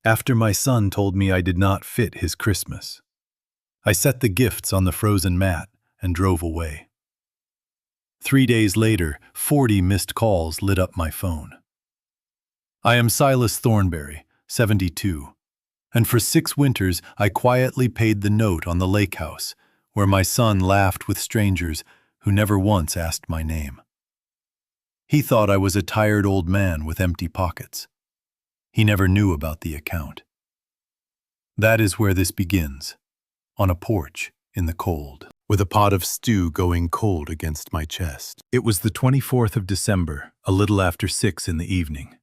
After my son told me I did not fit his Christmas, I set the gifts on the frozen mat and drove away. 3 days later, 40 missed calls lit up my phone. I am Silas Thornberry, 72, and for 6 winters I quietly paid the note on the lake house, where my son laughed with strangers who never once asked my name. He thought I was a tired old man with empty pockets. He never knew about the account. That is where this begins, on a porch in the cold, with a pot of stew going cold against my chest. It was the 24th of December, a little after 6 in the evening.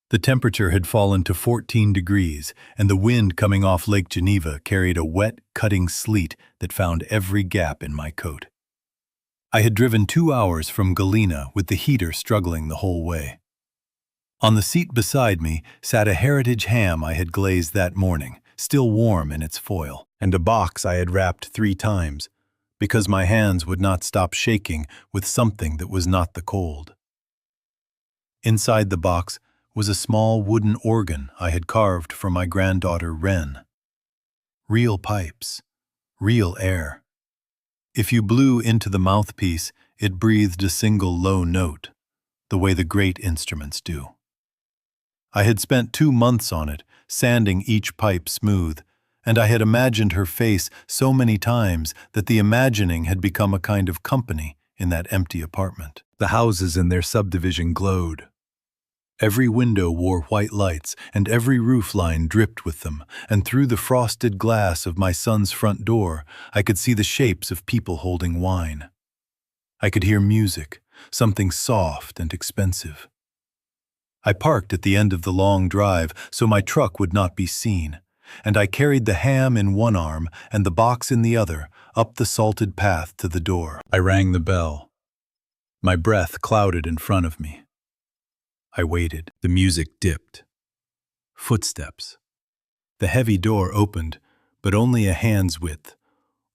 The temperature had fallen to 14 degrees, and the wind coming off Lake Geneva carried a wet, cutting sleet that found every gap in my coat. I had driven 2 hours from Galena with the heater struggling the whole way. On the seat beside me sat a heritage ham I had glazed that morning, still warm in its foil, and a box I had wrapped 3 times, because my hands would not stop shaking with something that was not the cold. Inside the box was a small wooden organ I had carved for my granddaughter Wren. Real pipes, real air. If you blew into the mouthpiece, it breathed a single low note, the way the great instruments do. I had spent 2 months on it, sanding each pipe smooth, and I had imagined her face so many times that the imagining had become a kind of company in that empty apartment. The houses in their subdivision glowed. Every window wore white lights, and every roof line dripped with them, and through the frosted glass of my son's front door, I could see the shapes of people holding wine. I could hear music, something soft and expensive. I parked at the end of the long drive so my truck would not be seen, and I carried the ham in one arm and the box in the other up the salted path to the door. I rang the bell. My breath clouded in front of me. I waited. The music dipped. Footsteps. The heavy door opened, but only a hand's width,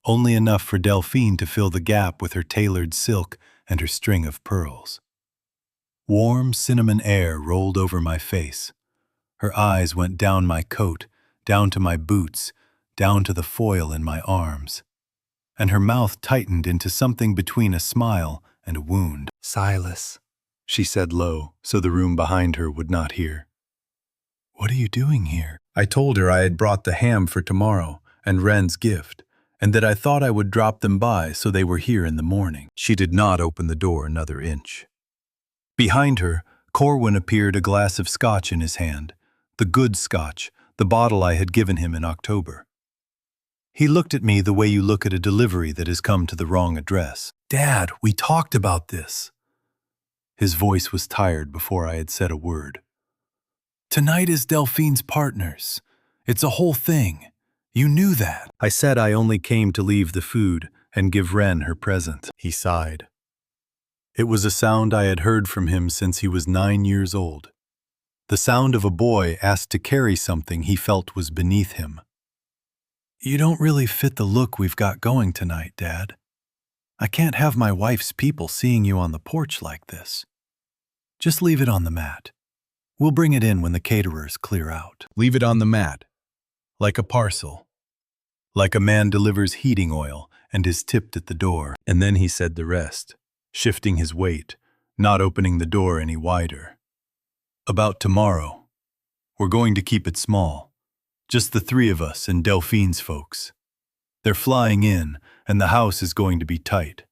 only enough for Delphine to fill the gap with her tailored silk and her string of pearls. Warm cinnamon air rolled over my face. Her eyes went down my coat, down to my boots, down to the foil in my arms. And her mouth tightened into something between a smile and a wound. "Silas," she said low, so the room behind her would not hear. "What are you doing here?" I told her I had brought the ham for tomorrow and Wren's gift, and that I thought I would drop them by so they were here in the morning. She did not open the door another inch. Behind her, Corwin appeared, a glass of scotch in his hand, the good scotch, the bottle I had given him in October. He looked at me the way you look at a delivery that has come to the wrong address. "Dad, we talked about this." His voice was tired before I had said a word. "Tonight is Delphine's partner's. It's a whole thing. You knew that." I said I only came to leave the food and give Wren her present. He sighed. It was a sound I had heard from him since he was 9 years old. The sound of a boy asked to carry something he felt was beneath him. "You don't really fit the look we've got going tonight, Dad. I can't have my wife's people seeing you on the porch like this. Just leave it on the mat. We'll bring it in when the caterers clear out." Leave it on the mat, like a parcel, like a man delivers heating oil and is tipped at the door. And then he said the rest, shifting his weight, not opening the door any wider. "About tomorrow. We're going to keep it small. Just the 3 of us and Delphine's folks. They're flying in, and the house is going to be tight.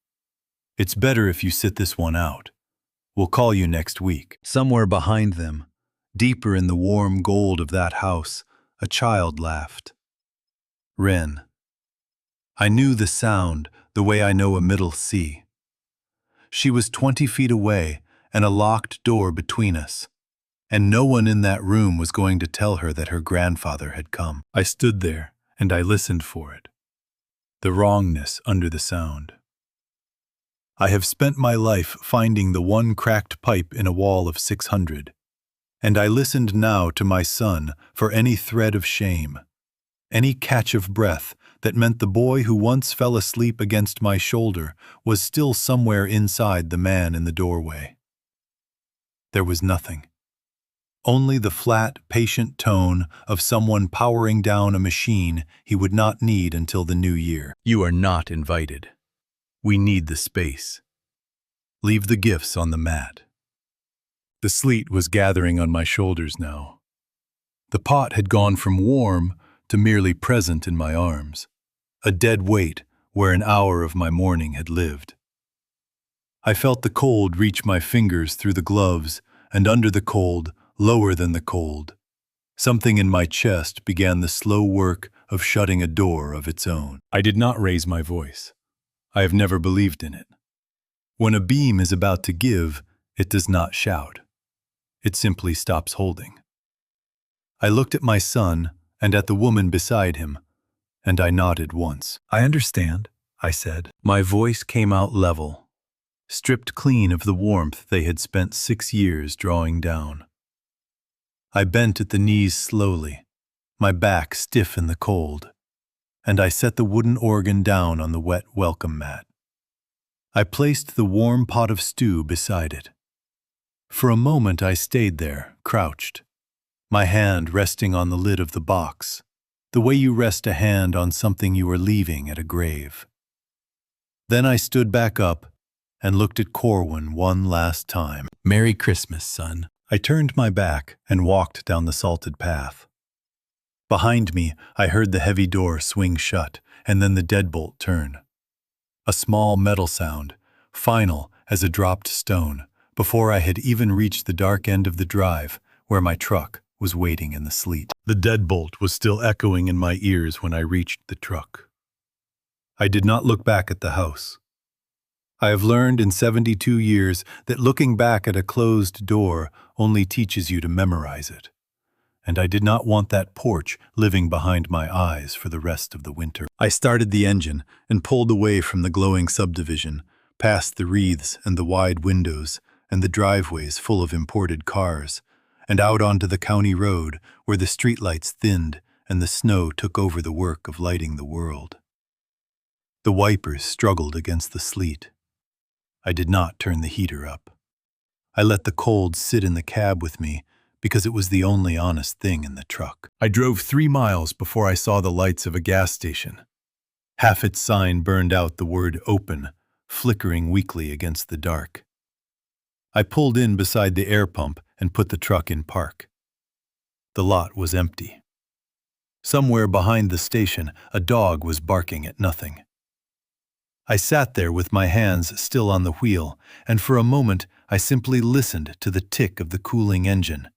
It's better if you sit this one out. We'll call you next week." Somewhere behind them, deeper in the warm gold of that house, a child laughed. Wren. I knew the sound the way I know a middle C. She was 20 feet away and a locked door between us, and no one in that room was going to tell her that her grandfather had come. I stood there and I listened for it. The wrongness under the sound. I have spent my life finding the one cracked pipe in a wall of 600, and I listened now to my son for any thread of shame, any catch of breath that meant the boy who once fell asleep against my shoulder was still somewhere inside the man in the doorway. There was nothing. Only the flat, patient tone of someone powering down a machine he would not need until the new year. You are not invited. We need the space. Leave the gifts on the mat. The sleet was gathering on my shoulders now. The pot had gone from warm to merely present in my arms, a dead weight where an hour of my morning had lived. I felt the cold reach my fingers through the gloves, and under the cold, lower than the cold, something in my chest began the slow work of shutting a door of its own. I did not raise my voice. I have never believed in it. When a beam is about to give, it does not shout. It simply stops holding. I looked at my son and at the woman beside him, and I nodded once. I understand, I said. My voice came out level, stripped clean of the warmth they had spent 6 years drawing down. I bent at the knees slowly, my back stiff in the cold, and I set the wooden organ down on the wet welcome mat. I placed the warm pot of stew beside it. For a moment I stayed there, crouched, my hand resting on the lid of the box, the way you rest a hand on something you are leaving at a grave. Then I stood back up and looked at Corwin one last time. Merry Christmas, son. I turned my back and walked down the salted path. Behind me, I heard the heavy door swing shut and then the deadbolt turn. A small metal sound, final as a dropped stone, before I had even reached the dark end of the drive where my truck was waiting in the sleet. The deadbolt was still echoing in my ears when I reached the truck. I did not look back at the house. I have learned in 72 years that looking back at a closed door only teaches you to memorize it. And I did not want that porch living behind my eyes for the rest of the winter. I started the engine and pulled away from the glowing subdivision, past the wreaths and the wide windows and the driveways full of imported cars, and out onto the county road where the streetlights thinned and the snow took over the work of lighting the world. The wipers struggled against the sleet. I did not turn the heater up. I let the cold sit in the cab with me because it was the only honest thing in the truck. I drove 3 miles before I saw the lights of a gas station. Half its sign burned out the word open, flickering weakly against the dark. I pulled in beside the air pump and put the truck in park. The lot was empty. Somewhere behind the station, a dog was barking at nothing. I sat there with my hands still on the wheel, and for a moment I simply listened to the tick of the cooling engine,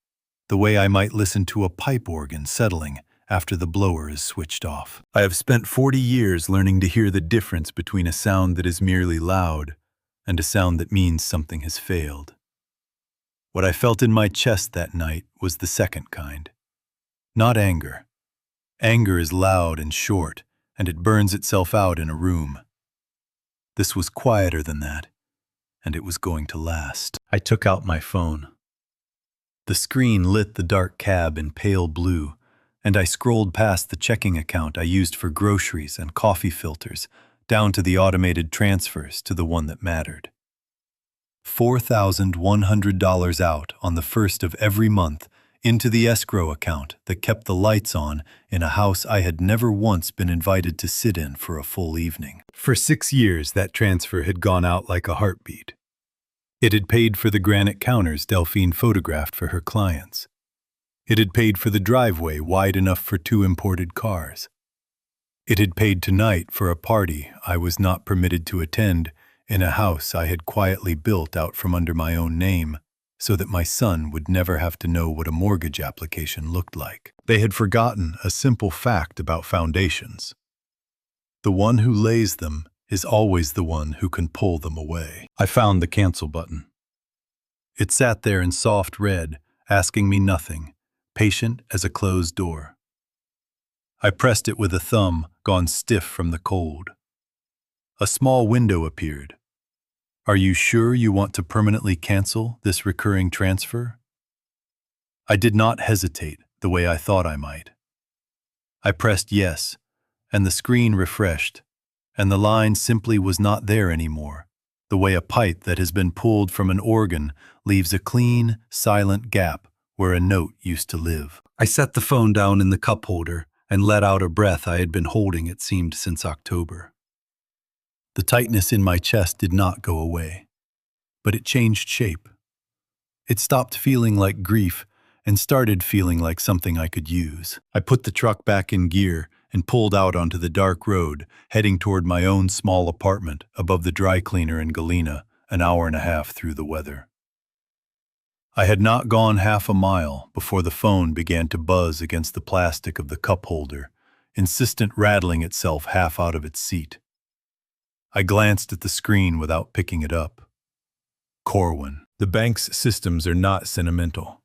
the way I might listen to a pipe organ settling after the blower is switched off. I have spent 40 years learning to hear the difference between a sound that is merely loud and a sound that means something has failed. What I felt in my chest that night was the second kind. Not anger. Anger is loud and short, and it burns itself out in a room. This was quieter than that, and it was going to last. I took out my phone. The screen lit the dark cab in pale blue, and I scrolled past the checking account I used for groceries and coffee filters, down to the automated transfers to the one that mattered. $4,100 out on the first of every month into the escrow account that kept the lights on in a house I had never once been invited to sit in for a full evening. For 6 years, that transfer had gone out like a heartbeat. It had paid for the granite counters Delphine photographed for her clients. It had paid for the driveway wide enough for 2 imported cars. It had paid tonight for a party I was not permitted to attend in a house I had quietly built out from under my own name, so that my son would never have to know what a mortgage application looked like. They had forgotten a simple fact about foundations. The one who lays them is always the one who can pull them away. I found the cancel button. It sat there in soft red, asking me nothing, patient as a closed door. I pressed it with a thumb gone stiff from the cold. A small window appeared. Are you sure you want to permanently cancel this recurring transfer? I did not hesitate the way I thought I might. I pressed yes, and the screen refreshed, and the line simply was not there anymore, the way a pipe that has been pulled from an organ leaves a clean, silent gap where a note used to live. I set the phone down in the cup holder and let out a breath I had been holding, it seemed, since October. The tightness in my chest did not go away, but it changed shape. It stopped feeling like grief and started feeling like something I could use. I put the truck back in gear and pulled out onto the dark road, heading toward my own small apartment above the dry cleaner in Galena, an hour and a half through the weather. I had not gone half a mile before the phone began to buzz against the plastic of the cup holder, insistent rattling itself half out of its seat. I glanced at the screen without picking it up. Corwin. The bank's systems are not sentimental.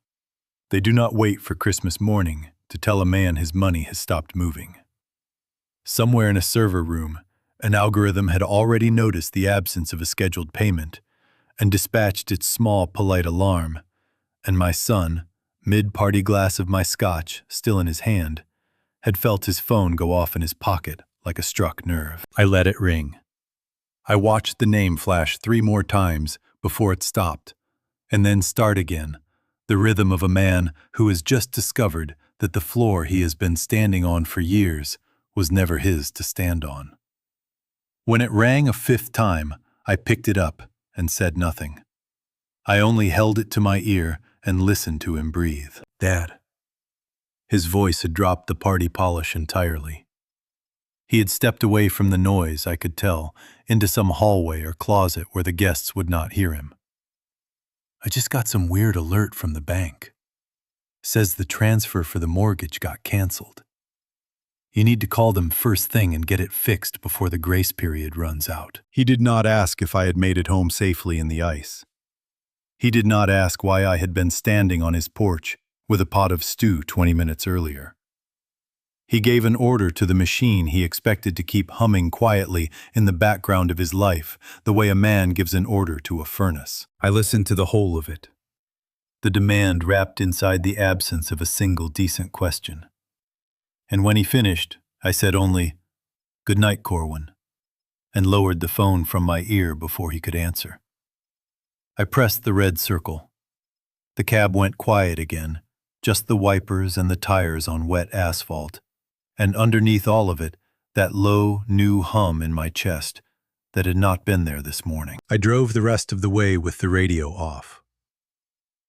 They do not wait for Christmas morning to tell a man his money has stopped moving. Somewhere in a server room, an algorithm had already noticed the absence of a scheduled payment and dispatched its small, polite alarm, and my son, mid-party glass of my scotch still in his hand, had felt his phone go off in his pocket like a struck nerve. I let it ring. I watched the name flash 3 more times before it stopped, and then start again, the rhythm of a man who has just discovered that the floor he has been standing on for years was never his to stand on. When it rang a 5th time, I picked it up and said nothing. I only held it to my ear and listened to him breathe. Dad. His voice had dropped the party polish entirely. He had stepped away from the noise, I could tell, into some hallway or closet where the guests would not hear him. I just got some weird alert from the bank. Says the transfer for the mortgage got canceled. You need to call them first thing and get it fixed before the grace period runs out. He did not ask if I had made it home safely in the ice. He did not ask why I had been standing on his porch with a pot of stew 20 minutes earlier. He gave an order to the machine he expected to keep humming quietly in the background of his life, the way a man gives an order to a furnace. I listened to the whole of it. The demand wrapped inside the absence of a single decent question. And when he finished, I said only, "Good night, Corwin," and lowered the phone from my ear before he could answer. I pressed the red circle. The cab went quiet again, just the wipers and the tires on wet asphalt, and underneath all of it, that low, new hum in my chest that had not been there this morning. I drove the rest of the way with the radio off.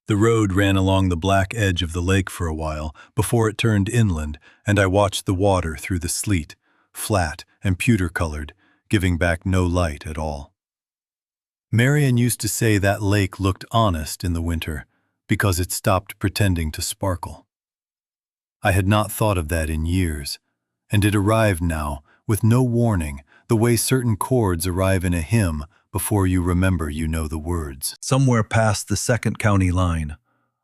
The road ran along the black edge of the lake for a while before it turned inland, and I watched the water through the sleet, flat and pewter-colored, giving back no light at all. Marion used to say that lake looked honest in the winter because it stopped pretending to sparkle. I had not thought of that in years, and it arrived now, with no warning, the way certain chords arrive in a hymn before you remember you know the words. Somewhere past the 2nd County line,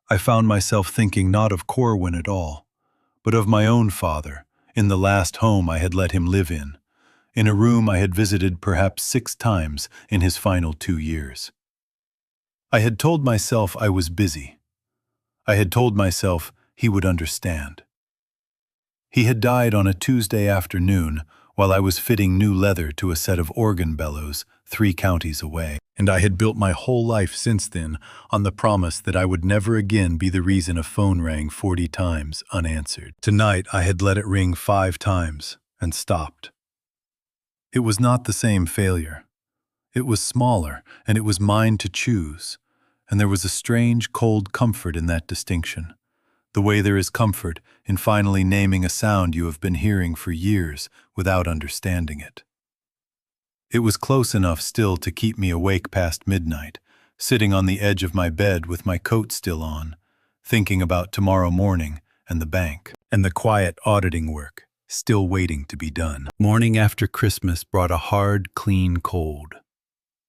I found myself thinking not of Corwin at all, but of my own father, in the last home I had let him live in a room I had visited perhaps 6 times in his final 2 years. I had told myself I was busy. I had told myself he would understand. He had died on a Tuesday afternoon while I was fitting new leather to a set of organ bellows 3 counties away, and I had built my whole life since then on the promise that I would never again be the reason a phone rang 40 times unanswered. Tonight I had let it ring 5 times and stopped. It was not the same failure. It was smaller, and it was mine to choose, and there was a strange, cold comfort in that distinction, the way there is comfort in finally naming a sound you have been hearing for years without understanding it. It was close enough still to keep me awake past midnight, sitting on the edge of my bed with my coat still on, thinking about tomorrow morning and the bank, and the quiet auditing work still waiting to be done. Morning after Christmas brought a hard, clean cold,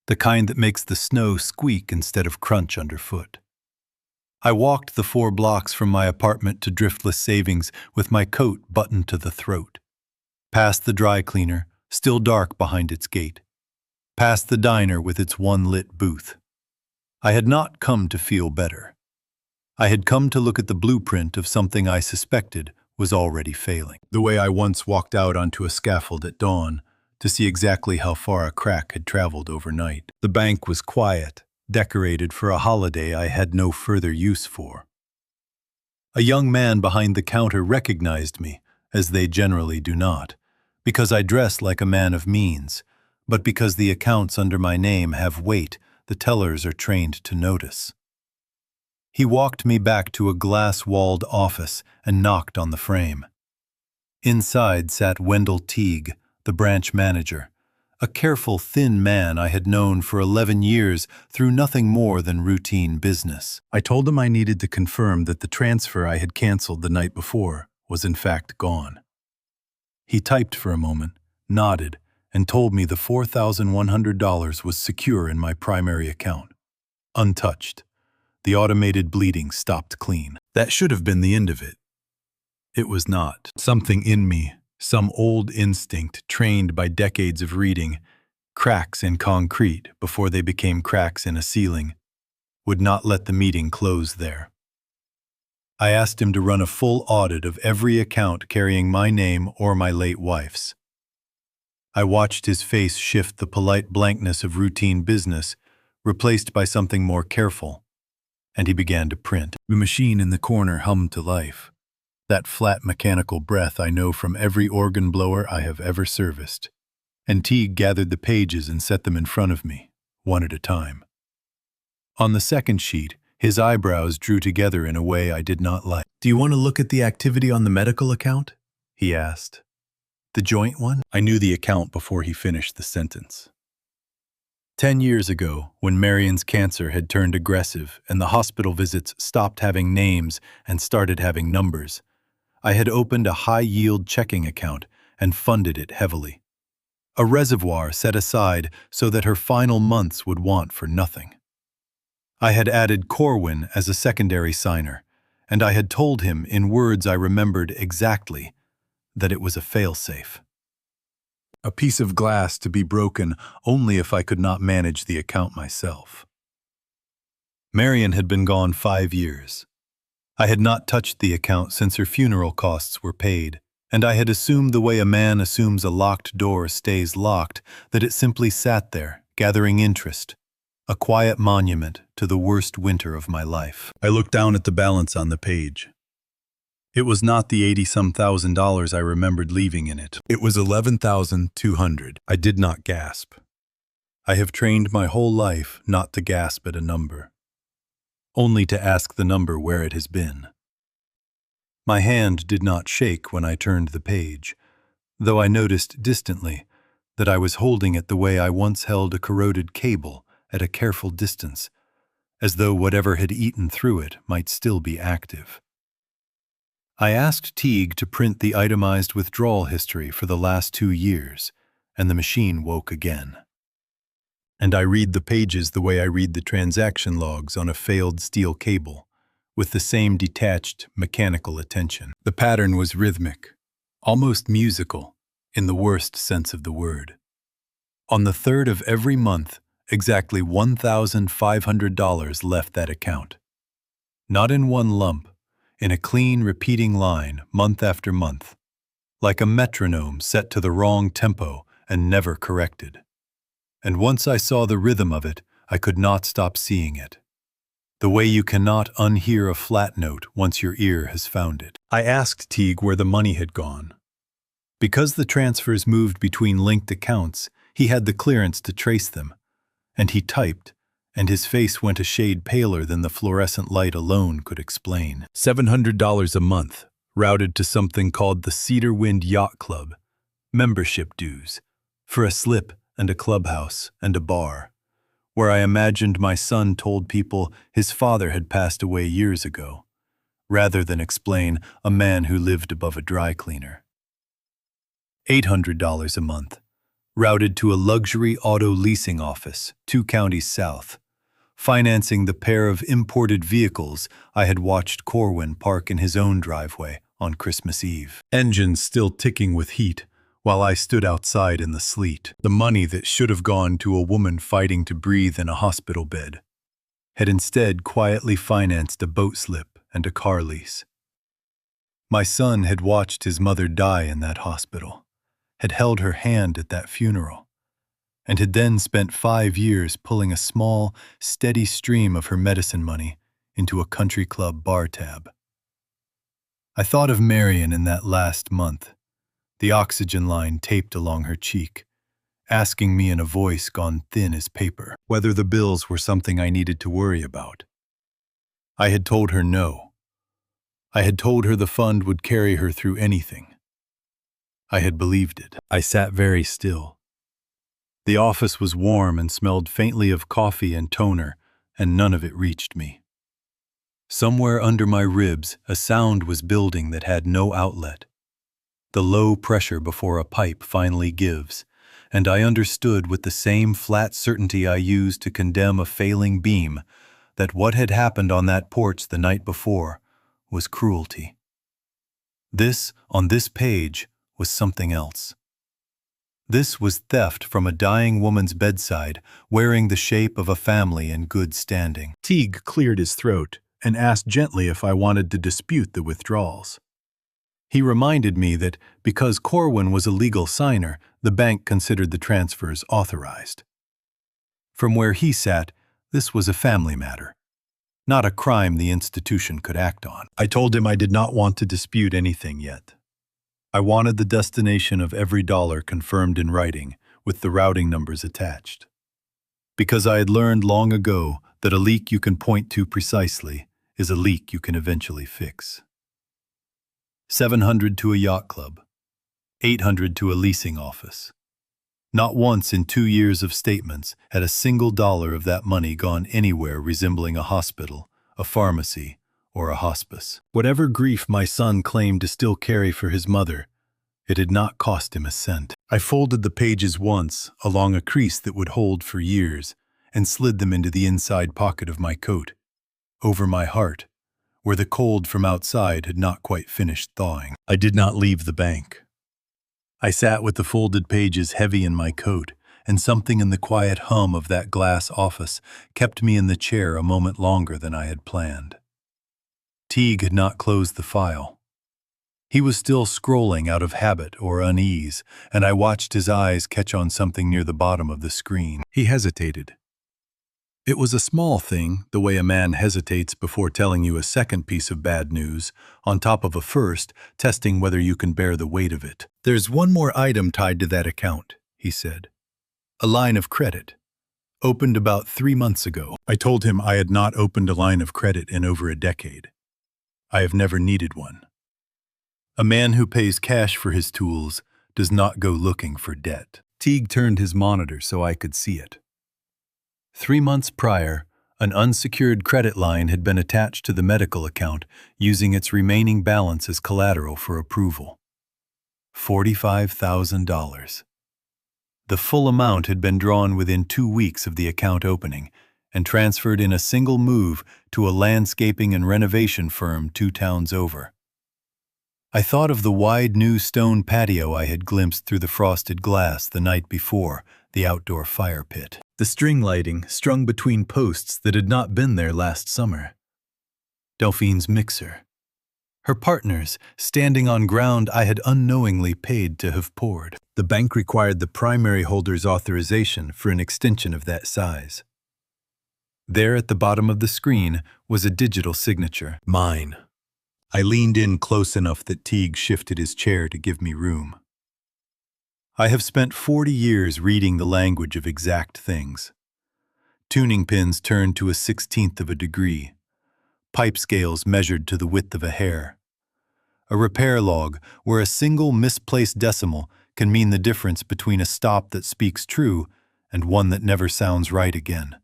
the kind that makes the snow squeak instead of crunch underfoot. I walked the 4 blocks from my apartment to Driftless Savings with my coat buttoned to the throat, past the dry cleaner, still dark behind its gate, past the diner with its one lit booth. I had not come to feel better. I had come to look at the blueprint of something I suspected was already failing. The way I once walked out onto a scaffold at dawn to see exactly how far a crack had traveled overnight. The bank was quiet, decorated for a holiday I had no further use for. A young man behind the counter recognized me, as they generally do not, because I dress like a man of means, but because the accounts under my name have weight the tellers are trained to notice. He walked me back to a glass-walled office and knocked on the frame. Inside sat Wendell Teague, the branch manager, a careful, thin man I had known for 11 years through nothing more than routine business. I told him I needed to confirm that the transfer I had canceled the night before was in fact gone. He typed for a moment, nodded, and told me the $4,100 was secure in my primary account. Untouched. The automated bleeding stopped clean. That should have been the end of it. It was not. Something in me, some old instinct trained by decades of reading, cracks in concrete before they became cracks in a ceiling, would not let the meeting close there. I asked him to run a full audit of every account carrying my name or my late wife's. I watched his face shift the polite blankness of routine business, replaced by something more careful, and he began to print. The machine in the corner hummed to life. That flat mechanical breath I know from every organ blower I have ever serviced. And Teague gathered the pages and set them in front of me, one at a time. On the second sheet, his eyebrows drew together in a way I did not like. "Do you want to look at the activity on the medical account?" he asked. "The joint one?" I knew the account before he finished the sentence. 10 years ago, when Marion's cancer had turned aggressive and the hospital visits stopped having names and started having numbers, I had opened a high-yield checking account and funded it heavily. A reservoir set aside so that her final months would want for nothing. I had added Corwin as a secondary signer, and I had told him in words I remembered exactly that it was a failsafe. A piece of glass to be broken only if I could not manage the account myself. Marion had been gone 5 years. I had not touched the account since her funeral costs were paid, and I had assumed the way a man assumes a locked door stays locked, that it simply sat there, gathering interest, a quiet monument to the worst winter of my life. I looked down at the balance on the page. It was not the 80-some thousand dollars I remembered leaving in it. It was $11,200. I did not gasp. I have trained my whole life not to gasp at a number, only to ask the number where it has been. My hand did not shake when I turned the page, though I noticed distantly that I was holding it the way I once held a corroded cable at a careful distance, as though whatever had eaten through it might still be active. I asked Teague to print the itemized withdrawal history for the last 2 years, and the machine woke again. And I read the pages the way I read the transaction logs on a failed steel cable, with the same detached, mechanical attention. The pattern was rhythmic, almost musical, in the worst sense of the word. On the 3rd of every month, exactly $1,500 left that account. Not in one lump, in a clean, repeating line, month after month, like a metronome set to the wrong tempo and never corrected. And once I saw the rhythm of it, I could not stop seeing it. The way you cannot unhear a flat note once your ear has found it. I asked Teague where the money had gone. Because the transfers moved between linked accounts, he had the clearance to trace them, and he typed, and his face went a shade paler than the fluorescent light alone could explain. $700 a month, routed to something called the Cedar Wind Yacht Club, membership dues, for a slip and a clubhouse and a bar, where I imagined my son told people his father had passed away years ago, rather than explain a man who lived above a dry cleaner. $800 a month, routed to a luxury auto leasing office 2 counties south, financing the pair of imported vehicles I had watched Corwin park in his own driveway on Christmas Eve. Engines still ticking with heat, while I stood outside in the sleet. The money that should have gone to a woman fighting to breathe in a hospital bed had instead quietly financed a boat slip and a car lease. My son had watched his mother die in that hospital, had held her hand at that funeral, and had then spent 5 years pulling a small, steady stream of her medicine money into a country club bar tab. I thought of Marion in that last month, the oxygen line taped along her cheek, asking me in a voice gone thin as paper whether the bills were something I needed to worry about. I had told her no. I had told her the fund would carry her through anything. I had believed it. I sat very still. The office was warm and smelled faintly of coffee and toner, and none of it reached me. Somewhere under my ribs, a sound was building that had no outlet. The low pressure before a pipe finally gives, and I understood with the same flat certainty I used to condemn a failing beam that what had happened on that porch the night before was cruelty. This, on this page, was something else. This was theft from a dying woman's bedside, wearing the shape of a family in good standing. Teague cleared his throat and asked gently if I wanted to dispute the withdrawals. He reminded me that because Corwin was a legal signer, the bank considered the transfers authorized. From where he sat, this was a family matter, not a crime the institution could act on. I told him I did not want to dispute anything yet. I wanted the destination of every dollar confirmed in writing, with the routing numbers attached. Because I had learned long ago that a leak you can point to precisely is a leak you can eventually fix. 700 to a yacht club, 800 to a leasing office. Not once in 2 years of statements had a single dollar of that money gone anywhere resembling a hospital, a pharmacy, or a hospice. Whatever grief my son claimed to still carry for his mother, it had not cost him a cent. I folded the pages once along a crease that would hold for years and slid them into the inside pocket of my coat, over my heart, where the cold from outside had not quite finished thawing. I did not leave the bank. I sat with the folded pages heavy in my coat, and something in the quiet hum of that glass office kept me in the chair a moment longer than I had planned. Teague had not closed the file. He was still scrolling out of habit or unease, and I watched his eyes catch on something near the bottom of the screen. He hesitated. It was a small thing, the way a man hesitates before telling you a second piece of bad news, on top of a first, testing whether you can bear the weight of it. "There's one more item tied to that account," he said. "A line of credit. Opened about 3 months ago." I told him I had not opened a line of credit in over a decade. I have never needed one. A man who pays cash for his tools does not go looking for debt. Teague turned his monitor so I could see it. 3 months prior, an unsecured credit line had been attached to the medical account using its remaining balance as collateral for approval. $45,000. The full amount had been drawn within 2 weeks of the account opening and transferred in a single move to a landscaping and renovation firm 2 towns over. I thought of the wide new stone patio I had glimpsed through the frosted glass the night before, the outdoor fire pit. The string lighting strung between posts that had not been there last summer. Delphine's mixer. Her partners, standing on ground I had unknowingly paid to have poured. The bank required the primary holder's authorization for an extension of that size. There at the bottom of the screen was a digital signature. Mine. I leaned in close enough that Teague shifted his chair to give me room. I have spent 40 years reading the language of exact things. Tuning pins turned to a 1/16 of a degree. Pipe scales measured to the width of a hair. A repair log where a single misplaced decimal can mean the difference between a stop that speaks true and one that never sounds right again.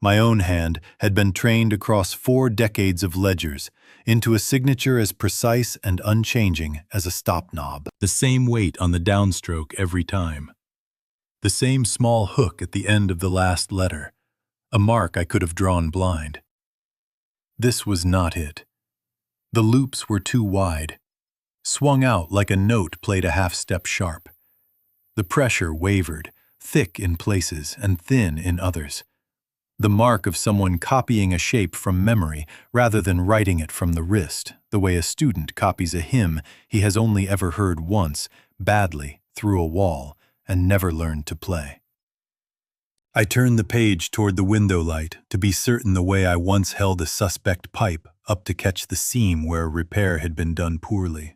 My own hand had been trained across 4 decades of ledgers into a signature as precise and unchanging as a stop knob. The same weight on the downstroke every time. The same small hook at the end of the last letter, a mark I could have drawn blind. This was not it. The loops were too wide, swung out like a note played a half-step sharp. The pressure wavered, thick in places and thin in others. The mark of someone copying a shape from memory rather than writing it from the wrist, the way a student copies a hymn he has only ever heard once, badly, through a wall, and never learned to play. I turned the page toward the window light to be certain the way I once held a suspect pipe, up to catch the seam where a repair had been done poorly.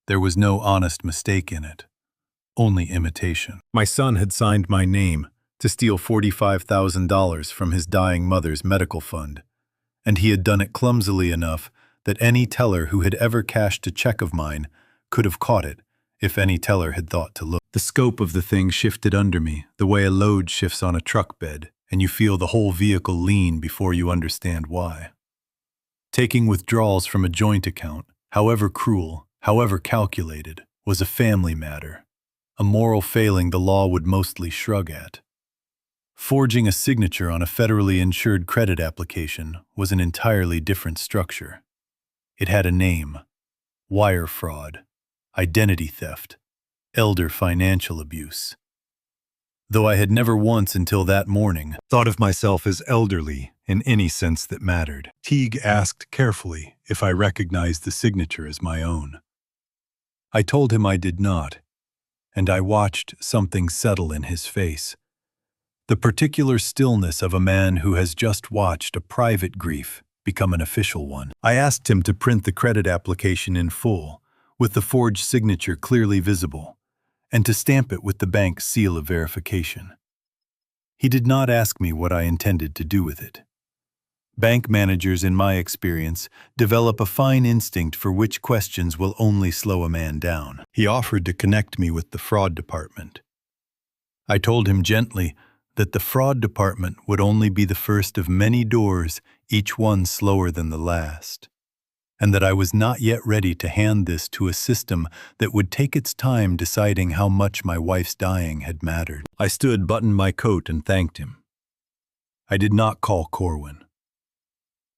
There was no honest mistake in it, only imitation. My son had signed my name to steal $45,000 from his dying mother's medical fund, and he had done it clumsily enough that any teller who had ever cashed a check of mine could have caught it if any teller had thought to look. The scope of the thing shifted under me, the way a load shifts on a truck bed, and you feel the whole vehicle lean before you understand why. Taking withdrawals from a joint account, however cruel, however calculated, was a family matter, a moral failing the law would mostly shrug at. Forging a signature on a federally insured credit application was an entirely different structure. It had a name: wire fraud, identity theft, elder financial abuse. Though I had never once until that morning thought of myself as elderly in any sense that mattered, Teague asked carefully if I recognized the signature as my own. I told him I did not, and I watched something settle in his face. The particular stillness of a man who has just watched a private grief become an official one. I asked him to print the credit application in full, with the forged signature clearly visible, and to stamp it with the bank's seal of verification. He did not ask me what I intended to do with it. Bank managers, in my experience, develop a fine instinct for which questions will only slow a man down. He offered to connect me with the fraud department. I told him gently that the fraud department would only be the first of many doors, each one slower than the last, and that I was not yet ready to hand this to a system that would take its time deciding how much my wife's dying had mattered. I stood, buttoned my coat, and thanked him. I did not call Corwin.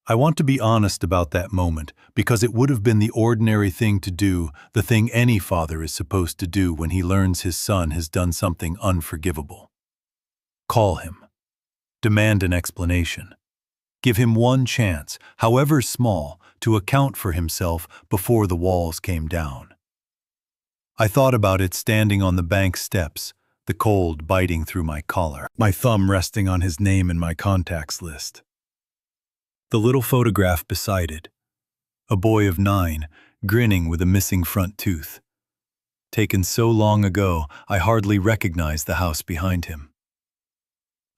I want to be honest about that moment because it would have been the ordinary thing to do, the thing any father is supposed to do when he learns his son has done something unforgivable. Call him. Demand an explanation. Give him one chance, however small, to account for himself before the walls came down. I thought about it standing on the bank steps, the cold biting through my collar, my thumb resting on his name in my contacts list. The little photograph beside it, a boy of 9, grinning with a missing front tooth. Taken so long ago, I hardly recognized the house behind him.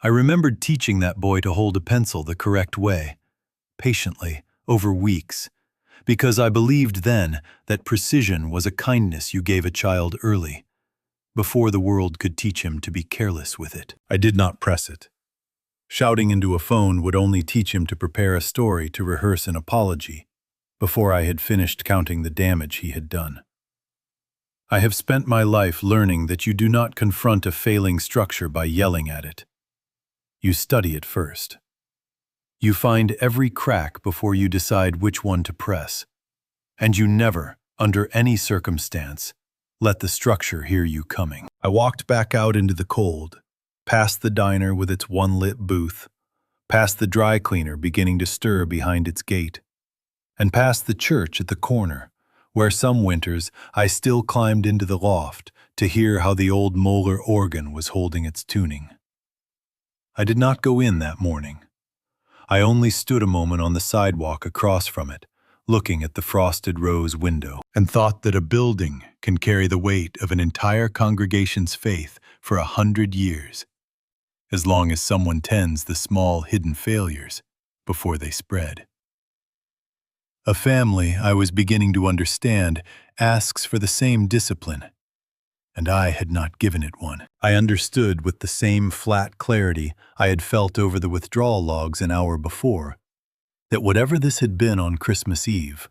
I remembered teaching that boy to hold a pencil the correct way, patiently, over weeks, because I believed then that precision was a kindness you gave a child early, before the world could teach him to be careless with it. I did not press it. Shouting into a phone would only teach him to prepare a story to rehearse an apology before I had finished counting the damage he had done. I have spent my life learning that you do not confront a failing structure by yelling at it. You study it first. You find every crack before you decide which one to press, and you never, under any circumstance, let the structure hear you coming. I walked back out into the cold, past the diner with its one-lit booth, past the dry cleaner beginning to stir behind its gate, and past the church at the corner, where some winters I still climbed into the loft to hear how the old Moeller organ was holding its tuning. I did not go in that morning. I only stood a moment on the sidewalk across from it, looking at the frosted rose window, and thought that a building can carry the weight of an entire congregation's faith for 100 years, as long as someone tends the small hidden failures before they spread. A family, I was beginning to understand, asks for the same discipline, and I had not given it one. I understood with the same flat clarity I had felt over the withdrawal logs an hour before, that whatever this had been on Christmas Eve,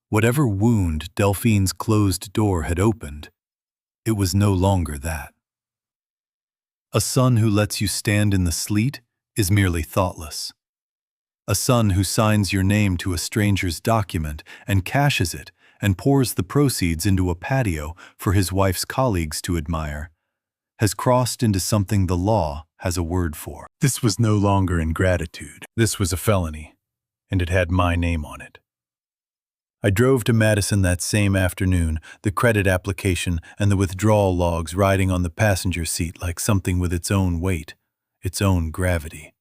whatever wound Delphine's closed door had opened, it was no longer that. A son who lets you stand in the sleet is merely thoughtless. A son who signs your name to a stranger's document and cashes it and pours the proceeds into a patio for his wife's colleagues to admire, has crossed into something the law has a word for. This was no longer ingratitude. This was a felony, and it had my name on it. I drove to Madison that same afternoon, the credit application and the withdrawal logs riding on the passenger seat like something with its own weight, its own gravity.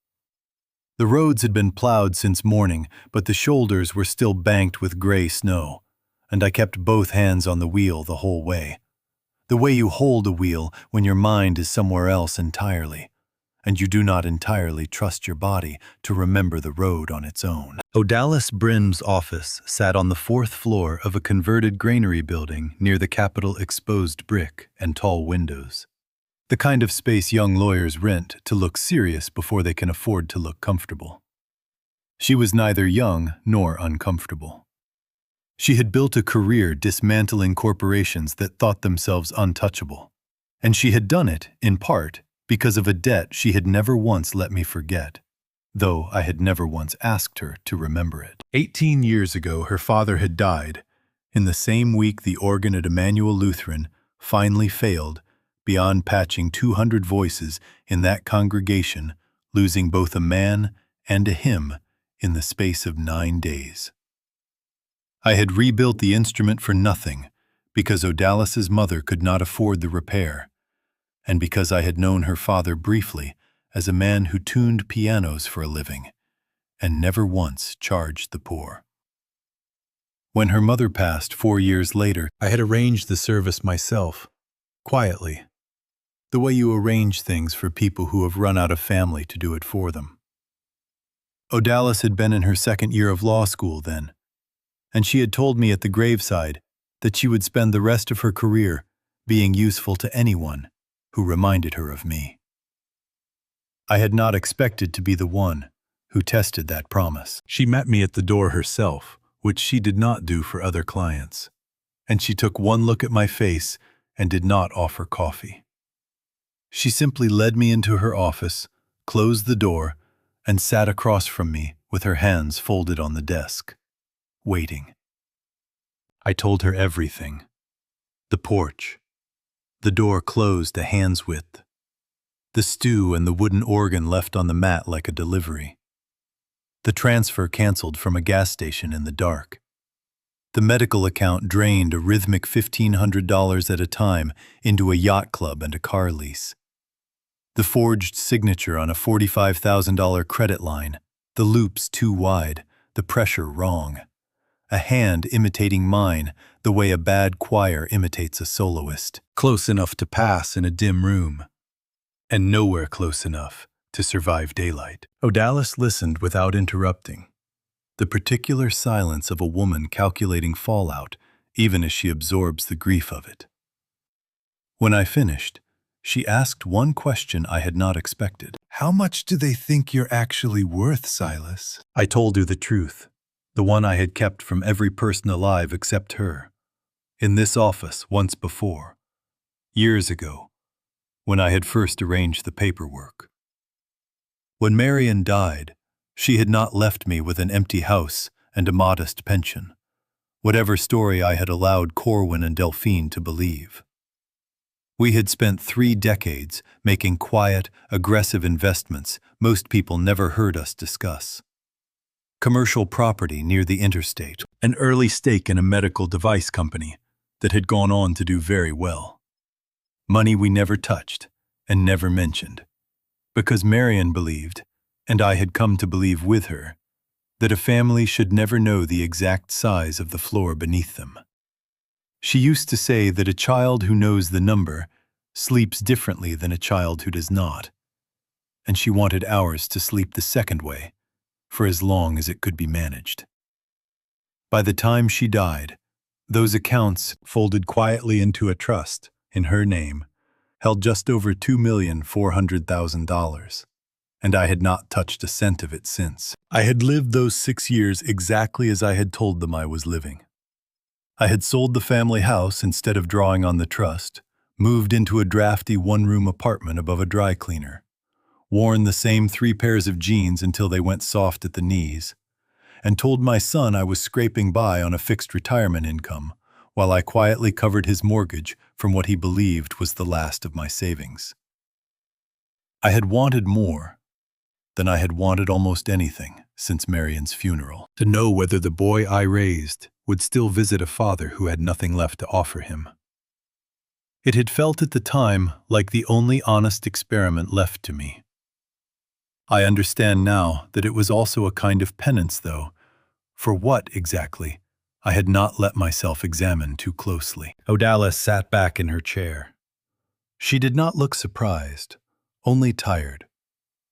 The roads had been plowed since morning, but the shoulders were still banked with gray snow, and I kept both hands on the wheel the whole way. The way you hold a wheel when your mind is somewhere else entirely, and you do not entirely trust your body to remember the road on its own. Odalis Brim's office sat on the 4th floor of a converted granary building near the Capitol exposed brick and tall windows. The kind of space young lawyers rent to look serious before they can afford to look comfortable. She was neither young nor uncomfortable. She had built a career dismantling corporations that thought themselves untouchable, and she had done it, in part, because of a debt she had never once let me forget, though I had never once asked her to remember it. 18 years ago, her father had died. In the same week, the organ at Emmanuel Lutheran finally failed, beyond patching 200 voices in that congregation, losing both a man and a hymn in the space of 9 days. I had rebuilt the instrument for nothing, because Odalis's mother could not afford the repair, and because I had known her father briefly as a man who tuned pianos for a living, and never once charged the poor. When her mother passed 4 years later, I had arranged the service myself, quietly, the way you arrange things for people who have run out of family to do it for them. Odalis had been in her 2nd year of law school then, and she had told me at the graveside that she would spend the rest of her career being useful to anyone who reminded her of me. I had not expected to be the one who tested that promise. She met me at the door herself, which she did not do for other clients, and she took one look at my face and did not offer coffee. She simply led me into her office, closed the door, and sat across from me with her hands folded on the desk, waiting. I told her everything. The porch, the door closed a hand's width, the stew and the wooden organ left on the mat like a delivery, the transfer canceled from a gas station in the dark, the medical account drained a rhythmic $1,500 at a time into a yacht club and a car lease, the forged signature on a $45,000 credit line, the loops too wide, the pressure wrong, a hand imitating mine the way a bad choir imitates a soloist, close enough to pass in a dim room, and nowhere close enough to survive daylight. Odalis listened without interrupting, the particular silence of a woman calculating fallout even as she absorbs the grief of it. When I finished, she asked one question I had not expected. "How much do they think you're actually worth, Silas?" I told her the truth, the one I had kept from every person alive except her, in this office once before, years ago, when I had first arranged the paperwork. When Marian died, she had not left me with an empty house and a modest pension, whatever story I had allowed Corwin and Delphine to believe. We had spent 3 decades making quiet, aggressive investments most people never heard us discuss. Commercial property near the interstate, an early stake in a medical device company that had gone on to do very well. Money we never touched and never mentioned, because Marian believed, and I had come to believe with her, that a family should never know the exact size of the floor beneath them. She used to say that a child who knows the number sleeps differently than a child who does not, and she wanted ours to sleep the second way, for as long as it could be managed. By the time she died, those accounts, folded quietly into a trust in her name, held just over $2,400,000, and I had not touched a cent of it since. I had lived those 6 years exactly as I had told them I was living. I had sold the family house instead of drawing on the trust, moved into a drafty one-room apartment above a dry cleaner, worn the same 3 pairs of jeans until they went soft at the knees, and told my son I was scraping by on a fixed retirement income while I quietly covered his mortgage from what he believed was the last of my savings. I had wanted more than I had wanted almost anything since Marian's funeral, to know whether the boy I raised would still visit a father who had nothing left to offer him. It had felt at the time like the only honest experiment left to me. I understand now that it was also a kind of penance, though. For what, exactly? I had not let myself examine too closely. Odalis sat back in her chair. She did not look surprised, only tired.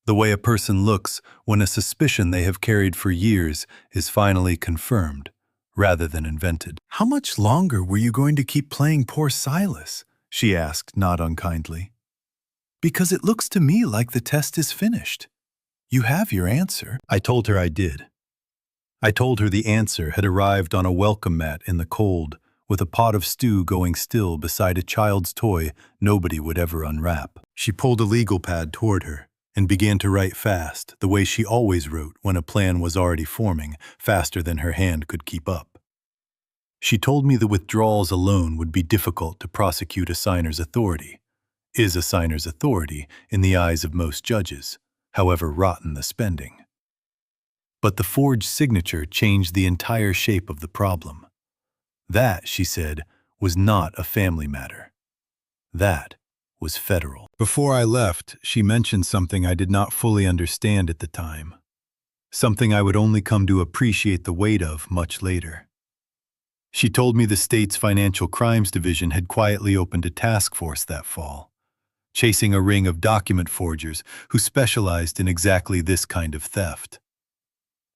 The way a person looks when a suspicion they have carried for years is finally confirmed, rather than invented. "How much longer were you going to keep playing poor Silas?" she asked, not unkindly. "Because it looks to me like the test is finished. You have your answer." I told her I did. I told her the answer had arrived on a welcome mat in the cold, with a pot of stew going still beside a child's toy nobody would ever unwrap. She pulled a legal pad toward her and began to write fast, the way she always wrote when a plan was already forming, faster than her hand could keep up. She told me the withdrawals alone would be difficult to prosecute a signer's authority. Is a signer's authority in the eyes of most judges, however rotten the spending. But the forged signature changed the entire shape of the problem. That, she said, was not a family matter. That was federal. Before I left, she mentioned something I did not fully understand at the time. Something I would only come to appreciate the weight of much later. She told me the state's Financial Crimes Division had quietly opened a task force that fall, chasing a ring of document forgers who specialized in exactly this kind of theft.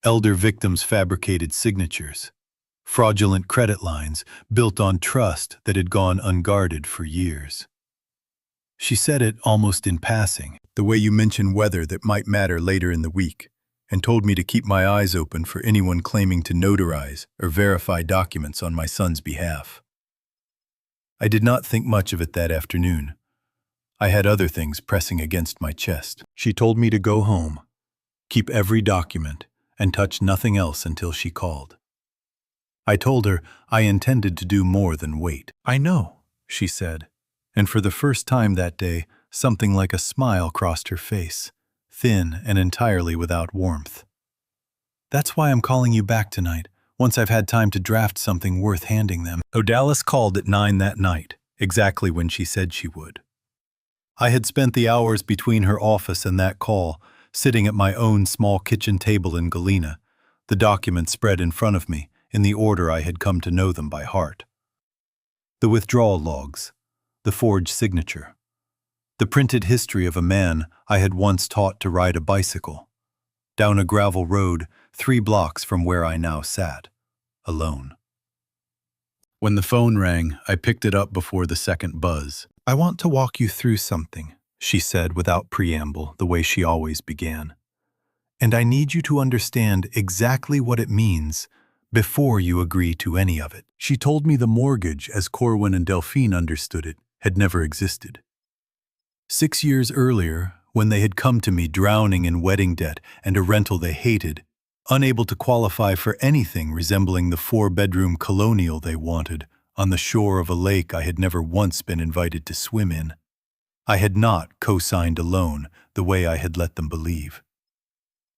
Elder victims fabricated signatures, fraudulent credit lines built on trust that had gone unguarded for years. She said it almost in passing, the way you mention weather that might matter later in the week, and told me to keep my eyes open for anyone claiming to notarize or verify documents on my son's behalf. I did not think much of it that afternoon. I had other things pressing against my chest. She told me to go home, keep every document, and touch nothing else until she called. I told her I intended to do more than wait. "I know," she said, and for the first time that day, something like a smile crossed her face, thin and entirely without warmth. "That's why I'm calling you back tonight, once I've had time to draft something worth handing them." Odalis called at 9 that night, exactly when she said she would. I had spent the hours between her office and that call, sitting at my own small kitchen table in Galena, the documents spread in front of me, in the order I had come to know them by heart. The withdrawal logs, the forged signature, the printed history of a man I had once taught to ride a bicycle, down a gravel road 3 blocks from where I now sat, alone. When the phone rang, I picked it up before the second buzz. "I want to walk you through something," she said without preamble, the way she always began. "And I need you to understand exactly what it means before you agree to any of it." She told me the mortgage, as Corwin and Delphine understood it, had never existed. 6 years earlier, when they had come to me drowning in wedding debt and a rental they hated, unable to qualify for anything resembling the 4-bedroom colonial they wanted on the shore of a lake I had never once been invited to swim in, I had not co-signed a loan the way I had let them believe.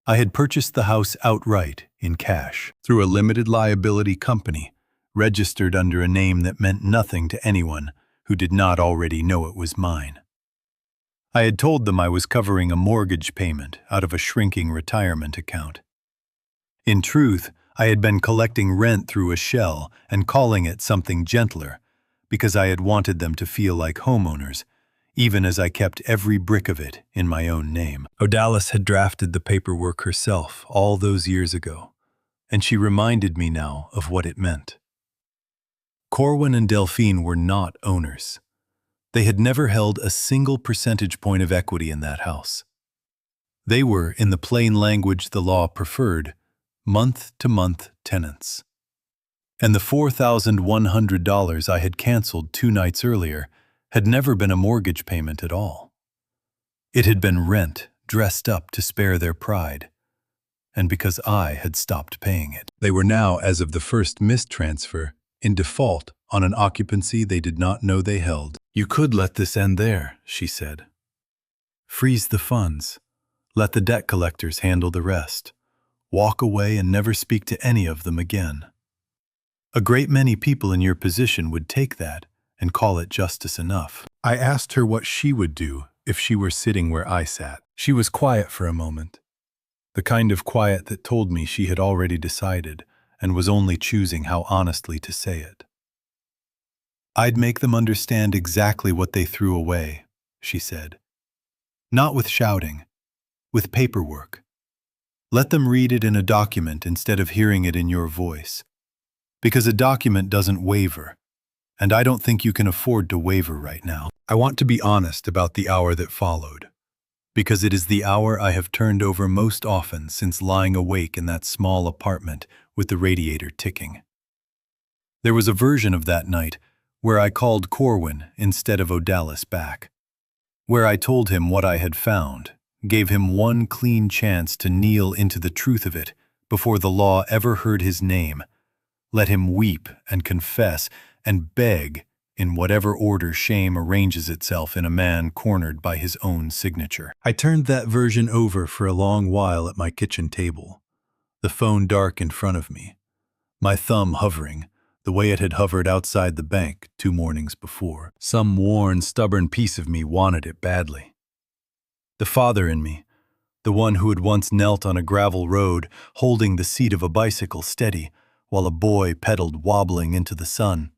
I had purchased the house outright in cash through a limited liability company registered under a name that meant nothing to anyone who did not already know it was mine. I had told them I was covering a mortgage payment out of a shrinking retirement account. In truth, I had been collecting rent through a shell and calling it something gentler because I had wanted them to feel like homeowners, even as I kept every brick of it in my own name. Odalis had drafted the paperwork herself all those years ago, and she reminded me now of what it meant. Corwin and Delphine were not owners. They had never held a single percentage point of equity in that house. They were, in the plain language the law preferred, month-to-month tenants. And the $4,100 I had canceled 2 nights earlier had never been a mortgage payment at all. It had been rent dressed up to spare their pride, and because I had stopped paying it. They were now, as of the first mistransfer, in default on an occupancy they did not know they held. "You could let this end there," she said. "Freeze the funds. Let the debt collectors handle the rest. Walk away and never speak to any of them again. A great many people in your position would take that and call it justice enough." I asked her what she would do if she were sitting where I sat. She was quiet for a moment, the kind of quiet that told me she had already decided and was only choosing how honestly to say it. "I'd make them understand exactly what they threw away," she said. "Not with shouting, with paperwork. Let them read it in a document instead of hearing it in your voice. Because a document doesn't waver, and I don't think you can afford to waver right now. I want to be honest about the hour that followed, because it is the hour I have turned over most often since lying awake in that small apartment with the radiator ticking. There was a version of that night where I called Corwin instead of Odalis back, where I told him what I had found, gave him one clean chance to kneel into the truth of it before the law ever heard his name, let him weep and confess and beg in whatever order shame arranges itself in a man cornered by his own signature. I turned that version over for a long while at my kitchen table, the phone dark in front of me, my thumb hovering, the way it had hovered outside the bank 2 mornings before. Some worn, stubborn piece of me wanted it badly. The father in me, the one who had once knelt on a gravel road holding the seat of a bicycle steady while a boy pedaled wobbling into the sun,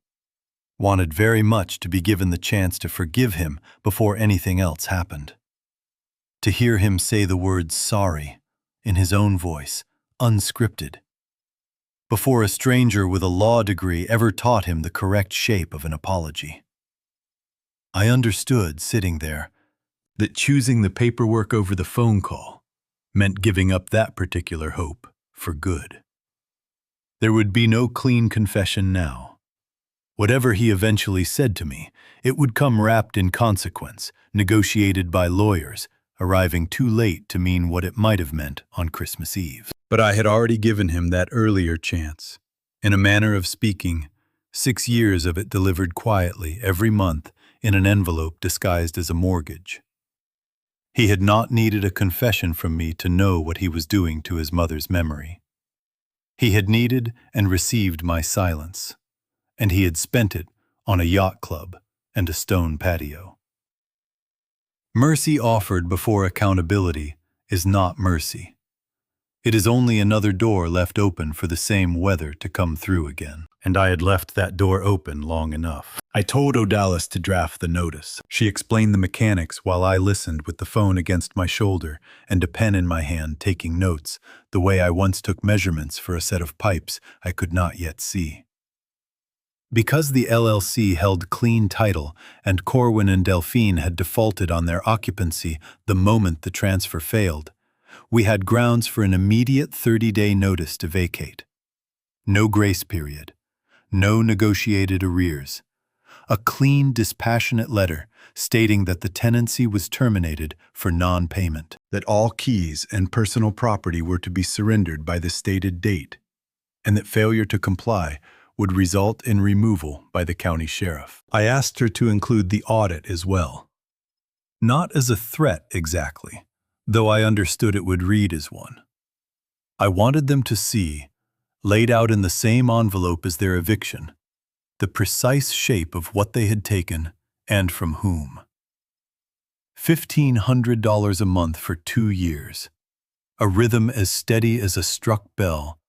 wanted very much to be given the chance to forgive him before anything else happened. To hear him say the word sorry in his own voice, unscripted, before a stranger with a law degree ever taught him the correct shape of an apology. I understood, sitting there, that choosing the paperwork over the phone call meant giving up that particular hope for good. There would be no clean confession now. Whatever he eventually said to me, it would come wrapped in consequence, negotiated by lawyers, arriving too late to mean what it might have meant on Christmas Eve. But I had already given him that earlier chance. In a manner of speaking, 6 years of it delivered quietly every month in an envelope disguised as a mortgage. He had not needed a confession from me to know what he was doing to his mother's memory. He had needed and received my silence, and he had spent it on a yacht club and a stone patio. Mercy offered before accountability is not mercy. It is only another door left open for the same weather to come through again. And I had left that door open long enough. I told Odalis to draft the notice. She explained the mechanics while I listened with the phone against my shoulder and a pen in my hand taking notes, the way I once took measurements for a set of pipes I could not yet see. Because the LLC held clean title and Corwin and Delphine had defaulted on their occupancy the moment the transfer failed, we had grounds for an immediate 30-day notice to vacate. No grace period, no negotiated arrears. A clean, dispassionate letter stating that the tenancy was terminated for non-payment, that all keys and personal property were to be surrendered by the stated date, and that failure to comply would result in removal by the county sheriff. I asked her to include the audit as well. Not as a threat exactly, though I understood it would read as one. I wanted them to see, laid out in the same envelope as their eviction, the precise shape of what they had taken and from whom. $1,500 a month for 2 years, a rhythm as steady as a struck bell,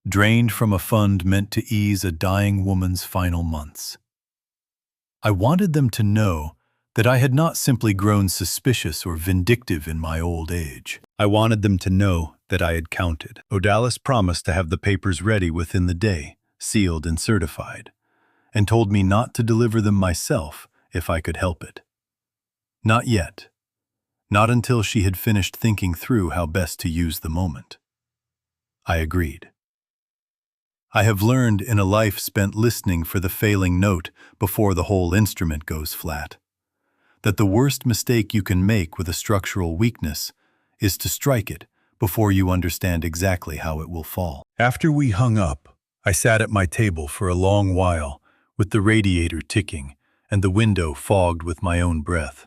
drained from a fund meant to ease a dying woman's final months. I wanted them to know that I had not simply grown suspicious or vindictive in my old age. I wanted them to know that I had counted. Odalis promised to have the papers ready within the day, sealed and certified, and told me not to deliver them myself if I could help it. Not yet. Not until she had finished thinking through how best to use the moment. I agreed. I have learned in a life spent listening for the failing note before the whole instrument goes flat, that the worst mistake you can make with a structural weakness is to strike it before you understand exactly how it will fall. After we hung up, I sat at my table for a long while, with the radiator ticking and the window fogged with my own breath.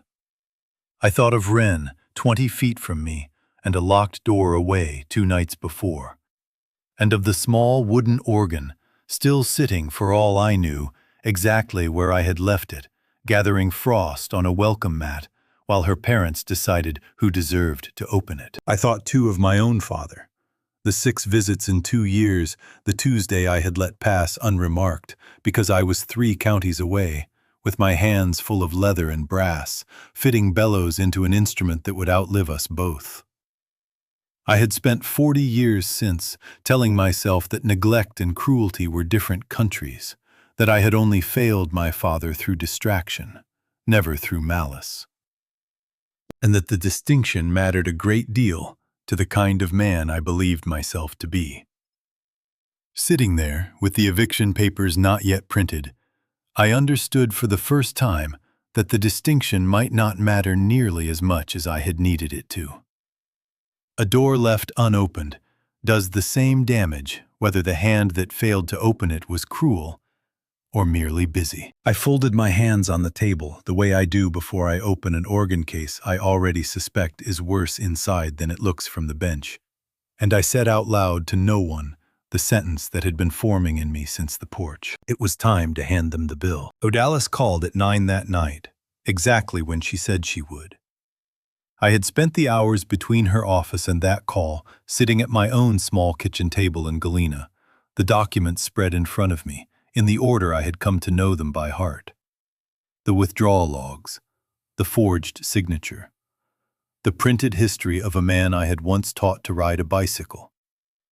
I thought of Wren, 20 feet from me, and a locked door away 2 nights before, and of the small wooden organ, still sitting for all I knew, exactly where I had left it, gathering frost on a welcome mat while her parents decided who deserved to open it. I thought too of my own father. The 6 visits in 2 years, the Tuesday I had let pass unremarked because I was 3 counties away, with my hands full of leather and brass, fitting bellows into an instrument that would outlive us both. I had spent 40 years since telling myself that neglect and cruelty were different countries, that I had only failed my father through distraction, never through malice, and that the distinction mattered a great deal to the kind of man I believed myself to be. Sitting there, with the eviction papers not yet printed, I understood for the first time that the distinction might not matter nearly as much as I had needed it to. A door left unopened does the same damage whether the hand that failed to open it was cruel or merely busy. I folded my hands on the table the way I do before I open an organ case I already suspect is worse inside than it looks from the bench, and I said out loud to no one the sentence that had been forming in me since the porch. It was time to hand them the bill. Odalis called at 9 that night, exactly when she said she would. I had spent the hours between her office and that call sitting at my own small kitchen table in Galena, the documents spread in front of me, in the order I had come to know them by heart. The withdrawal logs, the forged signature, the printed history of a man I had once taught to ride a bicycle,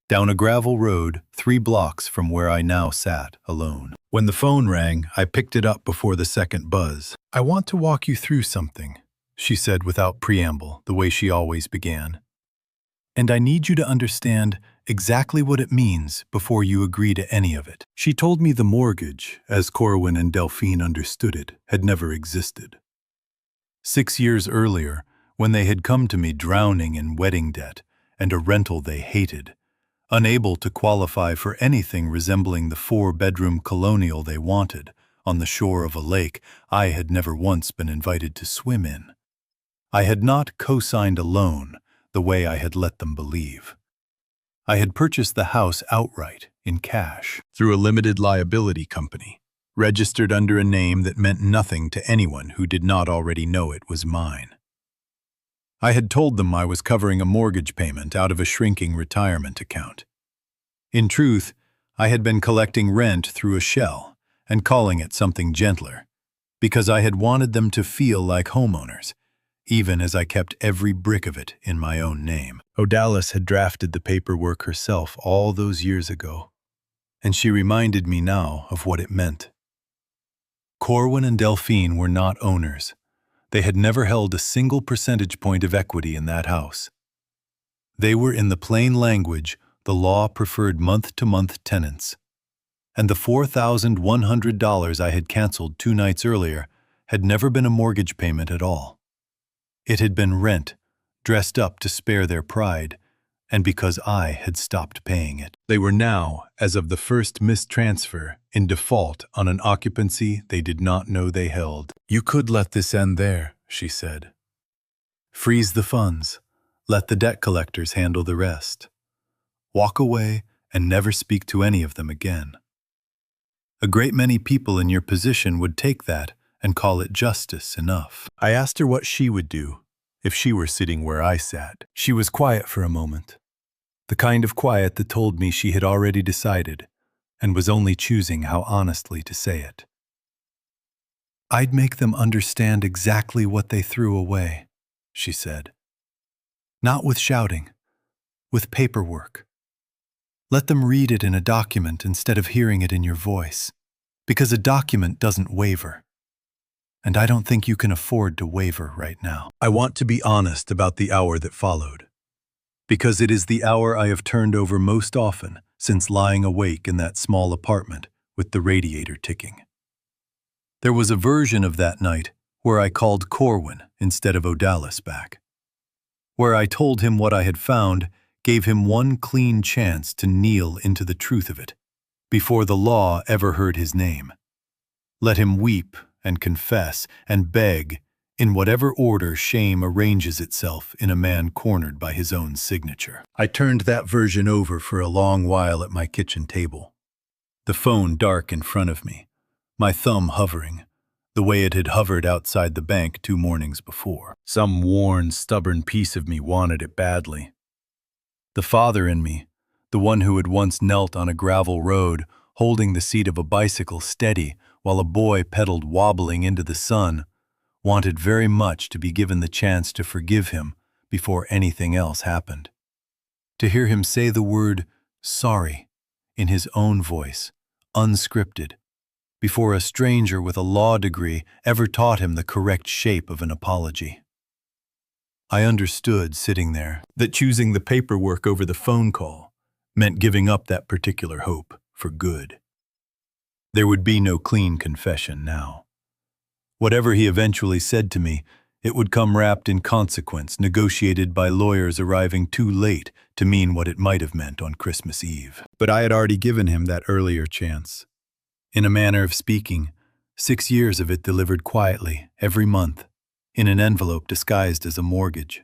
down a gravel road 3 blocks from where I now sat alone. When the phone rang, I picked it up before the second buzz. "I want to walk you through something," she said without preamble, the way she always began. "And I need you to understand exactly what it means before you agree to any of it." She told me the mortgage, as Corwin and Delphine understood it, had never existed. 6 years earlier, when they had come to me drowning in wedding debt and a rental they hated, unable to qualify for anything resembling the 4-bedroom colonial they wanted on the shore of a lake I had never once been invited to swim in, I had not co-signed a loan the way I had let them believe. I had purchased the house outright, in cash, through a limited liability company, registered under a name that meant nothing to anyone who did not already know it was mine. I had told them I was covering a mortgage payment out of a shrinking retirement account. In truth, I had been collecting rent through a shell and calling it something gentler, because I had wanted them to feel like homeowners, even as I kept every brick of it in my own name. Odalis had drafted the paperwork herself all those years ago, and she reminded me now of what it meant. Corwin and Delphine were not owners. They had never held a single percentage point of equity in that house. They were, in the plain language, the law-preferred month-to-month tenants, and the $4,100 I had canceled 2 nights earlier had never been a mortgage payment at all. It had been rent, dressed up to spare their pride, and because I had stopped paying it. They were now, as of the first mistransfer, in default on an occupancy they did not know they held. "You could let this end there," she said. "Freeze the funds. Let the debt collectors handle the rest. Walk away and never speak to any of them again. A great many people in your position would take that and call it justice enough." I asked her what she would do if she were sitting where I sat. She was quiet for a moment, the kind of quiet that told me she had already decided and was only choosing how honestly to say it. "I'd make them understand exactly what they threw away," she said. "Not with shouting, with paperwork. Let them read it in a document instead of hearing it in your voice, because a document doesn't waver. And I don't think you can afford to waver right now." I want to be honest about the hour that followed, because it is the hour I have turned over most often since lying awake in that small apartment with the radiator ticking. There was a version of that night where I called Corwin instead of Odalis back, where I told him what I had found, gave him one clean chance to kneel into the truth of it, before the law ever heard his name. Let him weep and confess and beg in whatever order shame arranges itself in a man cornered by his own signature. I turned that version over for a long while at my kitchen table, the phone dark in front of me, my thumb hovering, the way it had hovered outside the bank 2 mornings before. Some worn, stubborn piece of me wanted it badly. The father in me, the one who had once knelt on a gravel road, holding the seat of a bicycle steady while a boy pedaled wobbling into the sun, wanted very much to be given the chance to forgive him before anything else happened. To hear him say the word sorry in his own voice, unscripted, before a stranger with a law degree ever taught him the correct shape of an apology. I understood, sitting there, that choosing the paperwork over the phone call meant giving up that particular hope for good. There would be no clean confession now. Whatever he eventually said to me, it would come wrapped in consequence, negotiated by lawyers arriving too late to mean what it might have meant on Christmas Eve. But I had already given him that earlier chance. In a manner of speaking, 6 years of it delivered quietly, every month, in an envelope disguised as a mortgage.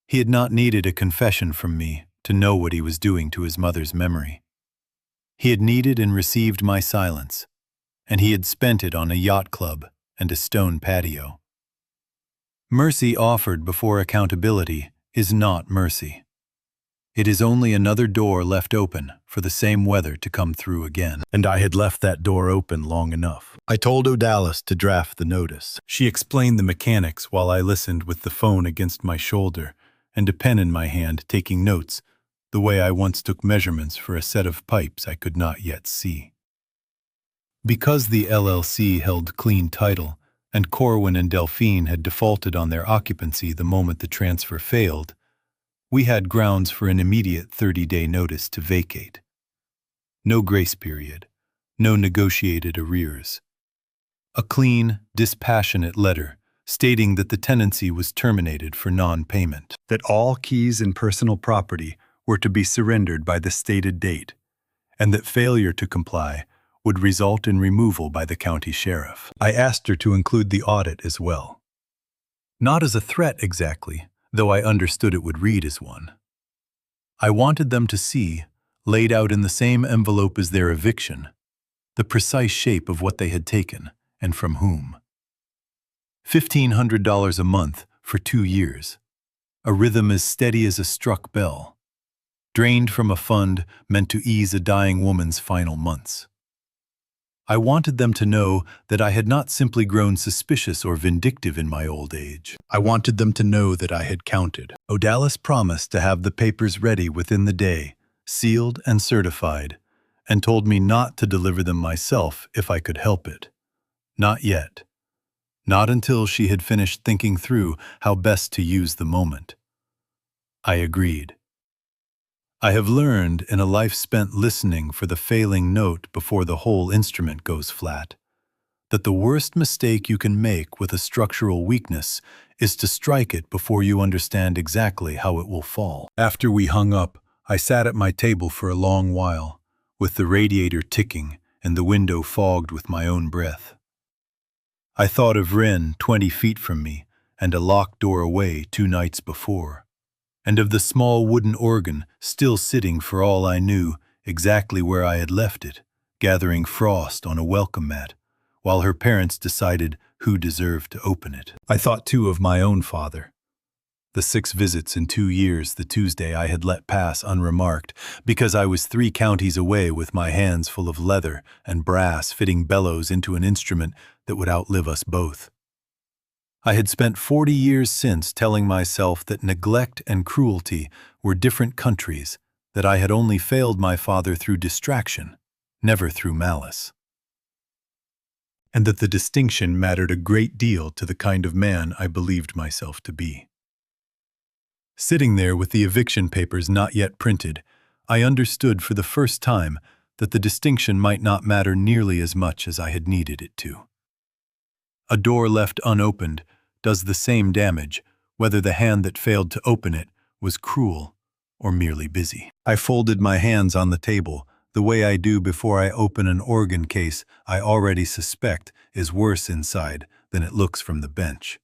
He had not needed a confession from me to know what he was doing to his mother's memory. He had needed and received my silence, and he had spent it on a yacht club and a stone patio. Mercy offered before accountability is not mercy. It is only another door left open for the same weather to come through again. And I had left that door open long enough. I told Odalis to draft the notice. She explained the mechanics while I listened with the phone against my shoulder and a pen in my hand taking notes, the way I once took measurements for a set of pipes I could not yet see. Because the LLC held clean title, and Corwin and Delphine had defaulted on their occupancy the moment the transfer failed, we had grounds for an immediate 30-day notice to vacate. No grace period, no negotiated arrears. A clean, dispassionate letter stating that the tenancy was terminated for non-payment, that all keys and personal property were to be surrendered by the stated date, and that failure to comply would result in removal by the county sheriff. I asked her to include the audit as well. Not as a threat exactly, though I understood it would read as one. I wanted them to see, laid out in the same envelope as their eviction, the precise shape of what they had taken and from whom. $1,500 a month for 2 years, a rhythm as steady as a struck bell, drained from a fund meant to ease a dying woman's final months. I wanted them to know that I had not simply grown suspicious or vindictive in my old age. I wanted them to know that I had counted. Odalis promised to have the papers ready within the day, sealed and certified, and told me not to deliver them myself if I could help it. Not yet. Not until she had finished thinking through how best to use the moment. I agreed. I have learned in a life spent listening for the failing note before the whole instrument goes flat, that the worst mistake you can make with a structural weakness is to strike it before you understand exactly how it will fall. After we hung up, I sat at my table for a long while, with the radiator ticking and the window fogged with my own breath. I thought of Wren 20 feet from me and a locked door away 2 nights before, and of the small wooden organ still sitting for all I knew exactly where I had left it, gathering frost on a welcome mat, while her parents decided who deserved to open it. I thought too of my own father. The 6 visits in 2 years the Tuesday I had let pass unremarked, because I was 3 counties away with my hands full of leather and brass fitting bellows into an instrument that would outlive us both. I had spent 40 years since telling myself that neglect and cruelty were different countries, that I had only failed my father through distraction, never through malice, and that the distinction mattered a great deal to the kind of man I believed myself to be. Sitting there with the eviction papers not yet printed, I understood for the first time that the distinction might not matter nearly as much as I had needed it to. A door left unopened does the same damage, whether the hand that failed to open it was cruel or merely busy. I folded my hands on the table, the way I do before I open an organ case I already suspect is worse inside than it looks from the bench.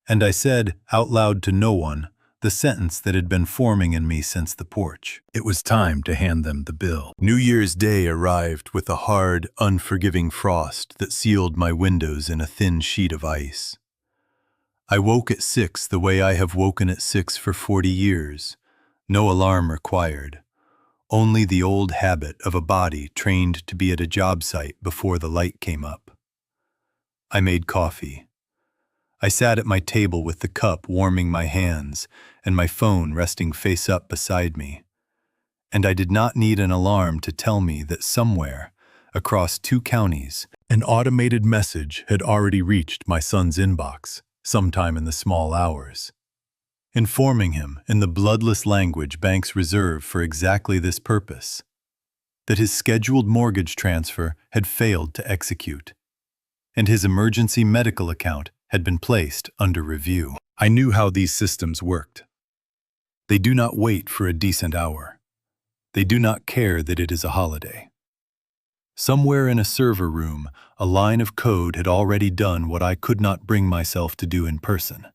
And I said, out loud to no one, the sentence that had been forming in me since the porch. It was time to hand them the bill. New Year's Day arrived with a hard, unforgiving frost that sealed my windows in a thin sheet of ice. I woke at 6 the way I have woken at 6 for 40 years. No alarm required. Only the old habit of a body trained to be at a job site before the light came up. I made coffee. I sat at my table with the cup warming my hands and my phone resting face up beside me. And I did not need an alarm to tell me that somewhere, across 2 counties, an automated message had already reached my son's inbox sometime in the small hours, informing him in the bloodless language banks reserve for exactly this purpose, that his scheduled mortgage transfer had failed to execute, and his emergency medical account had been placed under review. I knew how these systems worked. They do not wait for a decent hour. They do not care that it is a holiday. Somewhere in a server room, a line of code had already done what I could not bring myself to do in person.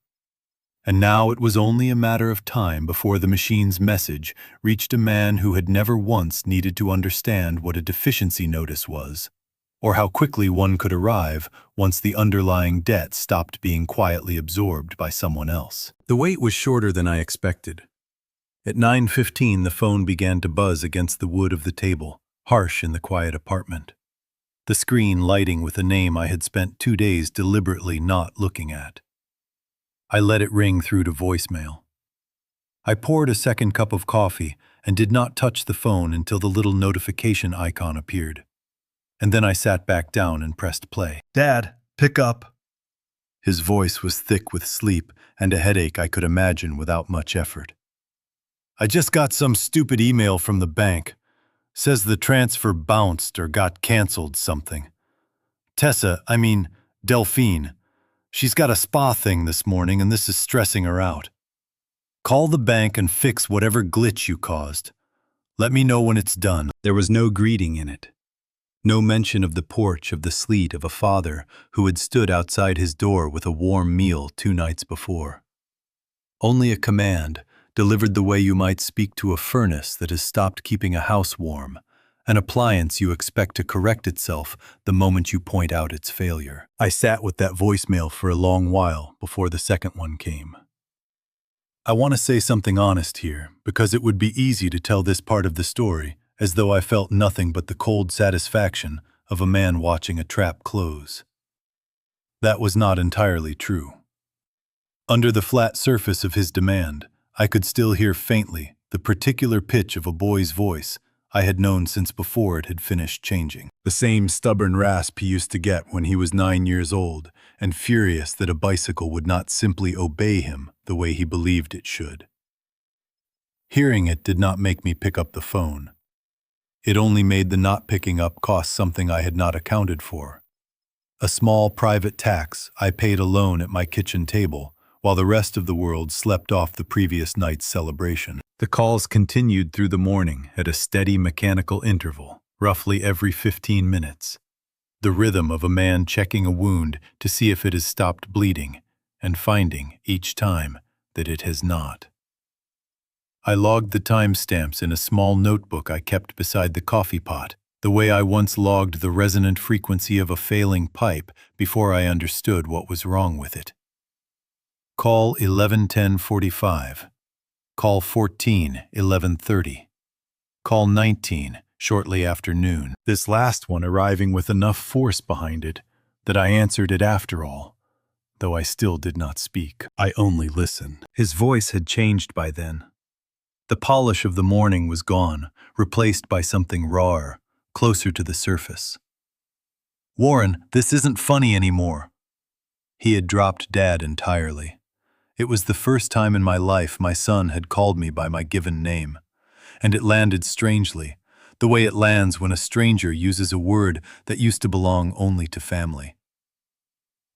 And now it was only a matter of time before the machine's message reached a man who had never once needed to understand what a deficiency notice was, or how quickly one could arrive once the underlying debt stopped being quietly absorbed by someone else. The wait was shorter than I expected. At 9:15, the phone began to buzz against the wood of the table, harsh in the quiet apartment, the screen lighting with a name I had spent 2 days deliberately not looking at. I let it ring through to voicemail. I poured a second cup of coffee and did not touch the phone until the little notification icon appeared. And then I sat back down and pressed play. "Dad, pick up." His voice was thick with sleep and a headache I could imagine without much effort. "I just got some stupid email from the bank. Says the transfer bounced or got canceled something. Delphine. She's got a spa thing this morning and this is stressing her out. Call the bank and fix whatever glitch you caused. Let me know when it's done." There was no greeting in it. No mention of the porch of the sleet of a father who had stood outside his door with a warm meal 2 nights before. Only a command, delivered the way you might speak to a furnace that has stopped keeping a house warm, an appliance you expect to correct itself the moment you point out its failure. I sat with that voicemail for a long while before the second one came. I want to say something honest here, because it would be easy to tell this part of the story as though I felt nothing but the cold satisfaction of a man watching a trap close. That was not entirely true. Under the flat surface of his demand, I could still hear faintly the particular pitch of a boy's voice I had known since before it had finished changing. The same stubborn rasp he used to get when he was 9 years old and furious that a bicycle would not simply obey him the way he believed it should. Hearing it did not make me pick up the phone. It only made the not picking up cost something I had not accounted for. A small private tax I paid alone at my kitchen table, while the rest of the world slept off the previous night's celebration. The calls continued through the morning at a steady mechanical interval, roughly every 15 minutes. The rhythm of a man checking a wound to see if it has stopped bleeding, and finding, each time, that it has not. I logged the timestamps in a small notebook I kept beside the coffee pot, the way I once logged the resonant frequency of a failing pipe before I understood what was wrong with it. Call 11:10:45. Call 14, 11:30. Call 19, shortly after noon. This last one arriving with enough force behind it that I answered it after all, though I still did not speak. I only listened. His voice had changed by then. The polish of the morning was gone, replaced by something rawer, closer to the surface. "Warren, this isn't funny anymore." He had dropped Dad entirely. It was the first time in my life my son had called me by my given name, and it landed strangely, the way it lands when a stranger uses a word that used to belong only to family.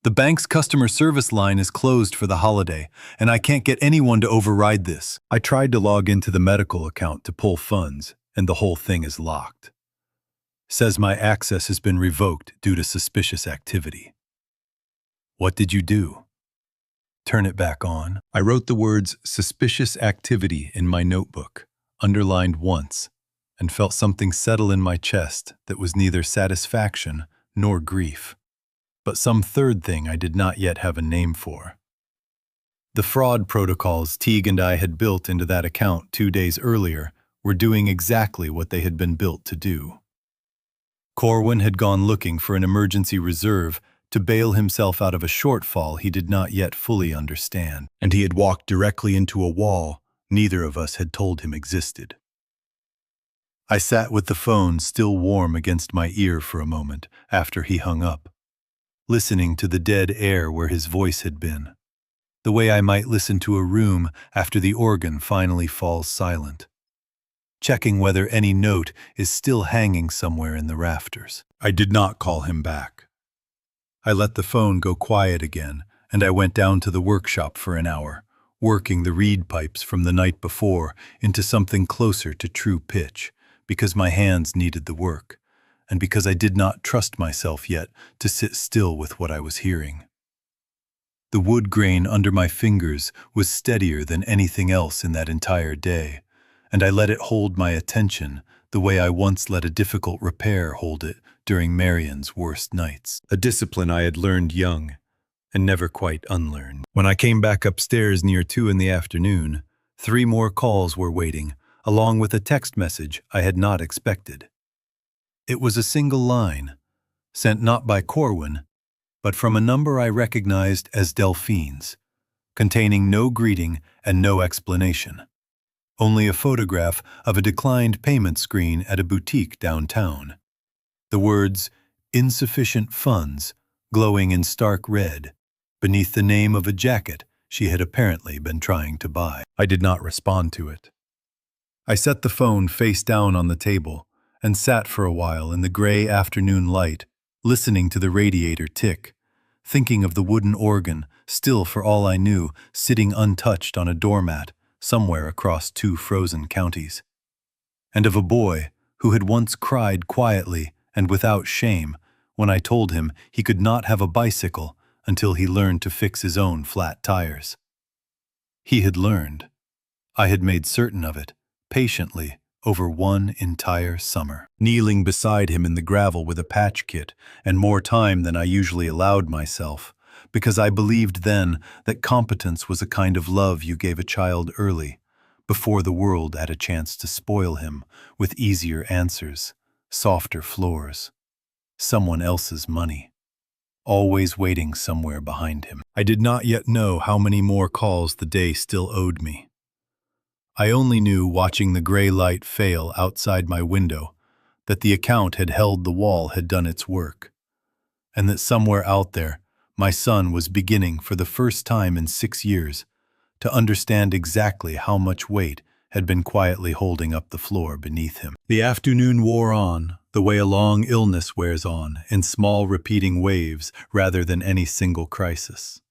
"The bank's customer service line is closed for the holiday, and I can't get anyone to override this." I tried to log into the medical account to pull funds, and the whole thing is locked. Says my access has been revoked due to suspicious activity. What did you do? Turn it back on. I wrote the words suspicious activity in my notebook, underlined once, and felt something settle in my chest that was neither satisfaction nor grief, but some third thing I did not yet have a name for. The fraud protocols Teague and I had built into that account 2 days earlier were doing exactly what they had been built to do. Corwin had gone looking for an emergency reserve to bail himself out of a shortfall he did not yet fully understand, and he had walked directly into a wall neither of us had told him existed. I sat with the phone still warm against my ear for a moment after he hung up, listening to the dead air where his voice had been, the way I might listen to a room after the organ finally falls silent, checking whether any note is still hanging somewhere in the rafters. I did not call him back. I let the phone go quiet again, and I went down to the workshop for an hour, working the reed pipes from the night before into something closer to true pitch, because my hands needed the work, and because I did not trust myself yet to sit still with what I was hearing. The wood grain under my fingers was steadier than anything else in that entire day, and I let it hold my attention the way I once let a difficult repair hold it during Marion's worst nights, a discipline I had learned young and never quite unlearned. When I came back upstairs near 2 in the afternoon, 3 more calls were waiting, along with a text message I had not expected. It was a single line, sent not by Corwin, but from a number I recognized as Delphine's, containing no greeting and no explanation. Only a photograph of a declined payment screen at a boutique downtown. The words, "insufficient funds," glowing in stark red, beneath the name of a jacket she had apparently been trying to buy. I did not respond to it. I set the phone face down on the table and sat for a while in the gray afternoon light, listening to the radiator tick, thinking of the wooden organ, still for all I knew, sitting untouched on a doormat somewhere across 2 frozen counties, and of a boy who had once cried quietly and without shame when I told him he could not have a bicycle until he learned to fix his own flat tires. He had learned. I had made certain of it, patiently, over 1 entire summer, kneeling beside him in the gravel with a patch kit and more time than I usually allowed myself, because I believed then that competence was a kind of love you gave a child early, before the world had a chance to spoil him with easier answers, softer floors, someone else's money, always waiting somewhere behind him. I did not yet know how many more calls the day still owed me. I only knew, watching the gray light fail outside my window, that the account had held the wall had done its work, and that somewhere out there, my son was beginning for the first time in 6 years to understand exactly how much weight had been quietly holding up the floor beneath him. The afternoon wore on, the way a long illness wears on, in small repeating waves rather than any single crisis.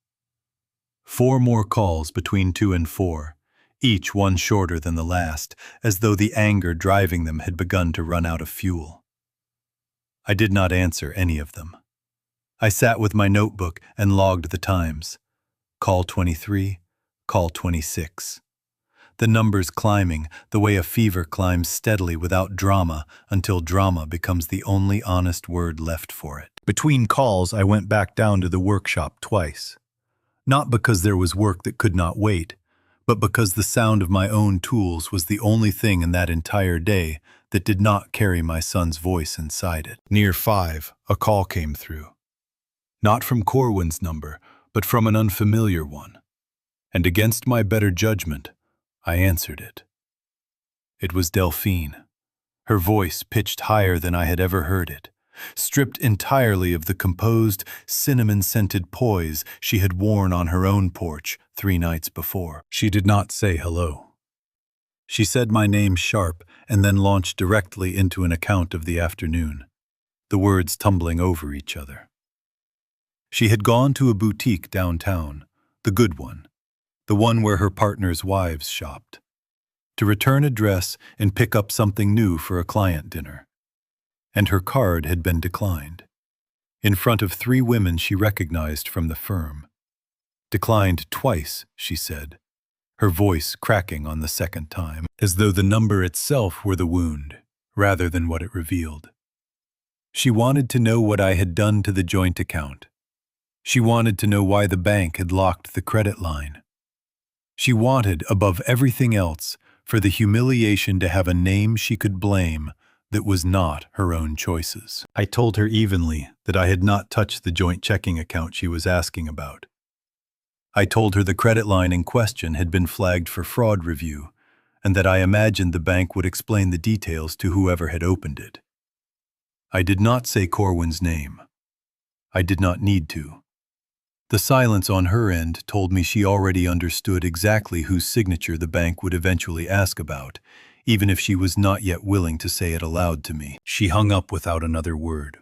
4 more calls between 2 and 4, each one shorter than the last, as though the anger driving them had begun to run out of fuel. I did not answer any of them. I sat with my notebook and logged the times. Call 23, call 26. The numbers climbing, the way a fever climbs steadily without drama until drama becomes the only honest word left for it. Between calls, I went back down to the workshop twice. Not because there was work that could not wait, but because the sound of my own tools was the only thing in that entire day that did not carry my son's voice inside it. Near 5, a call came through. Not from Corwin's number, but from an unfamiliar one. And against my better judgment, I answered it. It was Delphine, her voice pitched higher than I had ever heard it, stripped entirely of the composed, cinnamon-scented poise she had worn on her own porch 3 nights before. She did not say hello. She said my name sharp and then launched directly into an account of the afternoon, the words tumbling over each other. She had gone to a boutique downtown, the good one, the one where her partner's wives shopped, to return a dress and pick up something new for a client dinner. And her card had been declined, in front of 3 women she recognized from the firm. Declined twice, she said, her voice cracking on the second time, as though the number itself were the wound, rather than what it revealed. She wanted to know what I had done to the joint account. She wanted to know why the bank had locked the credit line. She wanted, above everything else, for the humiliation to have a name she could blame that was not her own choices. I told her evenly that I had not touched the joint checking account she was asking about. I told her the credit line in question had been flagged for fraud review, and that I imagined the bank would explain the details to whoever had opened it. I did not say Corwin's name. I did not need to. The silence on her end told me she already understood exactly whose signature the bank would eventually ask about, even if she was not yet willing to say it aloud to me. She hung up without another word.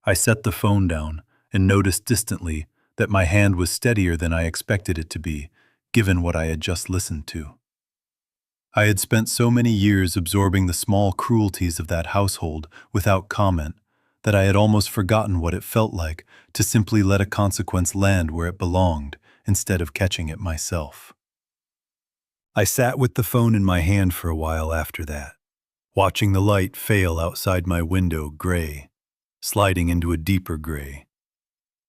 I set the phone down and noticed distantly that my hand was steadier than I expected it to be, given what I had just listened to. I had spent so many years absorbing the small cruelties of that household without comment that I had almost forgotten what it felt like to simply let a consequence land where it belonged instead of catching it myself. I sat with the phone in my hand for a while after that, watching the light fail outside my window gray, sliding into a deeper gray.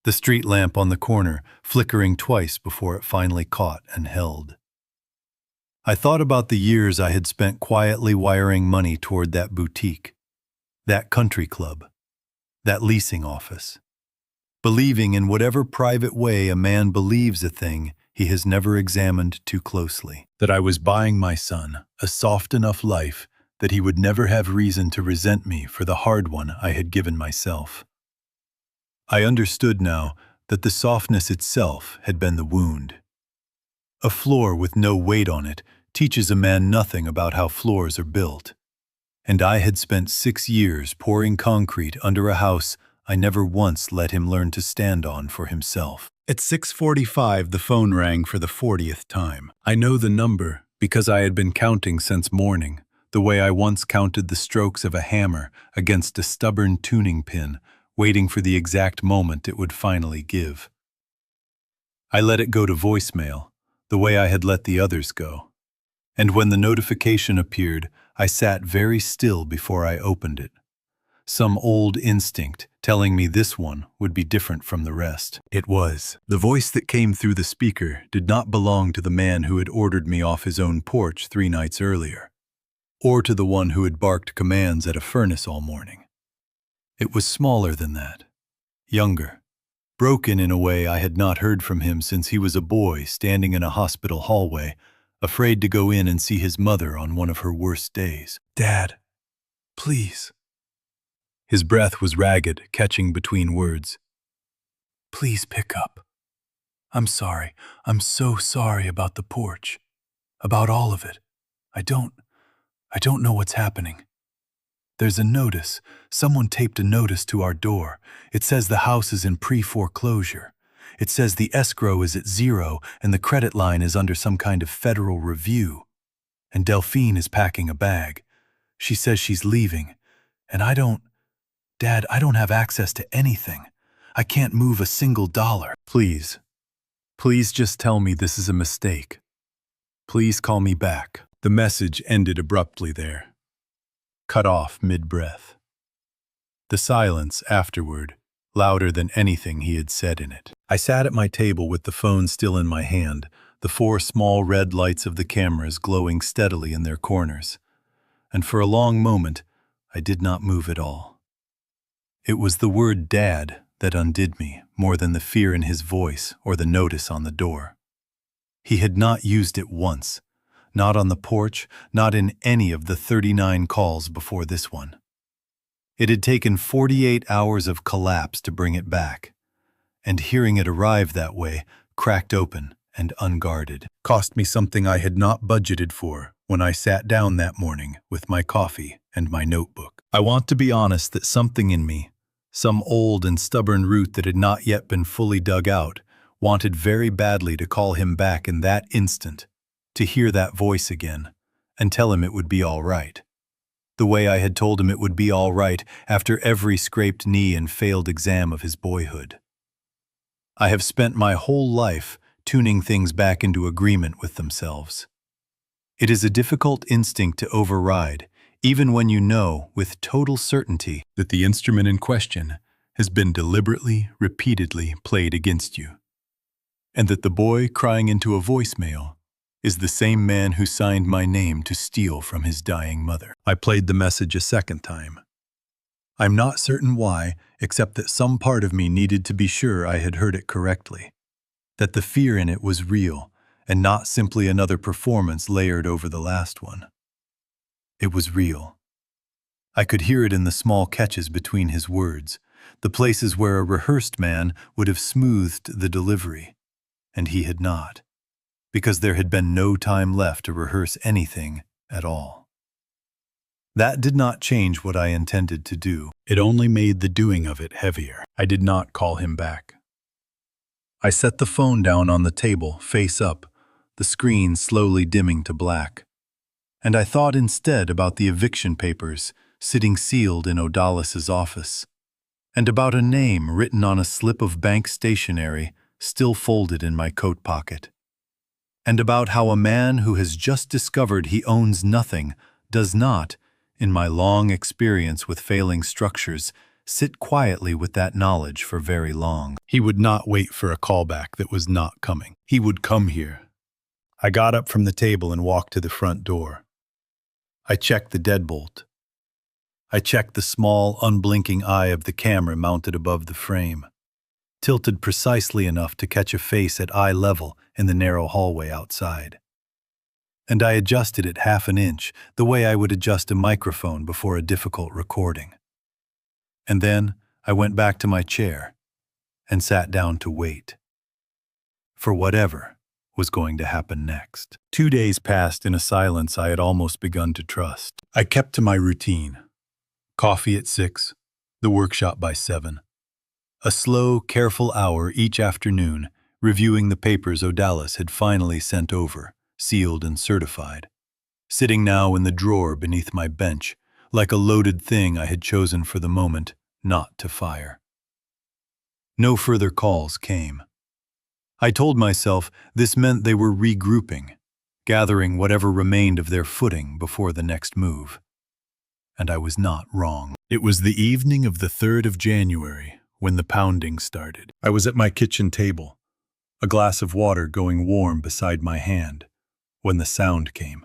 The street lamp on the corner flickering twice before it finally caught and held. I thought about the years I had spent quietly wiring money toward that boutique, that country club, that leasing office, believing in whatever private way a man believes a thing he has never examined too closely, that I was buying my son a soft enough life that he would never have reason to resent me for the hard one I had given myself. I understood now that the softness itself had been the wound. A floor with no weight on it teaches a man nothing about how floors are built. And I had spent 6 years pouring concrete under a house I never once let him learn to stand on for himself. At 6:45, the phone rang for the 40th time. I know the number because I had been counting since morning, the way I once counted the strokes of a hammer against a stubborn tuning pin, waiting for the exact moment it would finally give. I let it go to voicemail, the way I had let the others go. And when the notification appeared, I sat very still before I opened it. Some old instinct telling me this one would be different from the rest. It was. The voice that came through the speaker did not belong to the man who had ordered me off his own porch 3 nights earlier, or to the one who had barked commands at a furnace all morning. It was smaller than that, younger, broken in a way I had not heard from him since he was a boy standing in a hospital hallway, afraid to go in and see his mother on one of her worst days. "Dad, please." His breath was ragged, catching between words. "Please pick up. I'm sorry. I'm so sorry about the porch. About all of it. I don't know what's happening. There's a notice. Someone taped a notice to our door. It says the house is in pre-foreclosure. It says the escrow is at 0 and the credit line is under some kind of federal review. And Delphine is packing a bag. She says she's leaving. And Dad, I don't have access to anything. I can't move a single dollar. Please just tell me this is a mistake. Please call me back." The message ended abruptly there, cut off mid-breath. The silence afterward, louder than anything he had said in it. I sat at my table with the phone still in my hand, the 4 small red lights of the cameras glowing steadily in their corners. And for a long moment, I did not move at all. It was the word "Dad" that undid me more than the fear in his voice or the notice on the door. He had not used it once, not on the porch, not in any of the 39 calls before this one. It had taken 48 hours of collapse to bring it back, and hearing it arrive that way, cracked open and unguarded, cost me something I had not budgeted for when I sat down that morning with my coffee and my notebook. I want to be honest that something in me, some old and stubborn root that had not yet been fully dug out, wanted very badly to call him back in that instant, to hear that voice again, and tell him it would be all right. The way I had told him it would be all right after every scraped knee and failed exam of his boyhood. I have spent my whole life tuning things back into agreement with themselves. It is a difficult instinct to override, even when you know with total certainty that the instrument in question has been deliberately, repeatedly played against you, and that the boy crying into a voicemail is the same man who signed my name to steal from his dying mother. I played the message a second time. I'm not certain why, except that some part of me needed to be sure I had heard it correctly, that the fear in it was real and not simply another performance layered over the last one. It was real. I could hear it in the small catches between his words, the places where a rehearsed man would have smoothed the delivery, and he had not, because there had been no time left to rehearse anything at all. That did not change what I intended to do. It only made the doing of it heavier. I did not call him back. I set the phone down on the table, face up, the screen slowly dimming to black. And I thought instead about the eviction papers sitting sealed in Odalis' office, and about a name written on a slip of bank stationery still folded in my coat pocket, and about how a man who has just discovered he owns nothing does not, in my long experience with failing structures, sit quietly with that knowledge for very long. He would not wait for a callback that was not coming. He would come here. I got up from the table and walked to the front door. I checked the deadbolt. I checked the small, unblinking eye of the camera mounted above the frame, tilted precisely enough to catch a face at eye level in the narrow hallway outside. And I adjusted it half an inch, the way I would adjust a microphone before a difficult recording. And then I went back to my chair and sat down to wait for whatever was going to happen next. 2 days passed in a silence I had almost begun to trust. I kept to my routine. Coffee at 6, the workshop by 7. A slow, careful hour each afternoon reviewing the papers Odalis had finally sent over, sealed and certified, sitting now in the drawer beneath my bench, like a loaded thing I had chosen for the moment not to fire. No further calls came. I told myself this meant they were regrouping, gathering whatever remained of their footing before the next move. And I was not wrong. It was the evening of the 3rd of January when the pounding started. I was at my kitchen table, a glass of water going warm beside my hand, when the sound came.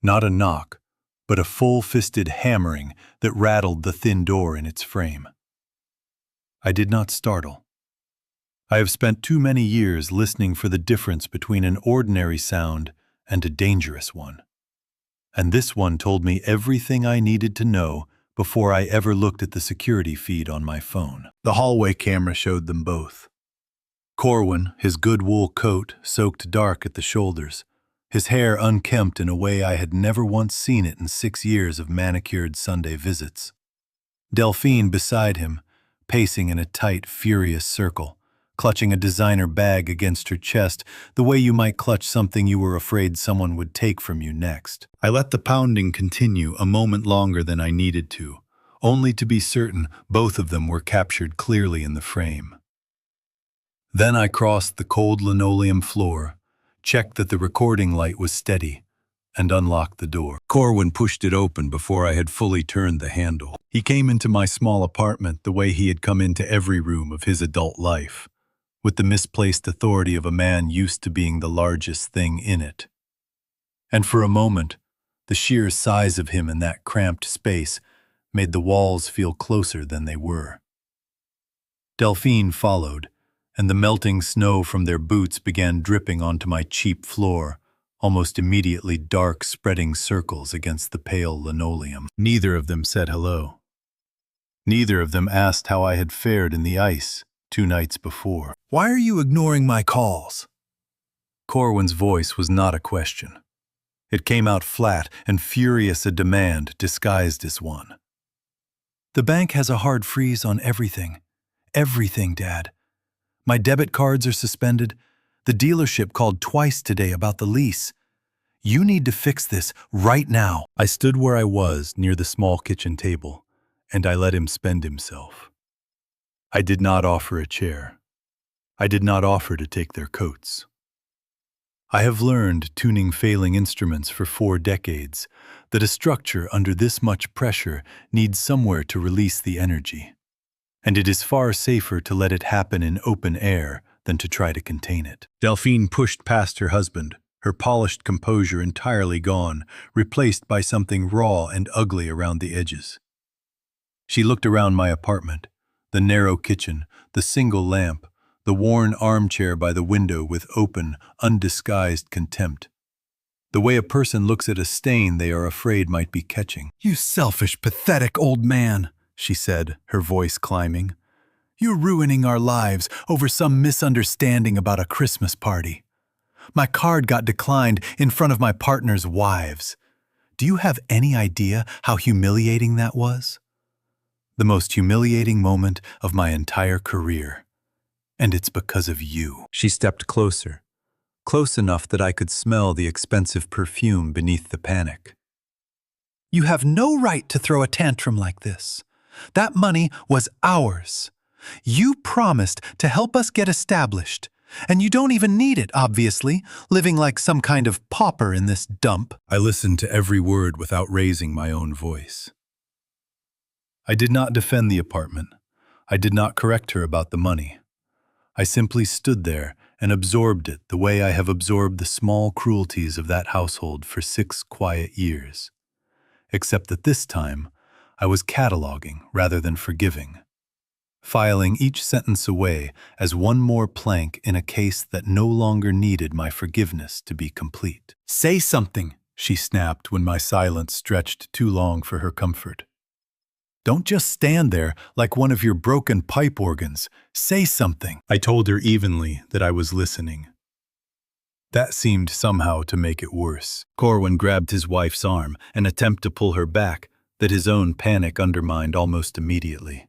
Not a knock, but a full-fisted hammering that rattled the thin door in its frame. I did not startle. I have spent too many years listening for the difference between an ordinary sound and a dangerous one. And this one told me everything I needed to know before I ever looked at the security feed on my phone. The hallway camera showed them both. Corwin, his good wool coat soaked dark at the shoulders, his hair unkempt in a way I had never once seen it in 6 years of manicured Sunday visits. Delphine beside him, pacing in a tight, furious circle, clutching a designer bag against her chest the way you might clutch something you were afraid someone would take from you next. I let the pounding continue a moment longer than I needed to, only to be certain both of them were captured clearly in the frame. Then I crossed the cold linoleum floor, checked that the recording light was steady, and unlocked the door. Corwin pushed it open before I had fully turned the handle. He came into my small apartment the way he had come into every room of his adult life, with the misplaced authority of a man used to being the largest thing in it. And for a moment, the sheer size of him in that cramped space made the walls feel closer than they were. Delphine followed, and the melting snow from their boots began dripping onto my cheap floor, almost immediately dark spreading circles against the pale linoleum. Neither of them said hello. Neither of them asked how I had fared in the ice 2 nights before. "Why are you ignoring my calls?" Corwin's voice was not a question. It came out flat and furious, a demand disguised as one. "The bank has a hard freeze on everything. Everything, Dad. My debit cards are suspended. The dealership called twice today about the lease. You need to fix this right now." I stood where I was near the small kitchen table, and I let him spend himself. I did not offer a chair. I did not offer to take their coats. I have learned, tuning failing instruments for 4 decades, that a structure under this much pressure needs somewhere to release the energy. And it is far safer to let it happen in open air than to try to contain it. Delphine pushed past her husband, her polished composure entirely gone, replaced by something raw and ugly around the edges. She looked around my apartment, the narrow kitchen, the single lamp, the worn armchair by the window with open, undisguised contempt. The way a person looks at a stain they are afraid might be catching. "You selfish, pathetic old man," she said, her voice climbing. "You're ruining our lives over some misunderstanding about a Christmas party. My card got declined in front of my partner's wives. Do you have any idea how humiliating that was? The most humiliating moment of my entire career. And it's because of you." She stepped closer, close enough that I could smell the expensive perfume beneath the panic. "You have no right to throw a tantrum like this. That money was ours. You promised to help us get established, and you don't even need it, obviously, living like some kind of pauper in this dump." I listened to every word without raising my own voice. I did not defend the apartment. I did not correct her about the money. I simply stood there and absorbed it the way I have absorbed the small cruelties of that household for 6 quiet years. Except that this time, I was cataloging rather than forgiving, filing each sentence away as one more plank in a case that no longer needed my forgiveness to be complete. "Say something," She snapped when my silence stretched too long for her comfort. "Don't just stand there like one of your broken pipe organs. Say something." I told her evenly that I was listening. That seemed somehow to make it worse. Corwin grabbed his wife's arm, an attempt to pull her back that his own panic undermined almost immediately.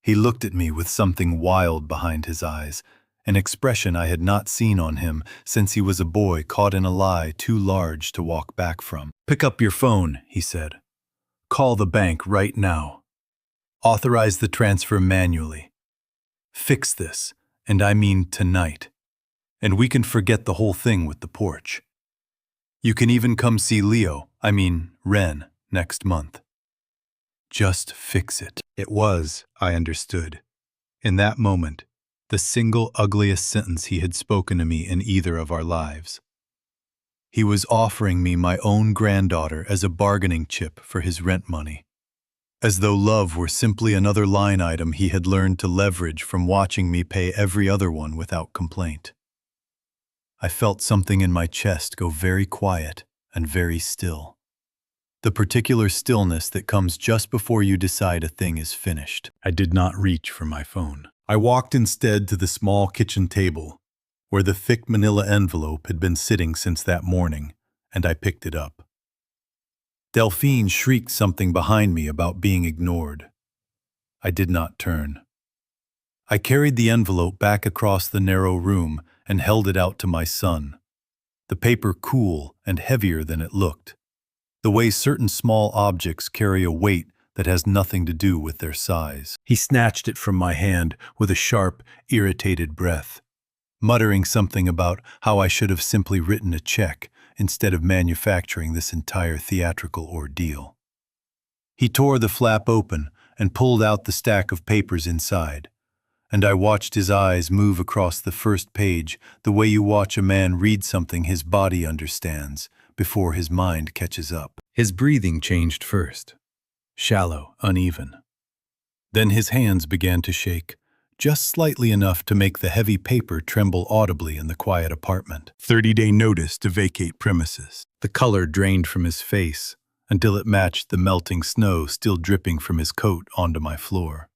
He looked at me with something wild behind his eyes, an expression I had not seen on him since he was a boy caught in a lie too large to walk back from. "Pick up your phone," he said. "Call the bank right now. Authorize the transfer manually. Fix this, and I mean tonight. And we can forget the whole thing with the porch. You can even come see Ren, next month. Just fix it." It was, I understood, in that moment, the single ugliest sentence he had spoken to me in either of our lives. He was offering me my own granddaughter as a bargaining chip for his rent money, as though love were simply another line item he had learned to leverage from watching me pay every other one without complaint. I felt something in my chest go very quiet and very still. The particular stillness that comes just before you decide a thing is finished. I did not reach for my phone. I walked instead to the small kitchen table, where the thick manila envelope had been sitting since that morning, and I picked it up. Delphine shrieked something behind me about being ignored. I did not turn. I carried the envelope back across the narrow room and held it out to my son, the paper cool and heavier than it looked, the way certain small objects carry a weight that has nothing to do with their size. He snatched it from my hand with a sharp, irritated breath, muttering something about how I should have simply written a check instead of manufacturing this entire theatrical ordeal. He tore the flap open and pulled out the stack of papers inside, and I watched his eyes move across the first page the way you watch a man read something his body understands before his mind catches up. His breathing changed first, shallow, uneven. Then his hands began to shake, just slightly enough to make the heavy paper tremble audibly in the quiet apartment. 30-day notice to vacate premises. The color drained from his face until it matched the melting snow still dripping from his coat onto my floor.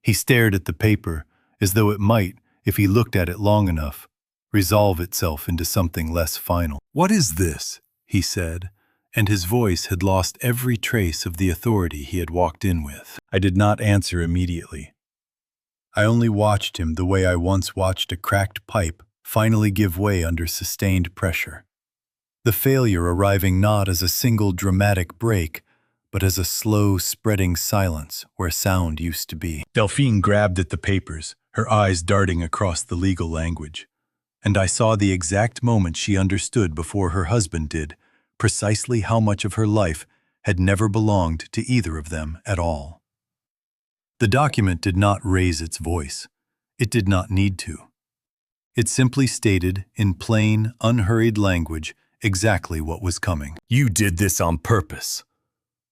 He stared at the paper as though it might, if he looked at it long enough, resolve itself into something less final. "What is this?" he said, and his voice had lost every trace of the authority he had walked in with. I did not answer immediately. I only watched him the way I once watched a cracked pipe finally give way under sustained pressure. The failure arriving not as a single dramatic break, but as a slow, spreading silence where sound used to be. Delphine grabbed at the papers, her eyes darting across the legal language. And I saw the exact moment she understood before her husband did, precisely how much of her life had never belonged to either of them at all. The document did not raise its voice. It did not need to. It simply stated, in plain, unhurried language, exactly what was coming. "You did this on purpose."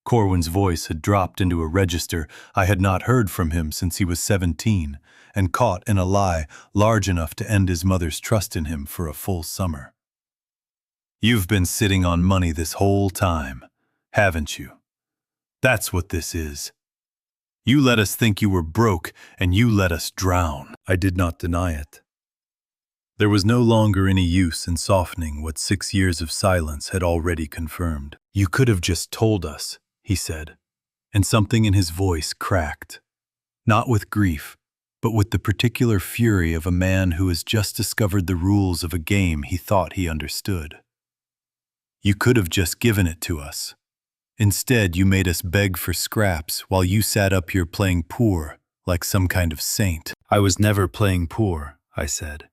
Corwin's voice had dropped into a register I had not heard from him since he was 17, and caught in a lie large enough to end his mother's trust in him for a full summer. "You've been sitting on money this whole time, haven't you? That's what this is. You let us think you were broke, and you let us drown." I did not deny it. There was no longer any use in softening what 6 years of silence had already confirmed. "You could have just told us," he said, and something in his voice cracked. Not with grief, but with the particular fury of a man who has just discovered the rules of a game he thought he understood. "You could have just given it to us. Instead, you made us beg for scraps while you sat up here playing poor like some kind of saint." "I was never playing poor," I said.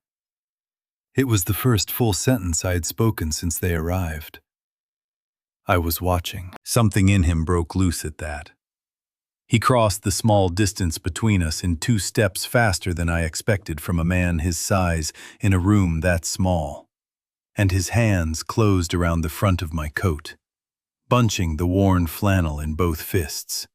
It was the first full sentence I had spoken since they arrived. I was watching. Something in him broke loose at that. He crossed the small distance between us in 2 steps faster than I expected from a man his size in a room that small, and his hands closed around the front of my coat, bunching the worn flannel in both fists.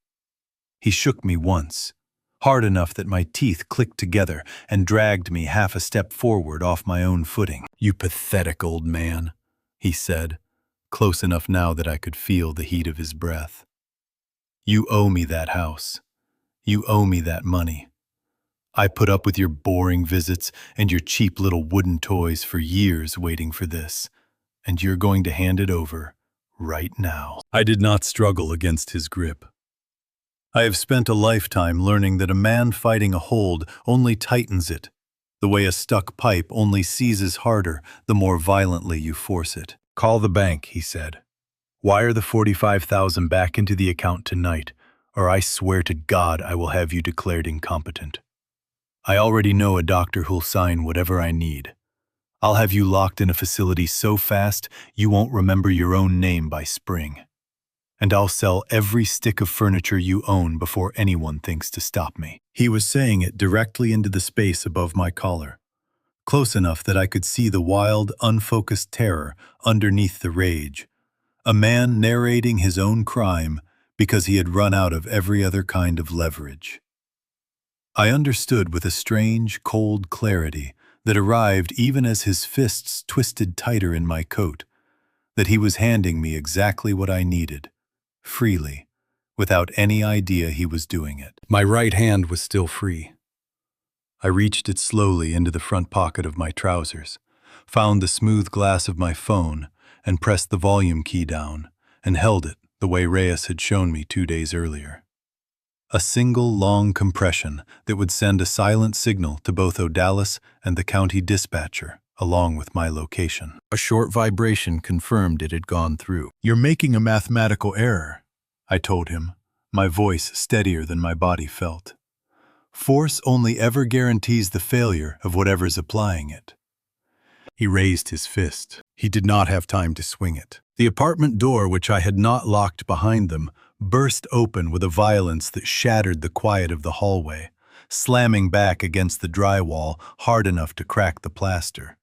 He shook me once, hard enough that my teeth clicked together and dragged me half a step forward off my own footing. "You pathetic old man," he said, close enough now that I could feel the heat of his breath. "You owe me that house. You owe me that money. I put up with your boring visits and your cheap little wooden toys for years waiting for this, and you're going to hand it over right now." I did not struggle against his grip. I have spent a lifetime learning that a man fighting a hold only tightens it, the way a stuck pipe only seizes harder the more violently you force it. "Call the bank," he said. "Wire the 45,000 back into the account tonight, or I swear to God I will have you declared incompetent. I already know a doctor who'll sign whatever I need. I'll have you locked in a facility so fast you won't remember your own name by spring. And I'll sell every stick of furniture you own before anyone thinks to stop me." He was saying it directly into the space above my collar, close enough that I could see the wild, unfocused terror underneath the rage. A man narrating his own crime because he had run out of every other kind of leverage. I understood with a strange, cold clarity that arrived even as his fists twisted tighter in my coat, that he was handing me exactly what I needed, freely, without any idea he was doing it. My right hand was still free. I reached it slowly into the front pocket of my trousers, found the smooth glass of my phone, and pressed the volume key down, and held it the way Reyes had shown me 2 days earlier. A single long compression that would send a silent signal to both Odalis and the county dispatcher, along with my location. A short vibration confirmed it had gone through. "You're making a mathematical error," I told him, my voice steadier than my body felt. "Force only ever guarantees the failure of whatever's applying it." He raised his fist. He did not have time to swing it. The apartment door, which I had not locked behind them, burst open with a violence that shattered the quiet of the hallway, slamming back against the drywall hard enough to crack the plaster.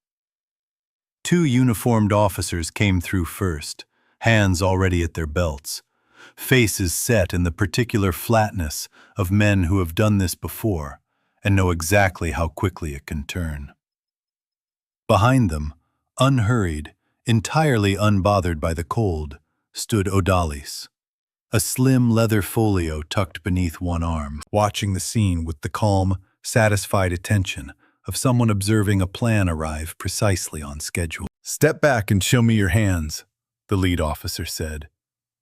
2 uniformed officers came through first, hands already at their belts, faces set in the particular flatness of men who have done this before and know exactly how quickly it can turn. Behind them, unhurried, entirely unbothered by the cold, stood Odalis, a slim leather folio tucked beneath one arm, watching the scene with the calm, satisfied attention of someone observing a plan arrive precisely on schedule. "Step back and show me your hands," the lead officer said,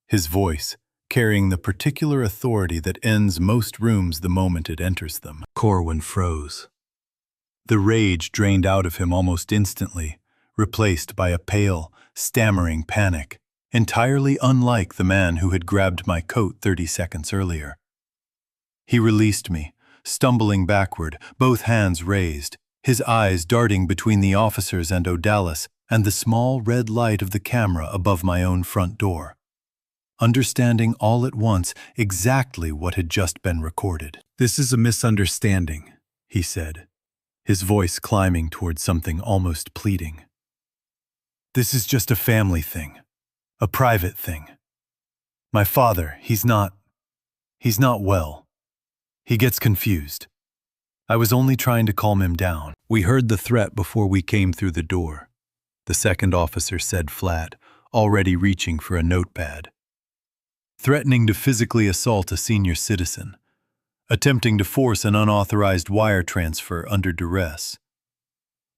his voice carrying the particular authority that ends most rooms the moment it enters them. Corwin froze. The rage drained out of him almost instantly, replaced by a pale, stammering panic, entirely unlike the man who had grabbed my coat 30 seconds earlier. He released me, stumbling backward, both hands raised, his eyes darting between the officers and Odalis and the small red light of the camera above my own front door, understanding all at once exactly what had just been recorded. "This is a misunderstanding," he said, his voice climbing toward something almost pleading. "This is just a family thing, a private thing. My father, he's not well. He gets confused. I was only trying to calm him down." We heard the threat before we came through the door, the second officer said flat, already reaching for a notepad. Threatening to physically assault a senior citizen, attempting to force an unauthorized wire transfer under duress.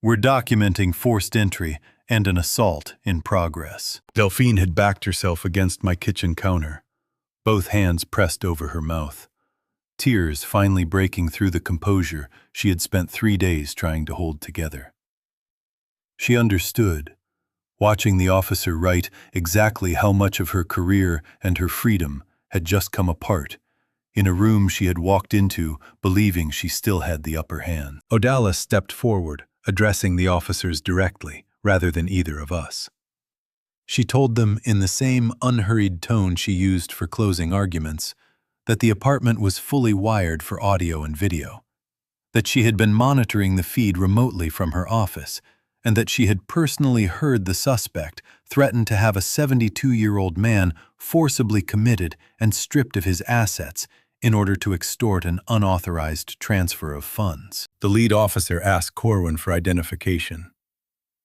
We're documenting forced entry and an assault in progress. Delphine had backed herself against my kitchen counter, both hands pressed over her mouth, tears finally breaking through the composure she had spent 3 days trying to hold together. She understood, watching the officer write exactly how much of her career and her freedom had just come apart, in a room she had walked into believing she still had the upper hand. Odalis stepped forward, addressing the officers directly, rather than either of us. She told them in the same unhurried tone she used for closing arguments that the apartment was fully wired for audio and video, that she had been monitoring the feed remotely from her office, and that she had personally heard the suspect threaten to have a 72-year-old man forcibly committed and stripped of his assets in order to extort an unauthorized transfer of funds. The lead officer asked Corwin for identification.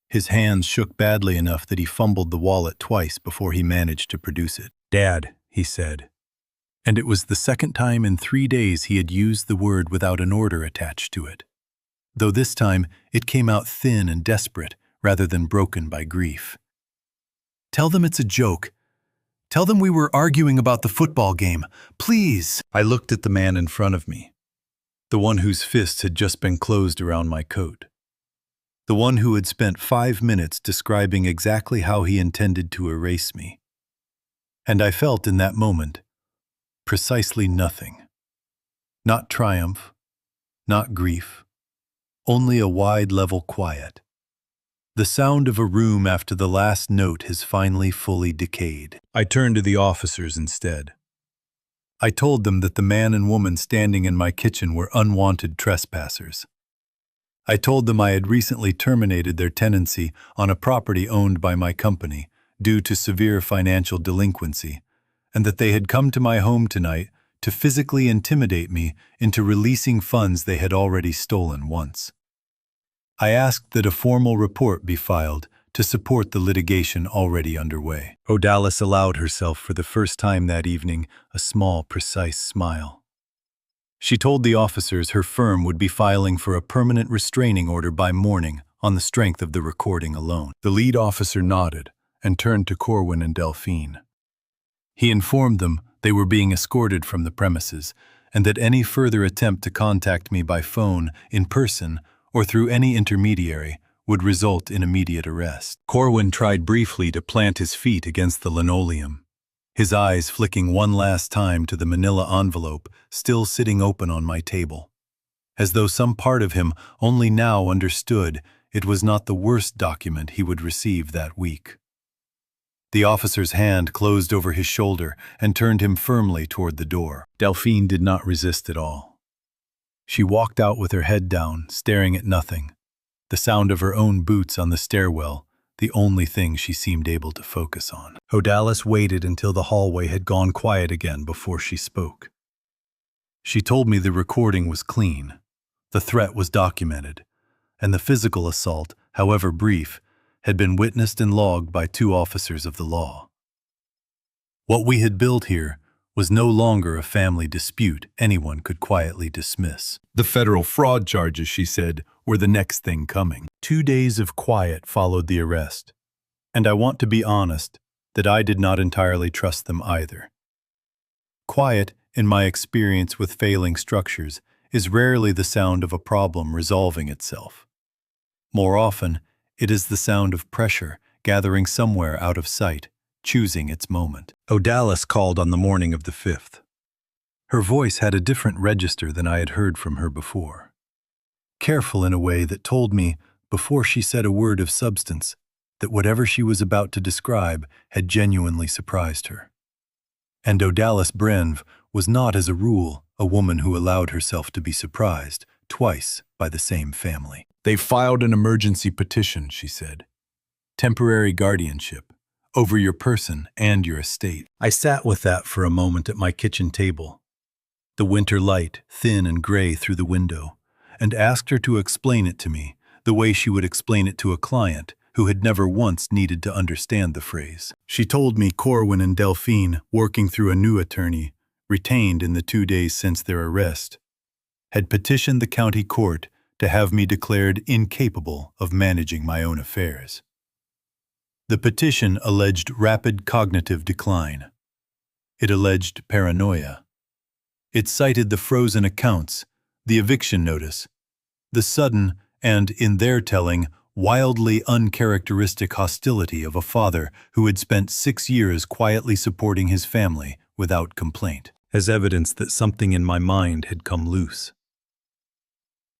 His hands shook badly enough that he fumbled the wallet twice before he managed to produce it. "Dad," he said. And it was the second time in 3 days he had used the word without an order attached to it, though this time it came out thin and desperate rather than broken by grief. "Tell them it's a joke. Tell them we were arguing about the football game. Please." I looked at the man in front of me, the one whose fists had just been closed around my coat, the one who had spent 5 minutes describing exactly how he intended to erase me. And I felt in that moment precisely nothing. Not triumph, not grief, only a wide level quiet. The sound of a room after the last note has finally fully decayed. I turned to the officers instead. I told them that the man and woman standing in my kitchen were unwanted trespassers. I told them I had recently terminated their tenancy on a property owned by my company due to severe financial delinquency, and that they had come to my home tonight to physically intimidate me into releasing funds they had already stolen once. I asked that a formal report be filed to support the litigation already underway. Odalis allowed herself for the first time that evening a small, precise smile. She told the officers her firm would be filing for a permanent restraining order by morning on the strength of the recording alone. The lead officer nodded and turned to Corwin and Delphine. He informed them they were being escorted from the premises and that any further attempt to contact me by phone, in person, or through any intermediary would result in immediate arrest. Corwin tried briefly to plant his feet against the linoleum, his eyes flicking one last time to the manila envelope still sitting open on my table, as though some part of him only now understood it was not the worst document he would receive that week. The officer's hand closed over his shoulder and turned him firmly toward the door. Delphine did not resist at all. She walked out with her head down, staring at nothing, the sound of her own boots on the stairwell the only thing she seemed able to focus on. Odalis waited until the hallway had gone quiet again before she spoke. She told me the recording was clean, the threat was documented, and the physical assault, however brief, had been witnessed and logged by 2 officers of the law. What we had built here was no longer a family dispute anyone could quietly dismiss. The federal fraud charges, she said, were the next thing coming. 2 days of quiet followed the arrest, and I want to be honest that I did not entirely trust them either. Quiet, in my experience with failing structures, is rarely the sound of a problem resolving itself. More often, it is the sound of pressure gathering somewhere out of sight, choosing its moment. Odalis called on the morning of the 5th. Her voice had a different register than I had heard from her before. Careful in a way that told me, before she said a word of substance, that whatever she was about to describe had genuinely surprised her. And Odalis Brenv was not, as a rule, a woman who allowed herself to be surprised twice by the same family. They filed an emergency petition, she said. Temporary guardianship over your person and your estate. I sat with that for a moment at my kitchen table, the winter light thin and gray through the window, and asked her to explain it to me the way she would explain it to a client who had never once needed to understand the phrase. She told me Corwin and Delphine, working through a new attorney, retained in the 2 days since their arrest, had petitioned the county court to have me declared incapable of managing my own affairs. The petition alleged rapid cognitive decline. It alleged paranoia. It cited the frozen accounts, the eviction notice, the sudden and, in their telling, wildly uncharacteristic hostility of a father who had spent 6 years quietly supporting his family without complaint, as evidence that something in my mind had come loose.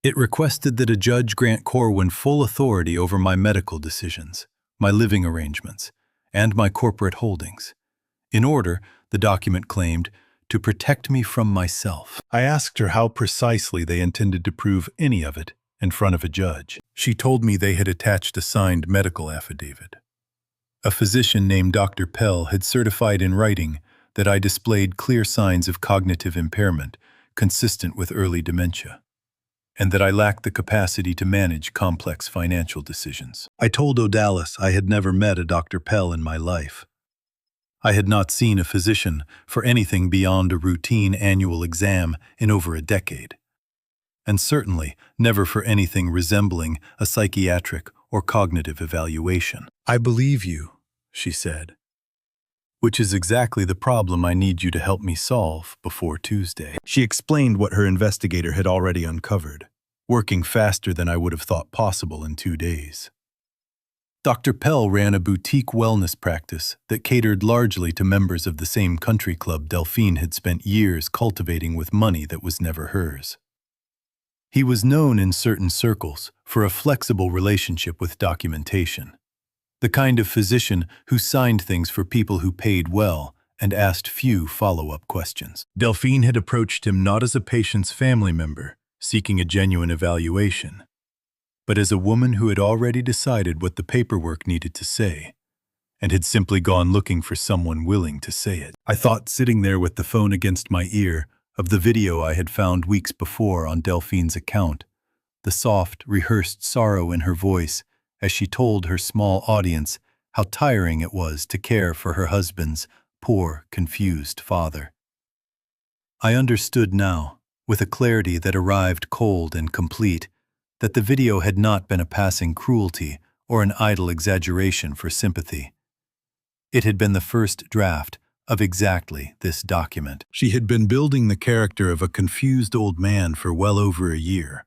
It requested that a judge grant Corwin full authority over my medical decisions, my living arrangements, and my corporate holdings, in order, the document claimed, to protect me from myself. I asked her how precisely they intended to prove any of it in front of a judge. She told me they had attached a signed medical affidavit. A physician named Dr. Pell had certified in writing that I displayed clear signs of cognitive impairment consistent with early dementia, and that I lacked the capacity to manage complex financial decisions. I told Odalis I had never met a Dr. Pell in my life. I had not seen a physician for anything beyond a routine annual exam in over a decade, and certainly never for anything resembling a psychiatric or cognitive evaluation. "I believe you," she said, "which is exactly the problem I need you to help me solve before Tuesday." She explained what her investigator had already uncovered, working faster than I would have thought possible in 2 days. Dr. Pell ran a boutique wellness practice that catered largely to members of the same country club Delphine had spent years cultivating with money that was never hers. He was known in certain circles for a flexible relationship with documentation, the kind of physician who signed things for people who paid well and asked few follow-up questions. Delphine had approached him not as a patient's family member seeking a genuine evaluation, but as a woman who had already decided what the paperwork needed to say, and had simply gone looking for someone willing to say it. I thought, sitting there with the phone against my ear, of the video I had found weeks before on Delphine's account, the soft, rehearsed sorrow in her voice as she told her small audience how tiring it was to care for her husband's poor, confused father. I understood now, with a clarity that arrived cold and complete, that the video had not been a passing cruelty or an idle exaggeration for sympathy. It had been the first draft of exactly this document. She had been building the character of a confused old man for well over a year,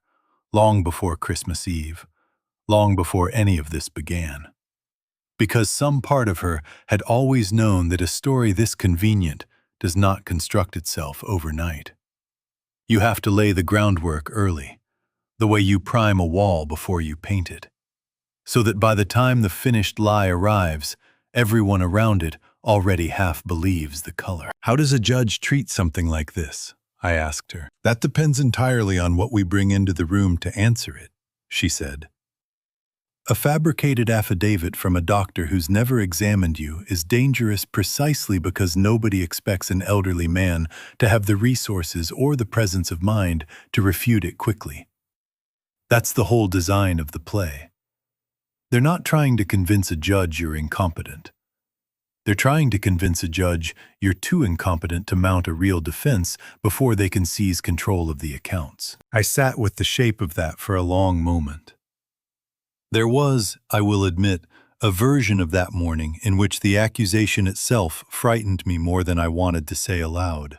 long before Christmas Eve, long before any of this began. Because some part of her had always known that a story this convenient does not construct itself overnight. You have to lay the groundwork early, the way you prime a wall before you paint it, so that by the time the finished lie arrives, everyone around it already half believes the color. "How does a judge treat something like this?" I asked her. "That depends entirely on what we bring into the room to answer it," she said. "A fabricated affidavit from a doctor who's never examined you is dangerous precisely because nobody expects an elderly man to have the resources or the presence of mind to refute it quickly. That's the whole design of the play. They're not trying to convince a judge you're incompetent. They're trying to convince a judge you're too incompetent to mount a real defense before they can seize control of the accounts." I sat with the shape of that for a long moment. There was, I will admit, a version of that morning in which the accusation itself frightened me more than I wanted to say aloud.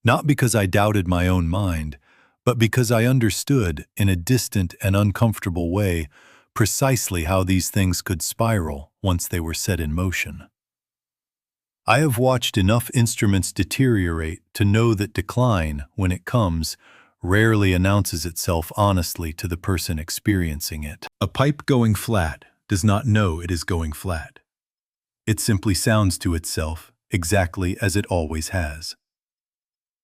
Not because I doubted my own mind, but because I understood, in a distant and uncomfortable way, precisely how these things could spiral once they were set in motion. I have watched enough instruments deteriorate to know that decline, when it comes, rarely announces itself honestly to the person experiencing it. A pipe going flat does not know it is going flat. It simply sounds to itself exactly as it always has.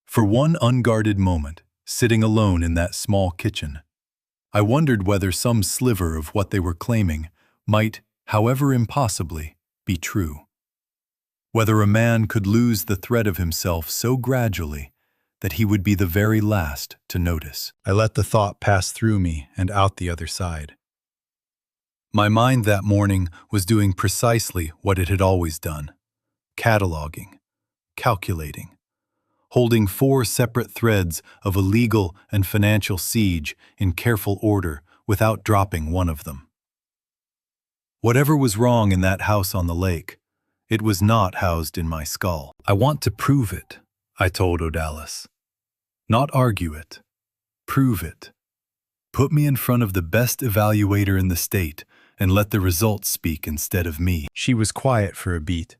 For one unguarded moment, sitting alone in that small kitchen, I wondered whether some sliver of what they were claiming might, however impossibly, be true. Whether a man could lose the thread of himself so gradually that he would be the very last to notice. I let the thought pass through me and out the other side. My mind that morning was doing precisely what it had always done: cataloging, calculating, holding 4 separate threads of a legal and financial siege in careful order without dropping one of them. Whatever was wrong in that house on the lake, it was not housed in my skull. I want to prove it, I told Odalis. Not argue it. Prove it. Put me in front of the best evaluator in the state and let the results speak instead of me. She was quiet for a beat,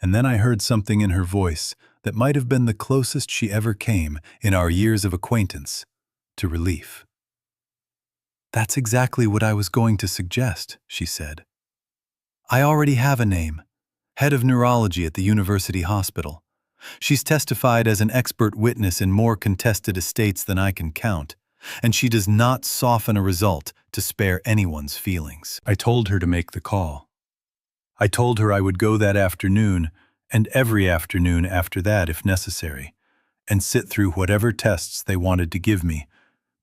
and then I heard something in her voice that might have been the closest she ever came in our years of acquaintance to relief. That's exactly what I was going to suggest, she said. I already have a name, head of neurology at the University Hospital. She's testified as an expert witness in more contested estates than I can count, and she does not soften a result to spare anyone's feelings. I told her to make the call. I told her I would go that afternoon, and every afternoon after that if necessary, and sit through whatever tests they wanted to give me,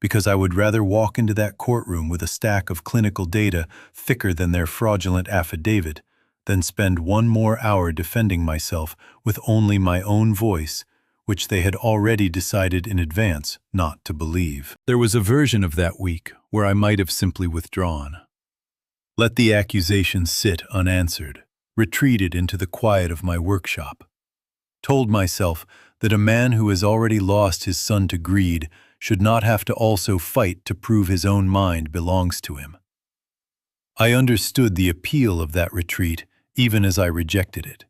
because I would rather walk into that courtroom with a stack of clinical data thicker than their fraudulent affidavit than spend one more hour defending myself with only my own voice, which they had already decided in advance not to believe. There was a version of that week where I might have simply withdrawn, let the accusations sit unanswered, retreated into the quiet of my workshop, told myself that a man who has already lost his son to greed should not have to also fight to prove his own mind belongs to him. I understood the appeal of that retreat even as I rejected it.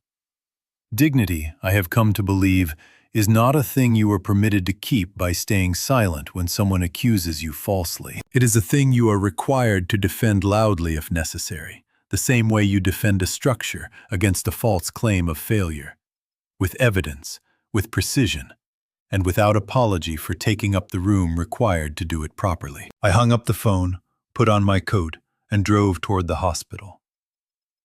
Dignity, I have come to believe, is not a thing you are permitted to keep by staying silent when someone accuses you falsely. It is a thing you are required to defend loudly if necessary, the same way you defend a structure against a false claim of failure, with evidence, with precision, and without apology for taking up the room required to do it properly. I hung up the phone, put on my coat, and drove toward the hospital.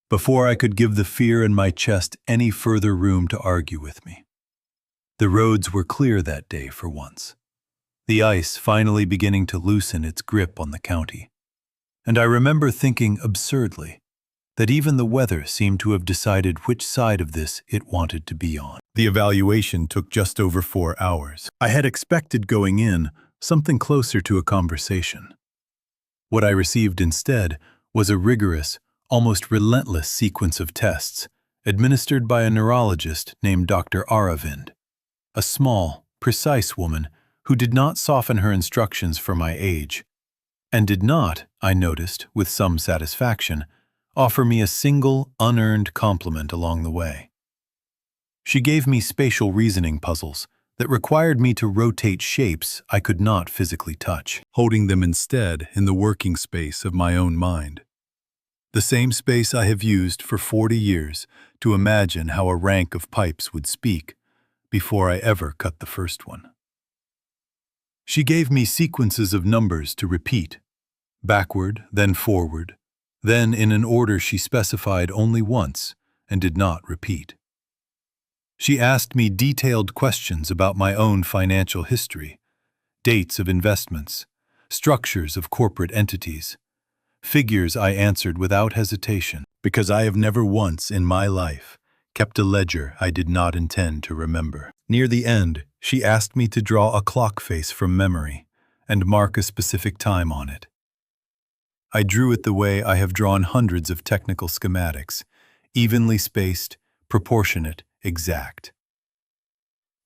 Before I could give the fear in my chest any further room to argue with me. The roads were clear that day for once, the ice finally beginning to loosen its grip on the county. And I remember thinking absurdly that even the weather seemed to have decided which side of this it wanted to be on. The evaluation took just over 4 hours. I had expected going in something closer to a conversation. What I received instead was a rigorous, almost relentless sequence of tests administered by a neurologist named Dr. Aravind, a small, precise woman who did not soften her instructions for my age, and did not, I noticed with some satisfaction, offer me a single unearned compliment along the way. She gave me spatial reasoning puzzles that required me to rotate shapes I could not physically touch, holding them instead in the working space of my own mind. The same space I have used for 40 years to imagine how a rank of pipes would speak before I ever cut the first one. She gave me sequences of numbers to repeat, backward, then forward, then in an order she specified only once and did not repeat. She asked me detailed questions about my own financial history, dates of investments, structures of corporate entities. Figures I answered without hesitation, because I have never once in my life kept a ledger I did not intend to remember. Near the end, she asked me to draw a clock face from memory and mark a specific time on it. I drew it the way I have drawn hundreds of technical schematics, evenly spaced, proportionate, exact.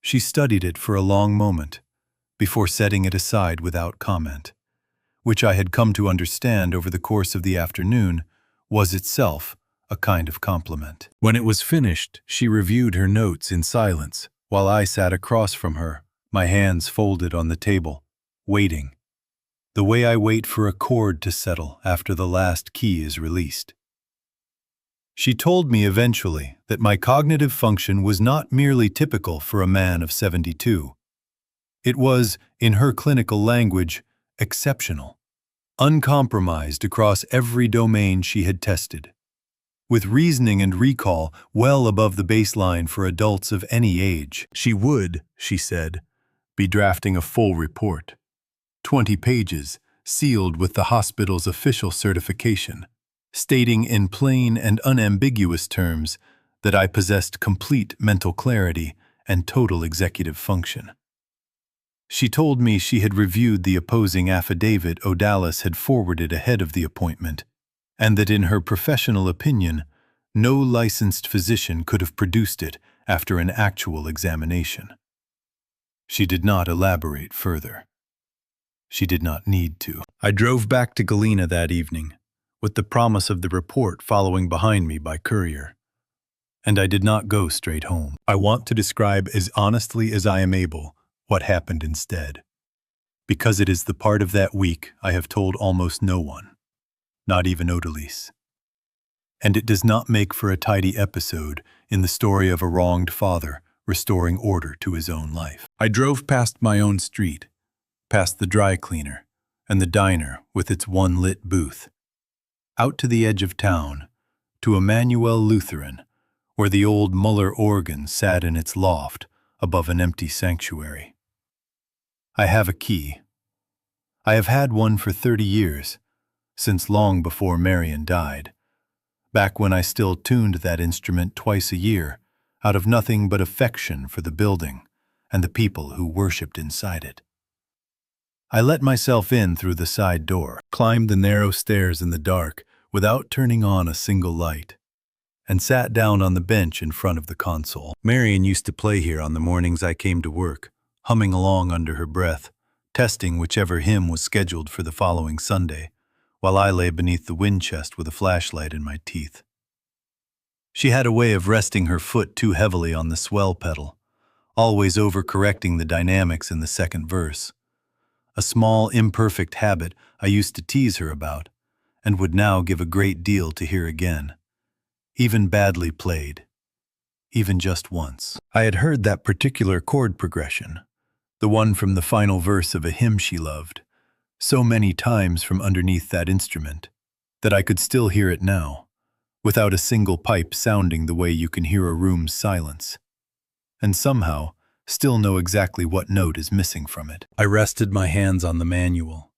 She studied it for a long moment before setting it aside without comment, which I had come to understand over the course of the afternoon was itself a a kind of compliment. When it was finished, she reviewed her notes in silence, while I sat across from her, my hands folded on the table, waiting. The way I wait for a chord to settle after the last key is released. She told me eventually that my cognitive function was not merely typical for a man of 72. It was, in her clinical language, exceptional, uncompromised across every domain she had tested, with reasoning and recall well above the baseline for adults of any age. She would, she said, be drafting a full report, 20 pages, sealed with the hospital's official certification, stating in plain and unambiguous terms that I possessed complete mental clarity and total executive function. She told me she had reviewed the opposing affidavit Odalis had forwarded ahead of the appointment, and that in her professional opinion, no licensed physician could have produced it after an actual examination. She did not elaborate further. She did not need to. I drove back to Galena that evening, with the promise of the report following behind me by courier. And I did not go straight home. I want to describe as honestly as I am able what happened instead, because it is the part of that week I have told almost no one, not even Odalis. And it does not make for a tidy episode in the story of a wronged father restoring order to his own life. I drove past my own street, past the dry cleaner and the diner with its one lit booth, out to the edge of town, to Emmanuel Lutheran, where the old Muller organ sat in its loft above an empty sanctuary. I have a key. I have had one for 30 years, since long before Marion died, back when I still tuned that instrument twice a year, out of nothing but affection for the building and the people who worshipped inside it. I let myself in through the side door, climbed the narrow stairs in the dark without turning on a single light, and sat down on the bench in front of the console. Marion used to play here on the mornings I came to work, humming along under her breath, testing whichever hymn was scheduled for the following Sunday, while I lay beneath the wind chest with a flashlight in my teeth. She had a way of resting her foot too heavily on the swell pedal, always overcorrecting the dynamics in the second verse. A small, imperfect habit I used to tease her about, and would now give a great deal to hear again. Even badly played. Even just once. I had heard that particular chord progression, the one from the final verse of a hymn she loved, so many times from underneath that instrument, that I could still hear it now, without a single pipe sounding the way you can hear a room's silence, and somehow still know exactly what note is missing from it. I rested my hands on the manual.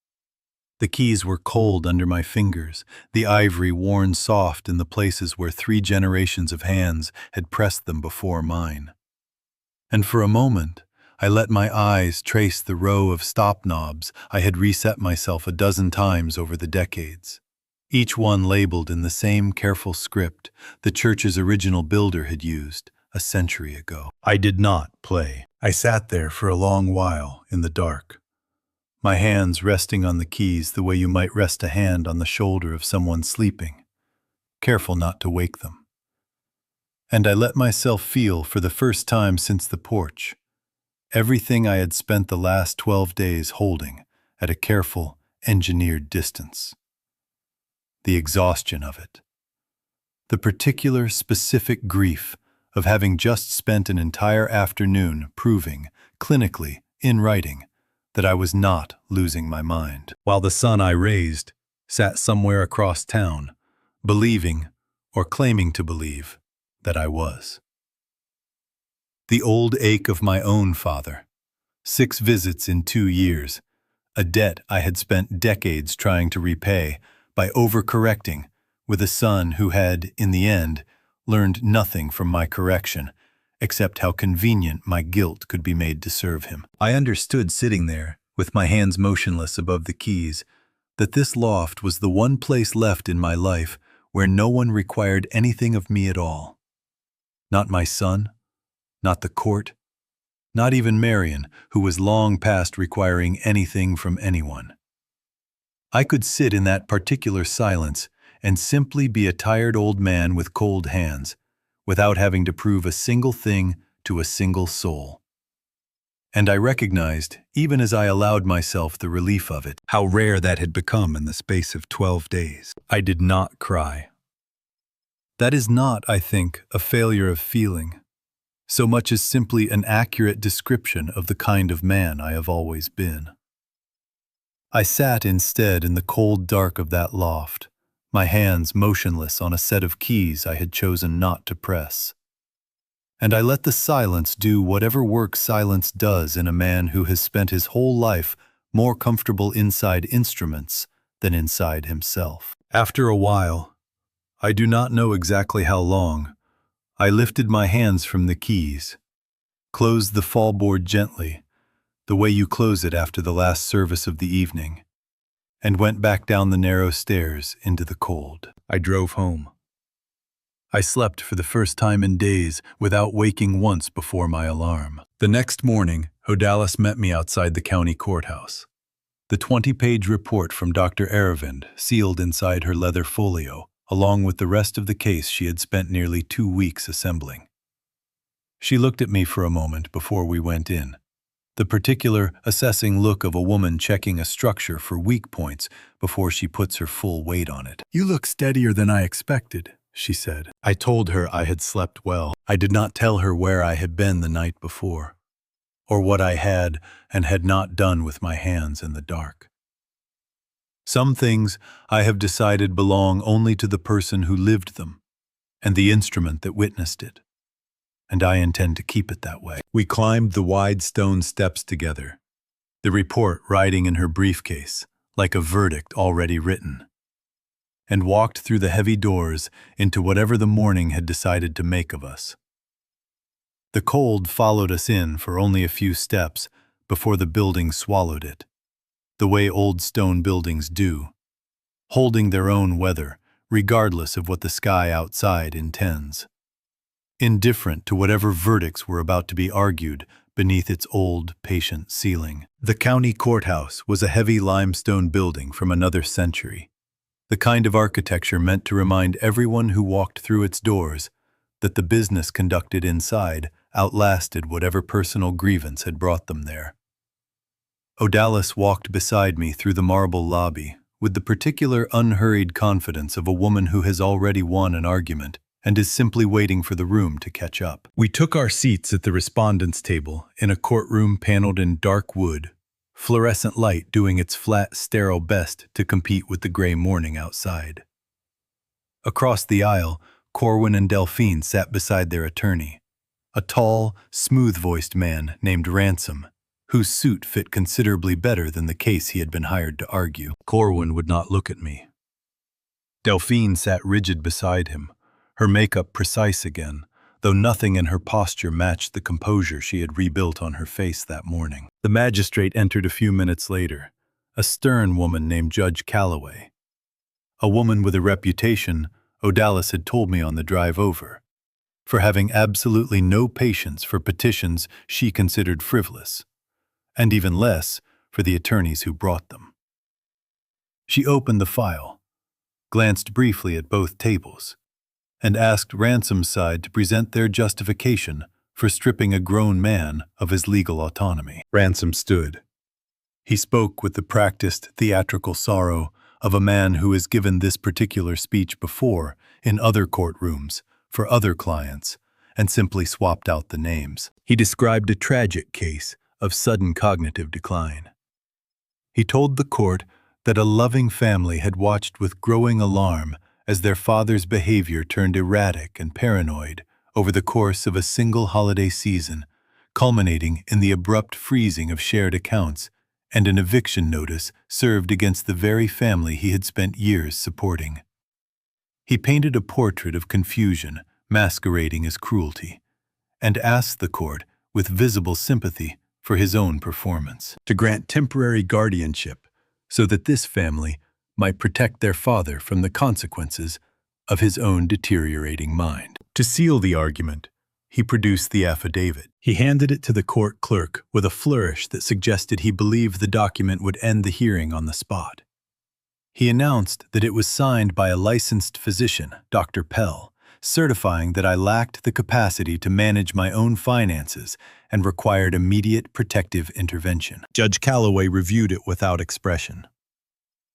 The keys were cold under my fingers, the ivory worn soft in the places where 3 generations of hands had pressed them before mine. And for a moment, I let my eyes trace the row of stop knobs I had reset myself a dozen times over the decades, each one labeled in the same careful script the church's original builder had used a century ago. I did not play. I sat there for a long while in the dark, my hands resting on the keys the way you might rest a hand on the shoulder of someone sleeping, careful not to wake them. And I let myself feel for the first time since the porch, everything I had spent the last 12 days holding at a careful, engineered distance. The exhaustion of it. The particular, specific grief of having just spent an entire afternoon proving, clinically, in writing, that I was not losing my mind, while the son I raised sat somewhere across town, believing, or claiming to believe, that I was. The old ache of my own father, 6 visits in 2 years, a debt I had spent decades trying to repay by overcorrecting with a son who had, in the end, learned nothing from my correction, except how convenient my guilt could be made to serve him. I understood sitting there, with my hands motionless above the keys, that this loft was the one place left in my life where no one required anything of me at all. Not my son, not the court, not even Marion, who was long past requiring anything from anyone. I could sit in that particular silence and simply be a tired old man with cold hands, without having to prove a single thing to a single soul. And I recognized, even as I allowed myself the relief of it, How rare that had become in the space of 12 days. I did not cry. That is not, I think, a failure of feeling, so much as simply an accurate description of the kind of man I have always been. I sat instead in the cold dark of that loft, my hands motionless on a set of keys I had chosen not to press. And I let the silence do whatever work silence does in a man who has spent his whole life more comfortable inside instruments than inside himself. After a while, I do not know exactly how long, I lifted my hands from the keys, closed the fallboard gently, the way you close it after the last service of the evening, and went back down the narrow stairs into the cold. I drove home. I slept for the first time in days without waking once before my alarm. The next morning, Odalis met me outside the county courthouse. The 20-page report from Dr. Aravind sealed inside her leather folio, along with the rest of the case she had spent nearly 2 weeks assembling. She looked at me for a moment before we went in, the particular assessing look of a woman checking a structure for weak points before she puts her full weight on it. "You look steadier than I expected," she said. I told her I had slept well. I did not tell her where I had been the night before, or what I had and had not done with my hands in the dark. Some things I have decided belong only to the person who lived them, and the instrument that witnessed it, and I intend to keep it that way. We climbed the wide stone steps together, the report riding in her briefcase, like a verdict already written, and walked through the heavy doors into whatever the morning had decided to make of us. The cold followed us in for only a few steps before the building swallowed it, the way old stone buildings do, holding their own weather, regardless of what the sky outside intends, indifferent to whatever verdicts were about to be argued beneath its old, patient ceiling. The county courthouse was a heavy limestone building from another century, the kind of architecture meant to remind everyone who walked through its doors that the business conducted inside outlasted whatever personal grievance had brought them there. Odalis walked beside me through the marble lobby with the particular unhurried confidence of a woman who has already won an argument and is simply waiting for the room to catch up. We took our seats at the respondents' table in a courtroom paneled in dark wood, fluorescent light doing its flat, sterile best to compete with the gray morning outside. Across the aisle, Corwin and Delphine sat beside their attorney, a tall, smooth-voiced man named Ransom, whose suit fit considerably better than the case he had been hired to argue. Corwin would not look at me. Delphine sat rigid beside him, her makeup precise again, though nothing in her posture matched the composure she had rebuilt on her face that morning. The magistrate entered a few minutes later, a stern woman named Judge Calloway, a woman with a reputation, Odalis had told me on the drive over, for having absolutely no patience for petitions she considered frivolous, and even less for the attorneys who brought them. She opened the file, glanced briefly at both tables, and asked Ransom's side to present their justification for stripping a grown man of his legal autonomy. Ransom stood. He spoke with the practiced theatrical sorrow of a man who has given this particular speech before in other courtrooms for other clients and simply swapped out the names. He described a tragic case of sudden cognitive decline. He told the court that a loving family had watched with growing alarm as their father's behavior turned erratic and paranoid over the course of a single holiday season, culminating in the abrupt freezing of shared accounts and an eviction notice served against the very family he had spent years supporting. He painted a portrait of confusion masquerading as cruelty, and asked the court, with visible sympathy, for his own performance, to grant temporary guardianship so that this family might protect their father from the consequences of his own deteriorating mind. To seal the argument, he produced the affidavit. He handed it to the court clerk with a flourish that suggested he believed the document would end the hearing on the spot. He announced that it was signed by a licensed physician, Dr. Pell, certifying that I lacked the capacity to manage my own finances and required immediate protective intervention. Judge Calloway reviewed it without expression.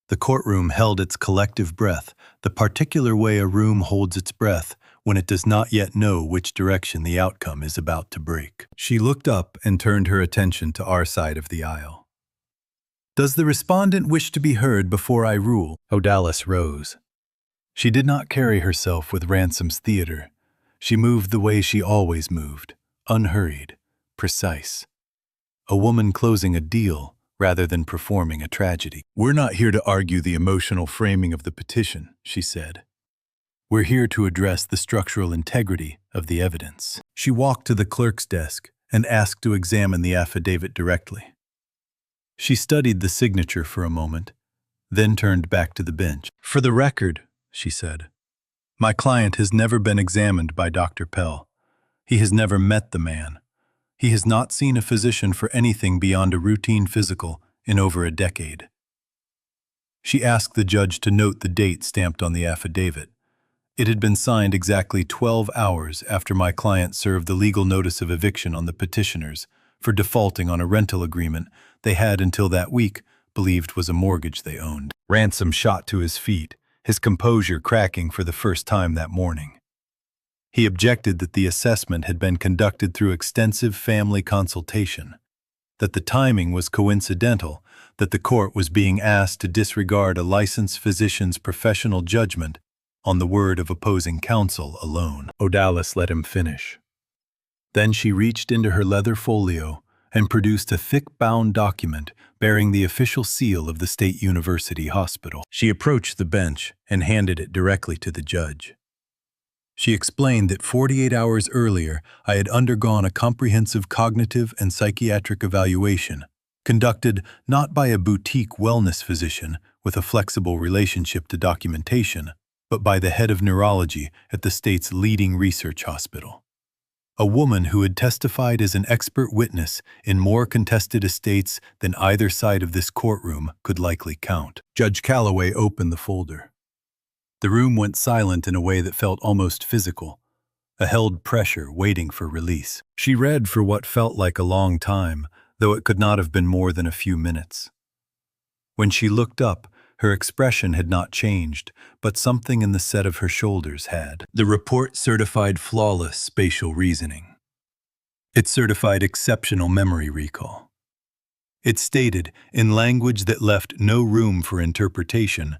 The courtroom held its collective breath, the particular way a room holds its breath when it does not yet know which direction the outcome is about to break. She looked up and turned her attention to our side of the aisle. "Does the respondent wish to be heard before I rule?" Odalis rose. She did not carry herself with Ransom's theater. She moved the way she always moved, unhurried, precise. A woman closing a deal rather than performing a tragedy. "We're not here to argue the emotional framing of the petition," she said. "We're here to address the structural integrity of the evidence." She walked to the clerk's desk and asked to examine the affidavit directly. She studied the signature for a moment, then turned back to the bench. "For the record," she said, "my client has never been examined by Dr. Pell. He has never met the man. He has not seen a physician for anything beyond a routine physical in over a decade." She asked the judge to note the date stamped on the affidavit. It had been signed exactly 12 hours after my client served the legal notice of eviction on the petitioners for defaulting on a rental agreement they had until that week believed was a mortgage they owned. Ransom shot to his feet, his composure cracking for the first time that morning. He objected that the assessment had been conducted through extensive family consultation, that the timing was coincidental, that the court was being asked to disregard a licensed physician's professional judgment on the word of opposing counsel alone. Odalis let him finish. Then she reached into her leather folio and produced a thick-bound document bearing the official seal of the State University Hospital. She approached the bench and handed it directly to the judge. She explained that 48 hours earlier I had undergone a comprehensive cognitive and psychiatric evaluation, conducted not by a boutique wellness physician with a flexible relationship to documentation, but by the head of neurology at the state's leading research hospital. A woman who had testified as an expert witness in more contested estates than either side of this courtroom could likely count. Judge Calloway opened the folder. The room went silent in a way that felt almost physical, a held pressure waiting for release. She read for what felt like a long time, though it could not have been more than a few minutes. When she looked up, her expression had not changed, but something in the set of her shoulders had. The report certified flawless spatial reasoning. It certified exceptional memory recall. It stated, in language that left no room for interpretation,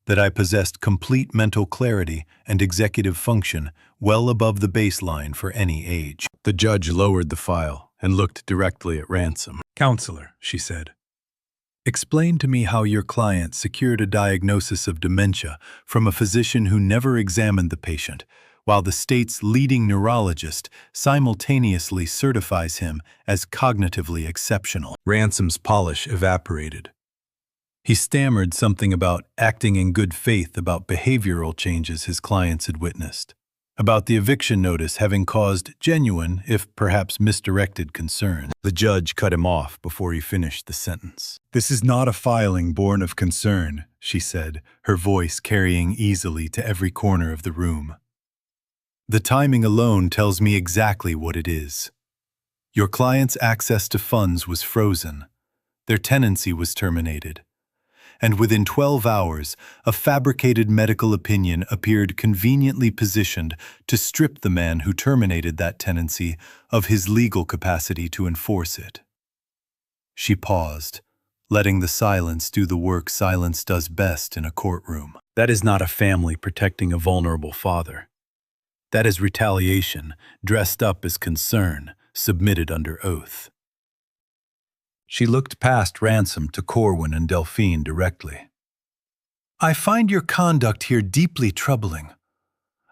that I possessed complete mental clarity and executive function well above the baseline for any age. The judge lowered the file and looked directly at Ransom. "Counselor," she said, "explain to me how your client secured a diagnosis of dementia from a physician who never examined the patient, while the state's leading neurologist simultaneously certifies him as cognitively exceptional." Ransom's polish evaporated. He stammered something about acting in good faith about behavioral changes his clients had witnessed, about the eviction notice having caused genuine, if perhaps misdirected, concern. The judge cut him off before he finished the sentence. "This is not a filing born of concern," she said, her voice carrying easily to every corner of the room. "The timing alone tells me exactly what it is. Your client's access to funds was frozen. Their tenancy was terminated. And within 12 hours, a fabricated medical opinion appeared conveniently positioned to strip the man who terminated that tenancy of his legal capacity to enforce it." She paused, letting the silence do the work silence does best in a courtroom. "That is not a family protecting a vulnerable father. That is retaliation, dressed up as concern, submitted under oath." She looked past Ransom to Corwin and Delphine directly. "I find your conduct here deeply troubling.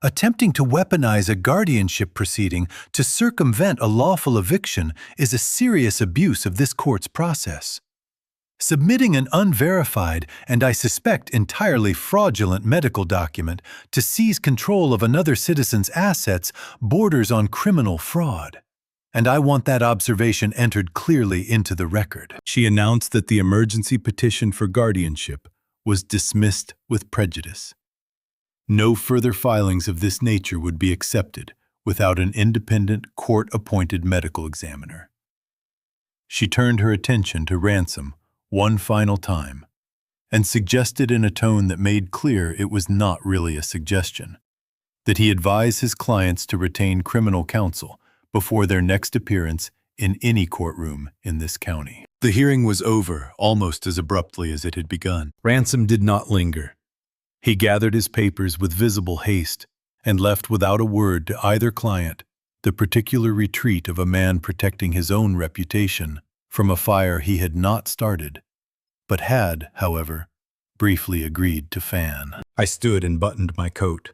Attempting to weaponize a guardianship proceeding to circumvent a lawful eviction is a serious abuse of this court's process. Submitting an unverified and I suspect entirely fraudulent medical document to seize control of another citizen's assets borders on criminal fraud. And I want that observation entered clearly into the record." She announced that the emergency petition for guardianship was dismissed with prejudice. No further filings of this nature would be accepted without an independent court-appointed medical examiner. She turned her attention to Ransom one final time and suggested in a tone that made clear it was not really a suggestion, that he advise his clients to retain criminal counsel before their next appearance in any courtroom in this county. The hearing was over almost as abruptly as it had begun. Ransom did not linger. He gathered his papers with visible haste and left without a word to either client the particular retreat of a man protecting his own reputation from a fire he had not started, but had, however, briefly agreed to fan. I stood and buttoned my coat.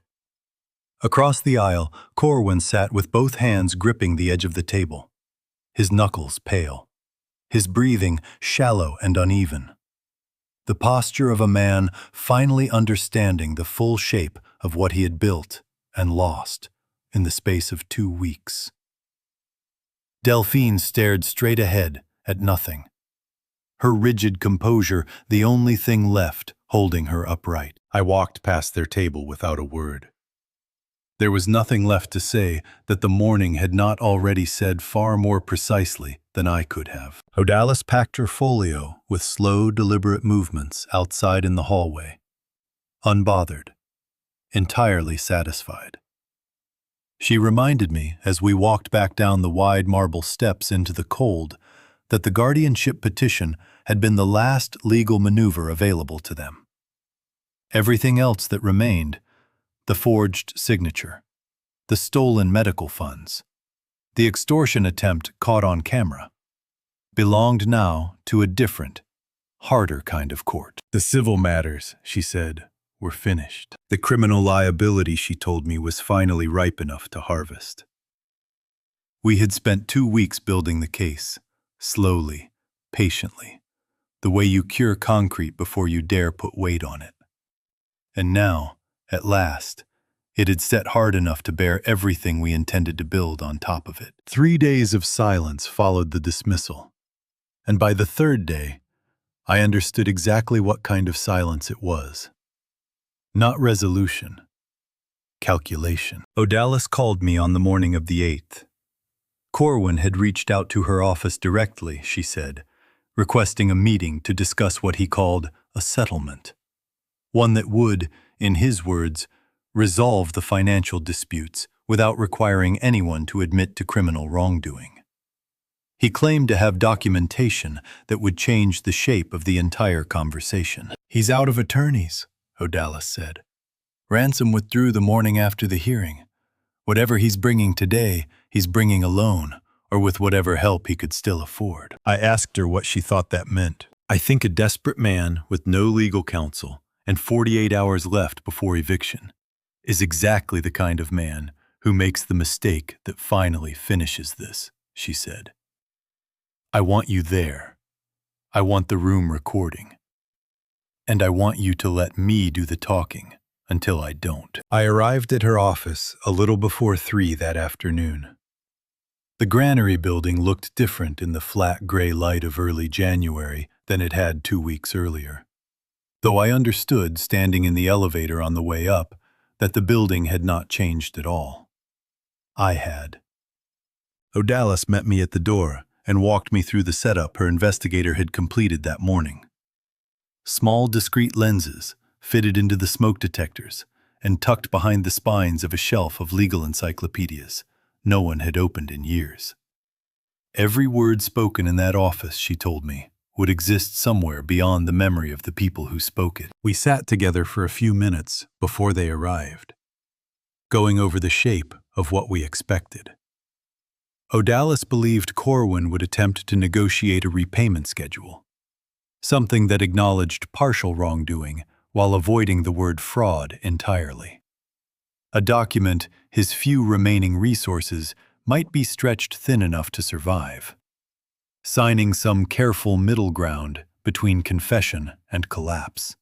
Across the aisle, Corwin sat with both hands gripping the edge of the table, his knuckles pale, his breathing shallow and uneven. The posture of a man finally understanding the full shape of what he had built and lost in the space of 2 weeks. Delphine stared straight ahead at nothing, her rigid composure the only thing left holding her upright. I walked past their table without a word. There was nothing left to say that the morning had not already said far more precisely than I could have. Odalis packed her folio with slow, deliberate movements outside in the hallway, unbothered, entirely satisfied. She reminded me, as we walked back down the wide marble steps into the cold, that the guardianship petition had been the last legal maneuver available to them. Everything else that remained, the forged signature, the stolen medical funds, the extortion attempt caught on camera, belonged now to a different, harder kind of court. The civil matters, she said, were finished. The criminal liability, she told me, was finally ripe enough to harvest. We had spent 2 weeks building the case, slowly, patiently, the way you cure concrete before you dare put weight on it. And now, at last, it had set hard enough to bear everything we intended to build on top of it. 3 days of silence followed the dismissal, and by the 3rd day, I understood exactly what kind of silence it was. Not resolution, calculation. Odalis called me on the morning of the 8th. Corwin had reached out to her office directly, she said, requesting a meeting to discuss what he called a settlement, one that would, in his words, resolve the financial disputes without requiring anyone to admit to criminal wrongdoing. He claimed to have documentation that would change the shape of the entire conversation. He's out of attorneys, Odalis said. Ransom withdrew the morning after the hearing. Whatever he's bringing today, he's bringing alone, or with whatever help he could still afford. I asked her what she thought that meant. I think a desperate man with no legal counsel and 48 hours left before eviction is exactly the kind of man who makes the mistake that finally finishes this, she said. I want you there. I want the room recording. And I want you to let me do the talking until I don't. I arrived at her office a little before 3 that afternoon. The granary building looked different in the flat gray light of early January than it had 2 weeks earlier, though I understood, standing in the elevator on the way up, that the building had not changed at all. I had. Odalis met me at the door and walked me through the setup her investigator had completed that morning. Small, discreet lenses fitted into the smoke detectors and tucked behind the spines of a shelf of legal encyclopedias no one had opened in years. Every word spoken in that office, she told me, would exist somewhere beyond the memory of the people who spoke it. We sat together for a few minutes before they arrived, going over the shape of what we expected. Odalis believed Corwin would attempt to negotiate a repayment schedule, something that acknowledged partial wrongdoing while avoiding the word fraud entirely. A document his few remaining resources might be stretched thin enough to survive, signing some careful middle ground between confession and collapse.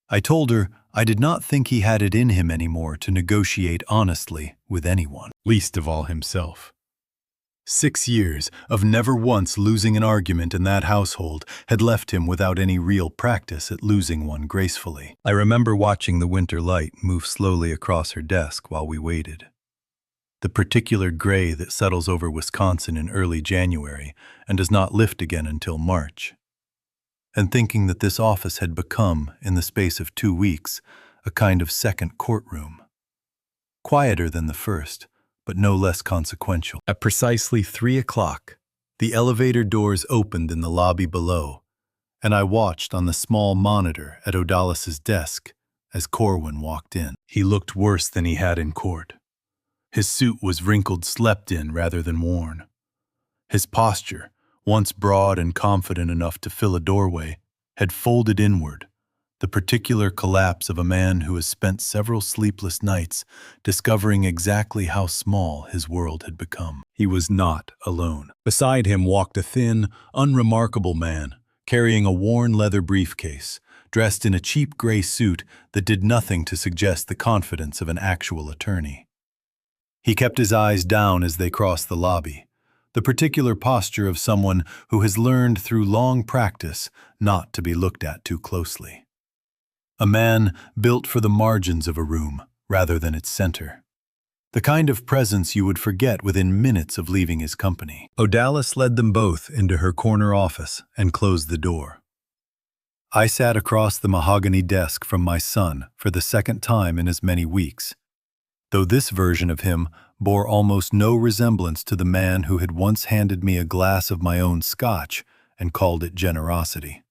I told her I did not think he had it in him anymore to negotiate honestly with anyone, least of all himself. 6 years of never once losing an argument in that household had left him without any real practice at losing one gracefully. I remember watching the winter light move slowly across her desk while we waited. The particular gray that settles over Wisconsin in early January and does not lift again until March. And thinking that this office had become, in the space of 2 weeks, a kind of second courtroom. Quieter than the first, but no less consequential. At precisely 3 o'clock, the elevator doors opened in the lobby below, and I watched on the small monitor at Odalis' desk as Corwin walked in. He looked worse than he had in court. His suit was wrinkled slept-in rather than worn. His posture, once broad and confident enough to fill a doorway, had folded inward, the particular collapse of a man who has spent several sleepless nights discovering exactly how small his world had become. He was not alone. Beside him walked a thin, unremarkable man, carrying a worn leather briefcase, dressed in a cheap gray suit that did nothing to suggest the confidence of an actual attorney. He kept his eyes down as they crossed the lobby, the particular posture of someone who has learned through long practice not to be looked at too closely. A man built for the margins of a room rather than its center. The kind of presence you would forget within minutes of leaving his company. Odalis led them both into her corner office and closed the door. I sat across the mahogany desk from my son for the second time in as many weeks, though this version of him bore almost no resemblance to the man who had once handed me a glass of my own scotch and called it generosity.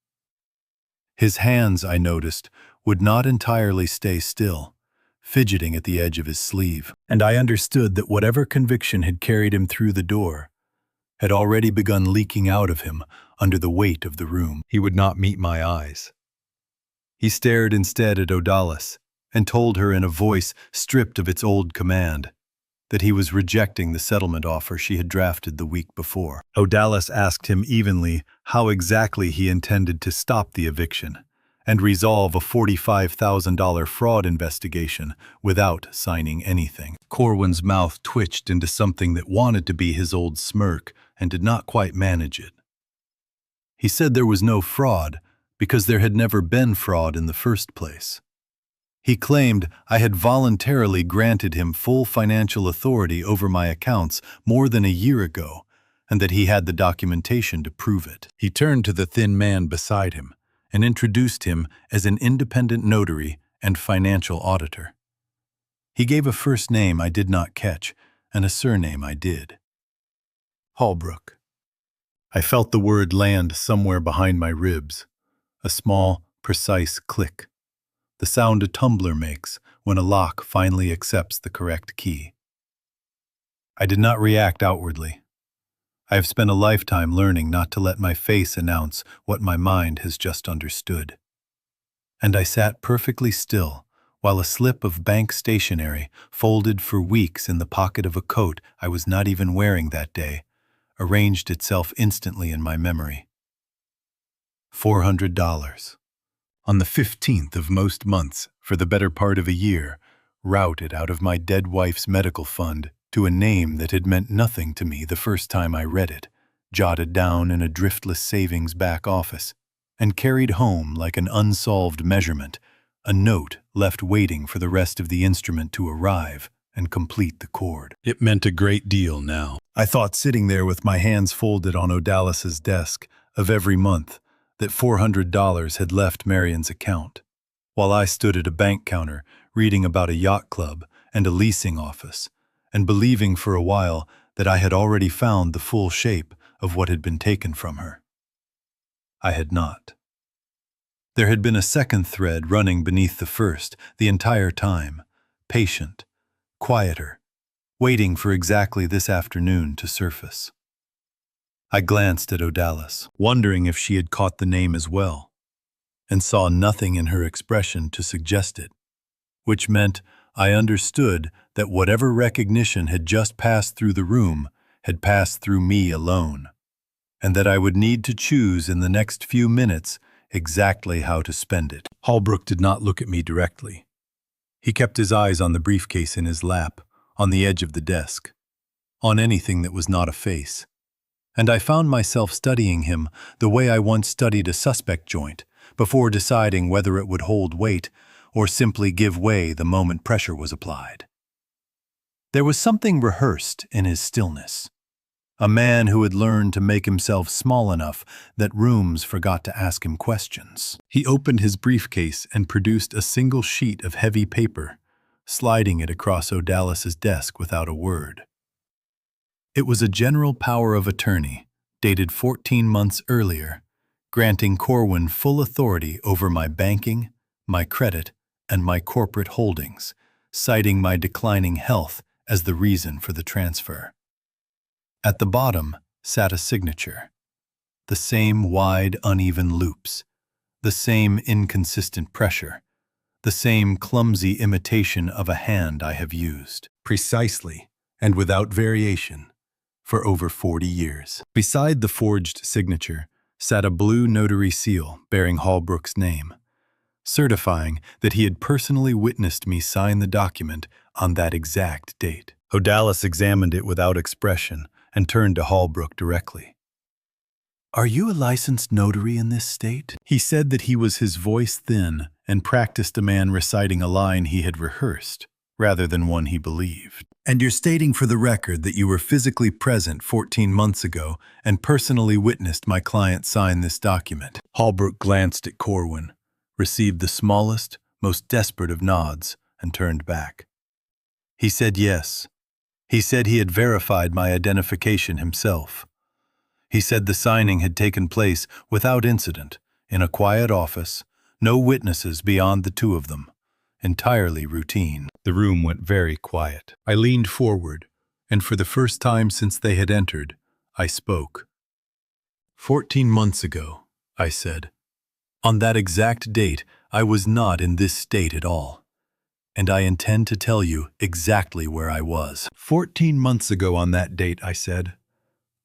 His hands, I noticed, would not entirely stay still, fidgeting at the edge of his sleeve, and I understood that whatever conviction had carried him through the door had already begun leaking out of him under the weight of the room. He would not meet my eyes. He stared instead at Odalis and told her in a voice stripped of its old command that he was rejecting the settlement offer she had drafted the week before. Odalis asked him evenly how exactly he intended to stop the eviction and resolve a $45,000 fraud investigation without signing anything. Corwin's mouth twitched into something that wanted to be his old smirk and did not quite manage it. He said there was no fraud because there had never been fraud in the first place. He claimed I had voluntarily granted him full financial authority over my accounts more than a year ago, and that he had the documentation to prove it. He turned to the thin man beside him and introduced him as an independent notary and financial auditor. He gave a first name I did not catch and a surname I did. Holbrook. I felt the word land somewhere behind my ribs, a small, precise click, the sound a tumbler makes when a lock finally accepts the correct key. I did not react outwardly. I have spent a lifetime learning not to let my face announce what my mind has just understood. And I sat perfectly still while a slip of bank stationery, folded for weeks in the pocket of a coat I was not even wearing that day, arranged itself instantly in my memory. $400. On the 15th of most months, for the better part of a year, routed out of my dead wife's medical fund to a name that had meant nothing to me the first time I read it, jotted down in a driftless savings back office, and carried home like an unsolved measurement, a note left waiting for the rest of the instrument to arrive and complete the chord. It meant a great deal now. I thought, sitting there with my hands folded on Odalis' desk, of every month that $400 had left Marion's account, while I stood at a bank counter reading about a yacht club and a leasing office, and believing for a while that I had already found the full shape of what had been taken from her. I had not. There had been a second thread running beneath the first the entire time, patient, quieter, waiting for exactly this afternoon to surface. I glanced at Odalis, wondering if she had caught the name as well, and saw nothing in her expression to suggest it, which meant I understood that whatever recognition had just passed through the room had passed through me alone, and that I would need to choose in the next few minutes exactly how to spend it. Holbrook did not look at me directly. He kept his eyes on the briefcase in his lap, on the edge of the desk. on anything that was not a face. And I found myself studying him the way I once studied a suspect joint, before deciding whether it would hold weight or simply give way the moment pressure was applied. There was something rehearsed in his stillness. A man who had learned to make himself small enough that rooms forgot to ask him questions. He opened his briefcase and produced a single sheet of heavy paper, sliding it across O'Dallas's desk without a word. It was a general power of attorney, dated 14 months earlier, granting Corwin full authority over my banking, my credit, and my corporate holdings, citing my declining health as the reason for the transfer. At the bottom sat a signature. The same wide, uneven loops, the same inconsistent pressure, the same clumsy imitation of a hand I have used, precisely and without variation, for over 40 years. Beside the forged signature sat a blue notary seal bearing Holbrook's name, certifying that he had personally witnessed me sign the document on that exact date. O'Dallas examined it without expression and turned to Holbrook directly. "Are you a licensed notary in this state?" He said that he was his voice thin and practiced a man reciting a line he had rehearsed, rather than one he believed. "And you're stating for the record that you were physically present 14 months ago and personally witnessed my client sign this document." Holbrook glanced at Corwin, received the smallest, most desperate of nods, and turned back. He said yes. He said he had verified my identification himself. He said the signing had taken place without incident, in a quiet office, no witnesses beyond the two of them, entirely routine. The room went very quiet. I leaned forward, and for the first time since they had entered, I spoke. 14 months ago, I said. On that exact date, I was not in this state at all. And I intend to tell you exactly where I was. 14 months ago on that date, I said,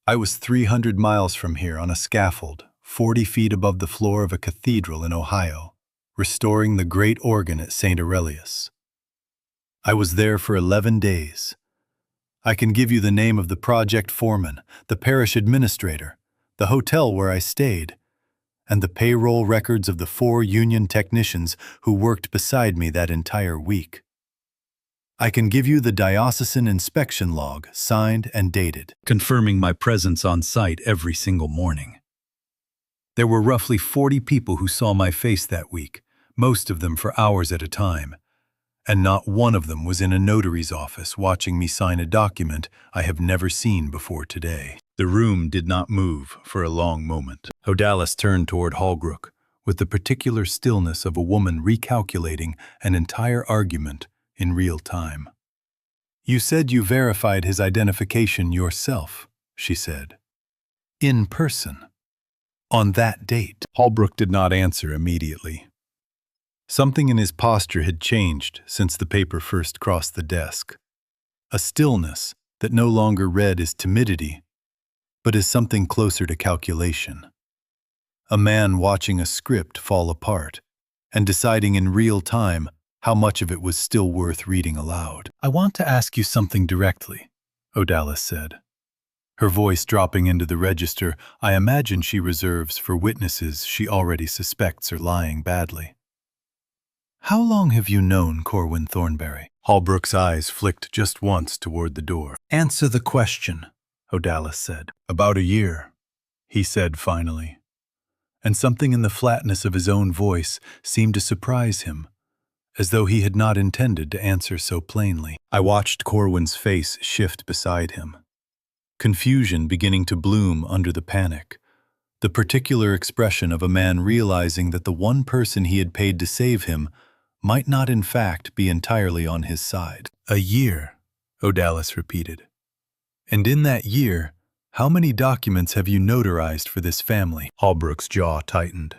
I was 300 miles from here on a scaffold, 40 feet above the floor of a cathedral in Ohio, restoring the great organ at St. Aurelius. I was there for 11 days. I can give you the name of the project foreman, the parish administrator, the hotel where I stayed, and the payroll records of the 4 union technicians who worked beside me that entire week. I can give you the diocesan inspection log, signed and dated, confirming my presence on site every single morning. There were roughly 40 people who saw my face that week, most of them for hours at a time, and not one of them was in a notary's office watching me sign a document I have never seen before today. The room did not move for a long moment. O'Dallas turned toward Holbrook with the particular stillness of a woman recalculating an entire argument in real time. You said you verified his identification yourself, she said. In person. On that date. Holbrook did not answer immediately. Something in his posture had changed since the paper first crossed the desk. A stillness that no longer read as timidity, but as something closer to calculation. A man watching a script fall apart and deciding in real time how much of it was still worth reading aloud. I want to ask you something directly, O'Dallas said. Her voice dropping into the register I imagine she reserves for witnesses she already suspects are lying badly. How long have you known Corwin Thornberry? Holbrook's eyes flicked just once toward the door. Answer the question, O'Dallas said. About a year, he said finally. And something in the flatness of his own voice seemed to surprise him, as though he had not intended to answer so plainly. I watched Corwin's face shift beside him. Confusion beginning to bloom under the panic. The particular expression of a man realizing that the one person he had paid to save him might not in fact be entirely on his side. A year, O'Dallas repeated. And in that year, how many documents have you notarized for this family? Holbrook's jaw tightened.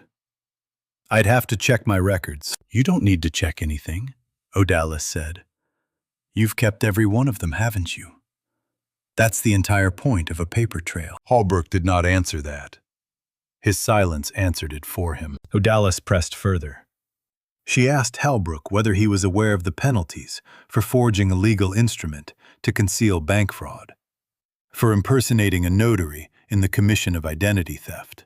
I'd have to check my records. You don't need to check anything, O'Dallas said. You've kept every one of them, haven't you? That's the entire point of a paper trail. Holbrook did not answer that. His silence answered it for him. O'Dallas pressed further. She asked Holbrook whether he was aware of the penalties for forging a legal instrument to conceal bank fraud. for impersonating a notary in the commission of identity theft,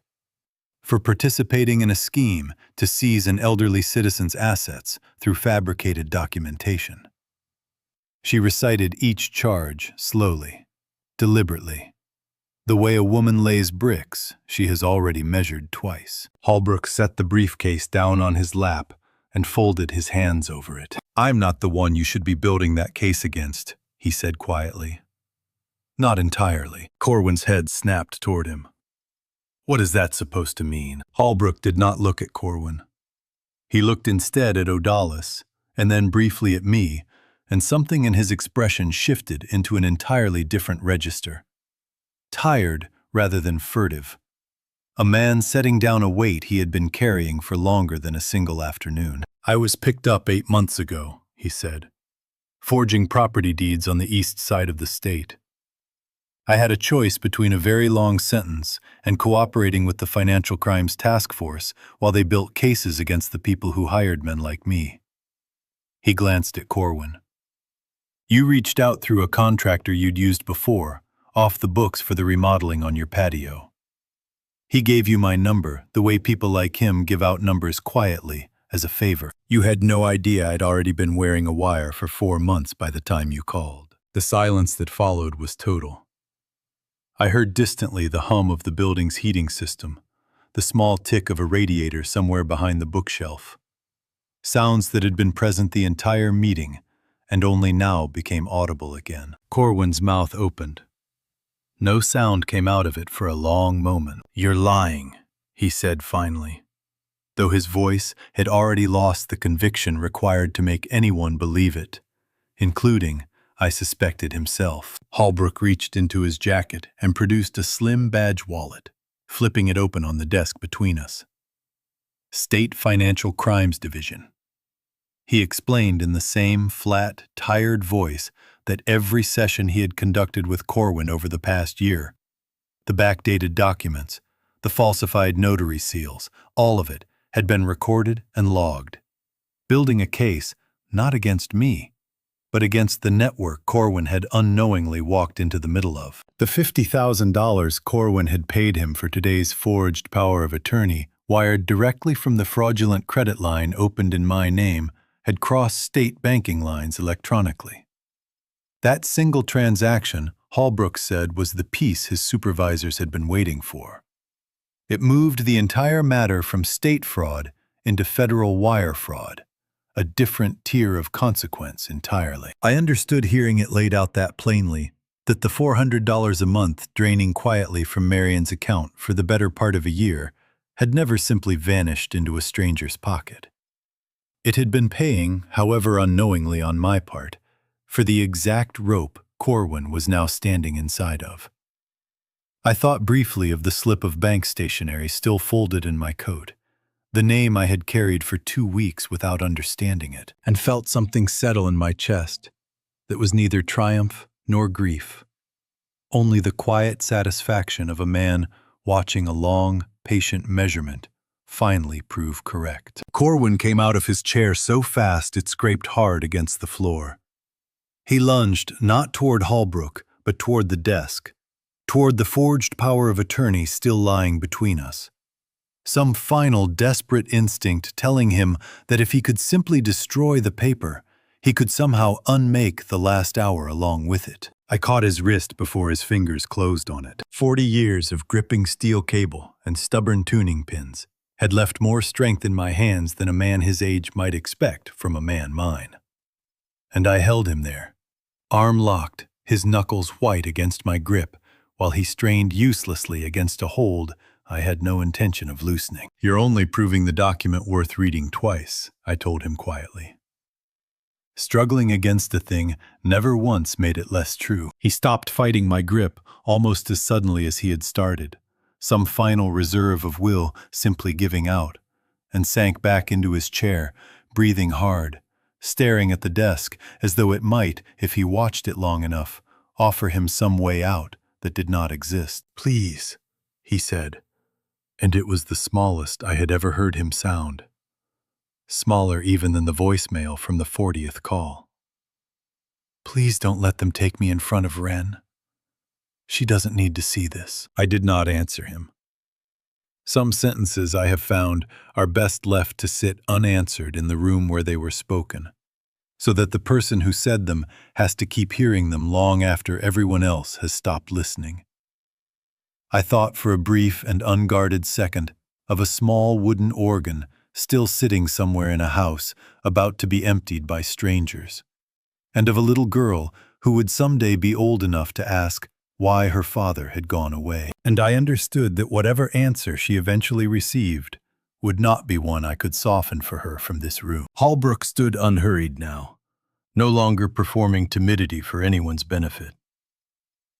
for participating in a scheme to seize an elderly citizen's assets through fabricated documentation. She recited each charge slowly, deliberately, the way a woman lays bricks she has already measured twice. Holbrook set the briefcase down on his lap and folded his hands over it. "I'm not the one you should be building that case against," he said quietly. Not entirely. Corwin's head snapped toward him. What is that supposed to mean? Holbrook did not look at Corwin. He looked instead at Odalis, and then briefly at me, and something in his expression shifted into an entirely different register. Tired rather than furtive. A man setting down a weight he had been carrying for longer than a single afternoon. "I was picked up 8 months ago," he said, "forging property deeds on the east side of the state. I had a choice between a very long sentence and cooperating with the Financial Crimes Task Force while they built cases against the people who hired men like me." He glanced at Corwin. "You reached out through a contractor you'd used before, off the books for the remodeling on your patio. He gave you my number the way people like him give out numbers quietly, as a favor. You had no idea I'd already been wearing a wire for 4 months by the time you called." The silence that followed was total. I heard distantly the hum of the building's heating system, the small tick of a radiator somewhere behind the bookshelf. Sounds that had been present the entire meeting and only now became audible again. Corwin's mouth opened. No sound came out of it for a long moment. "You're lying," he said finally, though his voice had already lost the conviction required to make anyone believe it, including, I suspected, himself. Holbrook reached into his jacket and produced a slim badge wallet, flipping it open on the desk between us. "State Financial Crimes Division," he explained in the same flat, tired voice that every session he had conducted with Corwin over the past year. The backdated documents, the falsified notary seals, all of it had been recorded and logged. Building a case, not against me, but against the network Corwin had unknowingly walked into the middle of. The $50,000 Corwin had paid him for today's forged power of attorney, wired directly from the fraudulent credit line opened in my name, had crossed state banking lines electronically. That single transaction, Holbrook said, was the piece his supervisors had been waiting for. It moved the entire matter from state fraud into federal wire fraud, a different tier of consequence entirely. I understood hearing it laid out that plainly, that the $400 a month draining quietly from Marion's account for the better part of a year had never simply vanished into a stranger's pocket. It had been paying, however unknowingly on my part, for the exact rope Corwin was now standing inside of. I thought briefly of the slip of bank stationery still folded in my coat, the name I had carried for 2 weeks without understanding it, and felt something settle in my chest that was neither triumph nor grief, only the quiet satisfaction of a man watching a long, patient measurement finally prove correct. Corwin came out of his chair so fast it scraped hard against the floor. He lunged not toward Holbrook, but toward the desk, toward the forged power of attorney still lying between us. Some final desperate instinct telling him that if he could simply destroy the paper, he could somehow unmake the last hour along with it. I caught his wrist before his fingers closed on it. 40 years of gripping steel cable and stubborn tuning pins had left more strength in my hands than a man his age might expect from a man mine. And I held him there, arm locked, his knuckles white against my grip, while he strained uselessly against a hold I had no intention of loosening. "You're only proving the document worth reading twice," I told him quietly. Struggling against a thing never once made it less true. He stopped fighting my grip almost as suddenly as he had started, some final reserve of will simply giving out, and sank back into his chair, breathing hard, staring at the desk as though it might, if he watched it long enough, offer him some way out that did not exist. "Please," he said, and it was the smallest I had ever heard him sound, smaller even than the voicemail from the 40th call. "Please don't let them take me in front of Wren." She doesn't need to see this. I did not answer him. Some sentences, I have found, are best left to sit unanswered in the room where they were spoken, so that the person who said them has to keep hearing them long after everyone else has stopped listening. I thought for a brief and unguarded second of a small wooden organ still sitting somewhere in a house about to be emptied by strangers, and of a little girl who would someday be old enough to ask why her father had gone away. And I understood that whatever answer she eventually received would not be one I could soften for her from this room. Holbrook stood unhurried now, no longer performing timidity for anyone's benefit.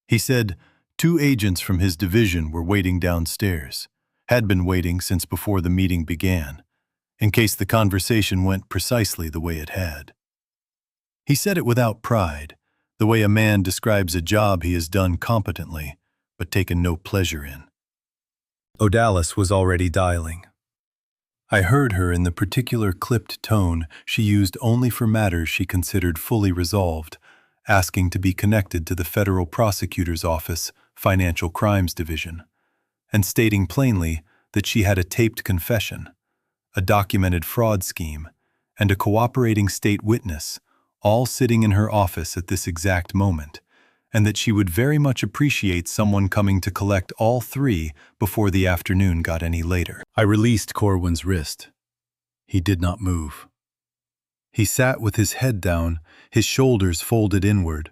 He said 2 agents from his division were waiting downstairs, had been waiting since before the meeting began, in case the conversation went precisely the way it had. He said it without pride, the way a man describes a job he has done competently, but taken no pleasure in. Odalis was already dialing. I heard her in the particular clipped tone she used only for matters she considered fully resolved, asking to be connected to the Federal Prosecutor's Office, Financial Crimes Division, and stating plainly that she had a taped confession, a documented fraud scheme, and a cooperating state witness, all sitting in her office at this exact moment, and that she would very much appreciate someone coming to collect all 3 before the afternoon got any later. I released Corwin's wrist. He did not move. He sat with his head down, his shoulders folded inward,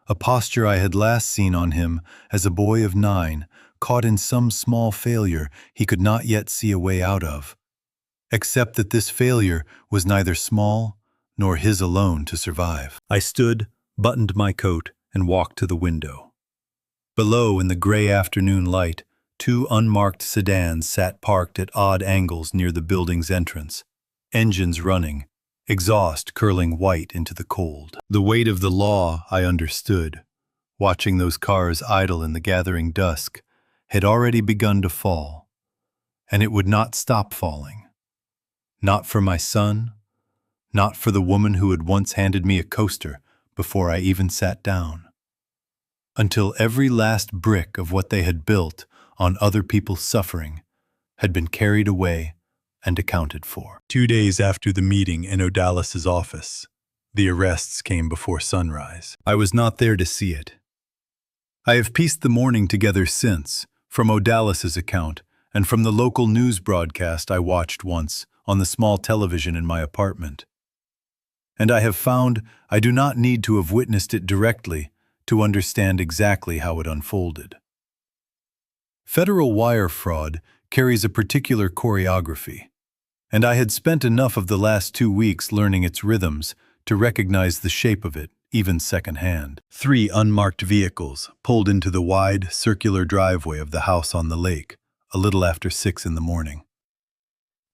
a posture I had last seen on him as a boy of 9, caught in some small failure he could not yet see a way out of, except that this failure was neither small nor his alone to survive. I stood, buttoned my coat, and walked to the window. Below, in the gray afternoon light, 2 unmarked sedans sat parked at odd angles near the building's entrance, engines running, exhaust curling white into the cold. The weight of the law, I understood, watching those cars idle in the gathering dusk, had already begun to fall, and it would not stop falling. Not for my son, not for the woman who had once handed me a coaster before I even sat down, until every last brick of what they had built on other people's suffering had been carried away and accounted for. 2 days after the meeting in Odalis's office, the arrests came before sunrise. I was not there to see it. I have pieced the morning together since, from Odalis's account and from the local news broadcast I watched once on the small television in my apartment. And I have found I do not need to have witnessed it directly to understand exactly how it unfolded. Federal wire fraud carries a particular choreography, and I had spent enough of the last 2 weeks learning its rhythms to recognize the shape of it, even secondhand. 3 unmarked vehicles pulled into the wide, circular driveway of the house on the lake, a little after 6 in the morning.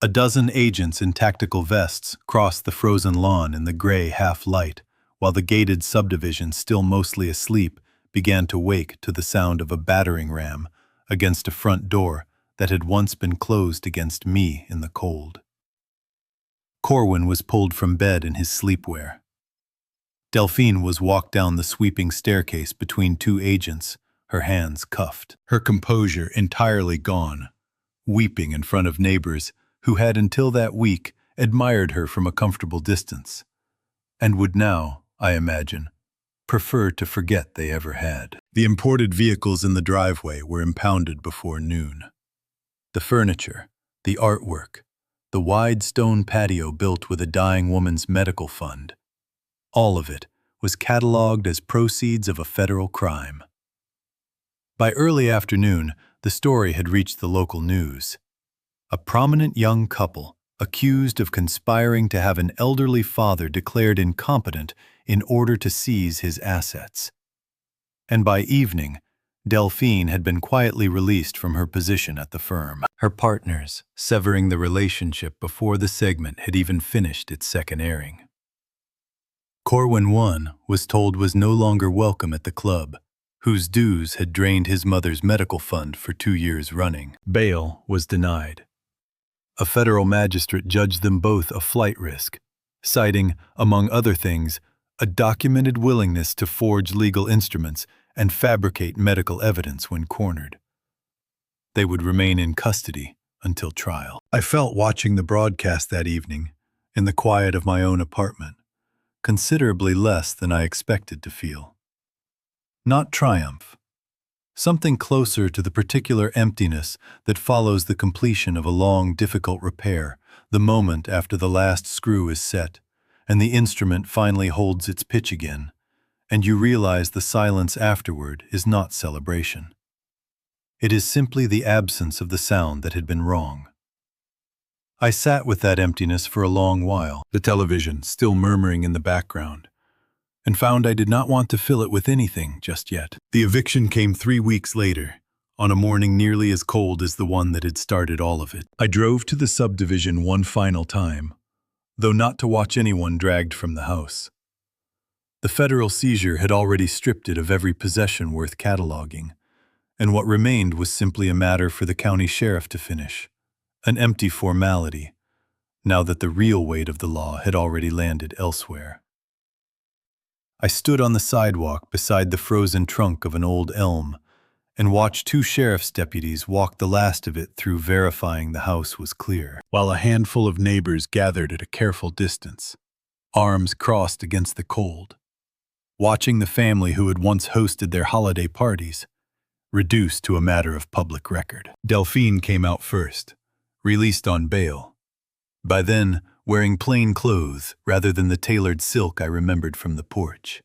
A dozen agents in tactical vests crossed the frozen lawn in the gray half-light, while the gated subdivision, still mostly asleep, began to wake to the sound of a battering ram against a front door that had once been closed against me in the cold. Corwin was pulled from bed in his sleepwear. Delphine was walked down the sweeping staircase between 2 agents, her hands cuffed, her composure entirely gone, weeping in front of neighbors who had until that week admired her from a comfortable distance, and would now, I imagine, prefer to forget they ever had. The imported vehicles in the driveway were impounded before noon. The furniture, the artwork, the wide stone patio built with a dying woman's medical fund, all of it was catalogued as proceeds of a federal crime. By early afternoon, the story had reached the local news. A prominent young couple accused of conspiring to have an elderly father declared incompetent in order to seize his assets. And by evening, Delphine had been quietly released from her position at the firm, her partners severing the relationship before the segment had even finished its second airing. Corwin 1 was told was no longer welcome at the club, whose dues had drained his mother's medical fund for 2 years running. Bail was denied. A federal magistrate judged them both a flight risk, citing, among other things, a documented willingness to forge legal instruments and fabricate medical evidence when cornered. They would remain in custody until trial. I felt watching the broadcast that evening, in the quiet of my own apartment, considerably less than I expected to feel. Not triumph. Something closer to the particular emptiness that follows the completion of a long, difficult repair, the moment after the last screw is set, and the instrument finally holds its pitch again, and you realize the silence afterward is not celebration. It is simply the absence of the sound that had been wrong. I sat with that emptiness for a long while, the television still murmuring in the background, and found I did not want to fill it with anything just yet. The eviction came 3 weeks later, on a morning nearly as cold as the one that had started all of it. I drove to the subdivision one final time, though not to watch anyone dragged from the house. The federal seizure had already stripped it of every possession worth cataloging, and what remained was simply a matter for the county sheriff to finish, an empty formality, now that the real weight of the law had already landed elsewhere. I stood on the sidewalk beside the frozen trunk of an old elm and watched 2 sheriff's deputies walk the last of it through verifying the house was clear, while a handful of neighbors gathered at a careful distance, arms crossed against the cold, watching the family who had once hosted their holiday parties reduced to a matter of public record. Delphine came out first, released on bail. By then, wearing plain clothes rather than the tailored silk I remembered from the porch,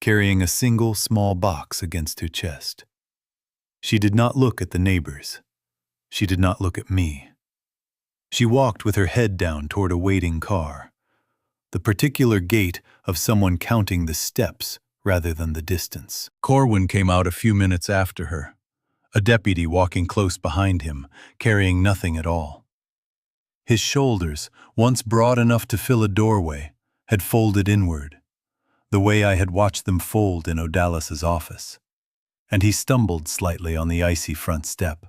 carrying a single small box against her chest. She did not look at the neighbors. She did not look at me. She walked with her head down toward a waiting car, the particular gait of someone counting the steps rather than the distance. Corwin came out a few minutes after her, a deputy walking close behind him, carrying nothing at all. His shoulders, once broad enough to fill a doorway, had folded inward, the way I had watched them fold in O'Dallas's office, and he stumbled slightly on the icy front step.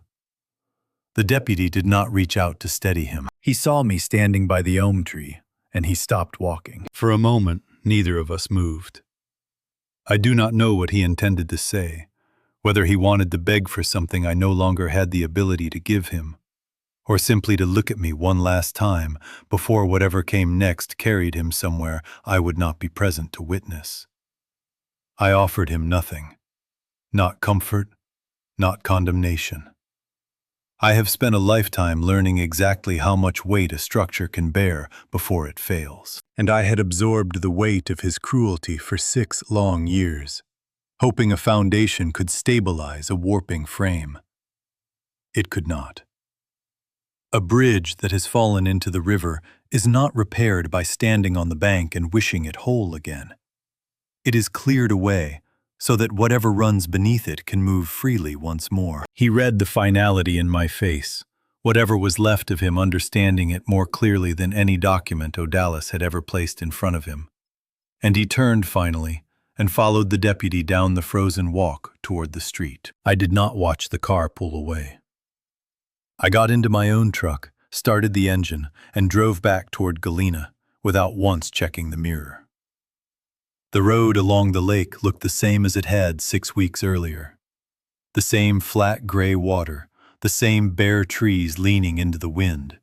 The deputy did not reach out to steady him. He saw me standing by the elm tree, and he stopped walking. For a moment, neither of us moved. I do not know what he intended to say, whether he wanted to beg for something I no longer had the ability to give him, or simply to look at me one last time before whatever came next carried him somewhere I would not be present to witness. I offered him nothing, not comfort, not condemnation. I have spent a lifetime learning exactly how much weight a structure can bear before it fails, and I had absorbed the weight of his cruelty for 6 long years, hoping a foundation could stabilize a warping frame. It could not. A bridge that has fallen into the river is not repaired by standing on the bank and wishing it whole again. It is cleared away so that whatever runs beneath it can move freely once more. He read the finality in my face, whatever was left of him understanding it more clearly than any document O'Dallas had ever placed in front of him. And he turned finally and followed the deputy down the frozen walk toward the street. I did not watch the car pull away. I got into my own truck, started the engine, and drove back toward Galena without once checking the mirror. The road along the lake looked the same as it had 6 weeks earlier. The same flat gray water, the same bare trees leaning into the wind.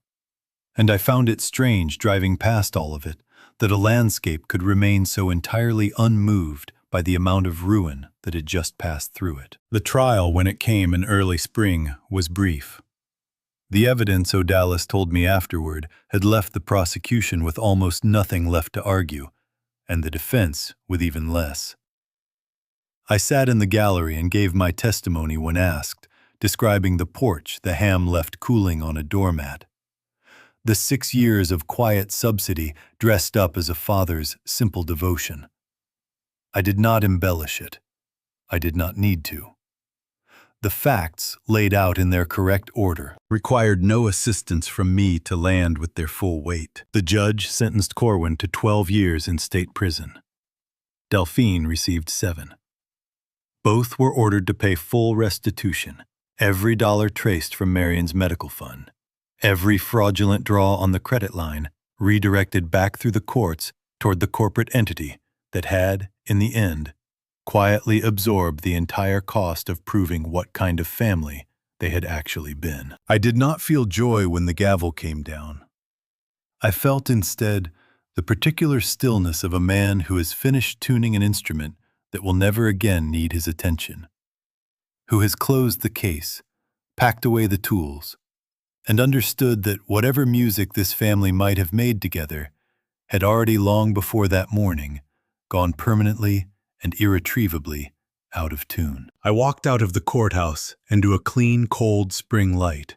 And I found it strange driving past all of it that a landscape could remain so entirely unmoved by the amount of ruin that had just passed through it. The trial, when it came in early spring, was brief. The evidence, O'Dallas told me afterward, had left the prosecution with almost nothing left to argue, and the defense with even less. I sat in the gallery and gave my testimony when asked, describing the porch the ham left cooling on a doormat. The 6 years of quiet subsidy dressed up as a father's simple devotion. I did not embellish it. I did not need to. The facts, laid out in their correct order, required no assistance from me to land with their full weight. The judge sentenced Corwin to 12 years in state prison. Delphine received 7. Both were ordered to pay full restitution, every dollar traced from Marion's medical fund, every fraudulent draw on the credit line redirected back through the courts toward the corporate entity that had, in the end, quietly absorb the entire cost of proving what kind of family they had actually been. I did not feel joy when the gavel came down. I felt instead the particular stillness of a man who has finished tuning an instrument that will never again need his attention, who has closed the case, packed away the tools, and understood that whatever music this family might have made together had already long before that morning gone permanently and irretrievably out of tune. I walked out of the courthouse into a clean, cold spring light,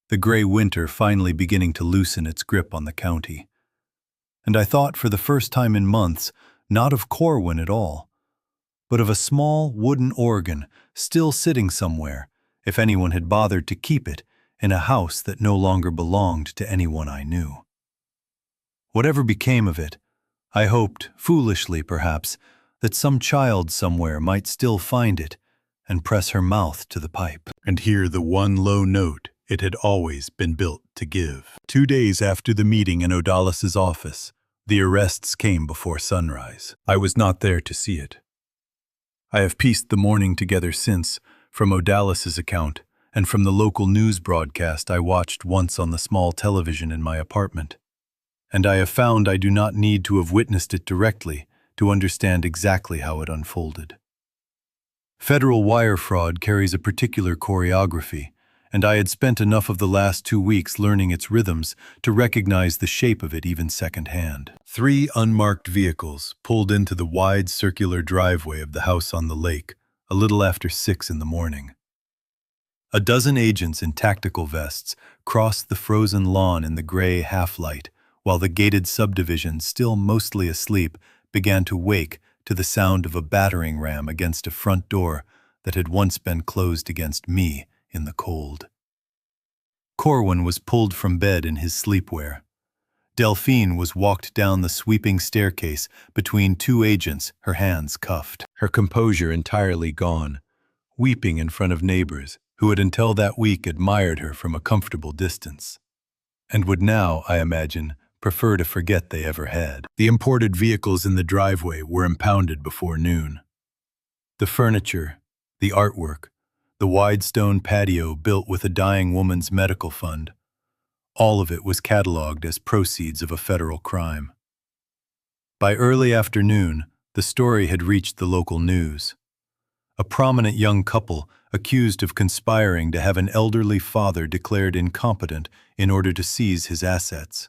the gray winter finally beginning to loosen its grip on the county. And I thought for the first time in months not of Corwin at all, but of a small wooden organ still sitting somewhere, if anyone had bothered to keep it, in a house that no longer belonged to anyone I knew. Whatever became of it, I hoped, foolishly perhaps, that some child somewhere might still find it and press her mouth to the pipe, and hear the one low note it had always been built to give. 2 days after the meeting in Odalis's office, the arrests came before sunrise. I was not there to see it. I have pieced the morning together since, from Odalis's account and from the local news broadcast I watched once on the small television in my apartment. And I have found I do not need to have witnessed it directly to understand exactly how it unfolded. Federal wire fraud carries a particular choreography, and I had spent enough of the last 2 weeks learning its rhythms to recognize the shape of it even secondhand. 3 unmarked vehicles pulled into the wide circular driveway of the house on the lake a little after 6 in the morning. A dozen agents in tactical vests crossed the frozen lawn in the gray half-light, while the gated subdivision, still mostly asleep, began to wake to the sound of a battering ram against a front door that had once been closed against me in the cold. Corwin was pulled from bed in his sleepwear. Delphine was walked down the sweeping staircase between 2 agents, her hands cuffed, her composure entirely gone, weeping in front of neighbors who had until that week admired her from a comfortable distance, and would now, I imagine, prefer to forget they ever had. The imported vehicles in the driveway were impounded before noon. The furniture, the artwork, the wide stone patio built with a dying woman's medical fund, all of it was cataloged as proceeds of a federal crime. By early afternoon, the story had reached the local news. A prominent young couple accused of conspiring to have an elderly father declared incompetent in order to seize his assets.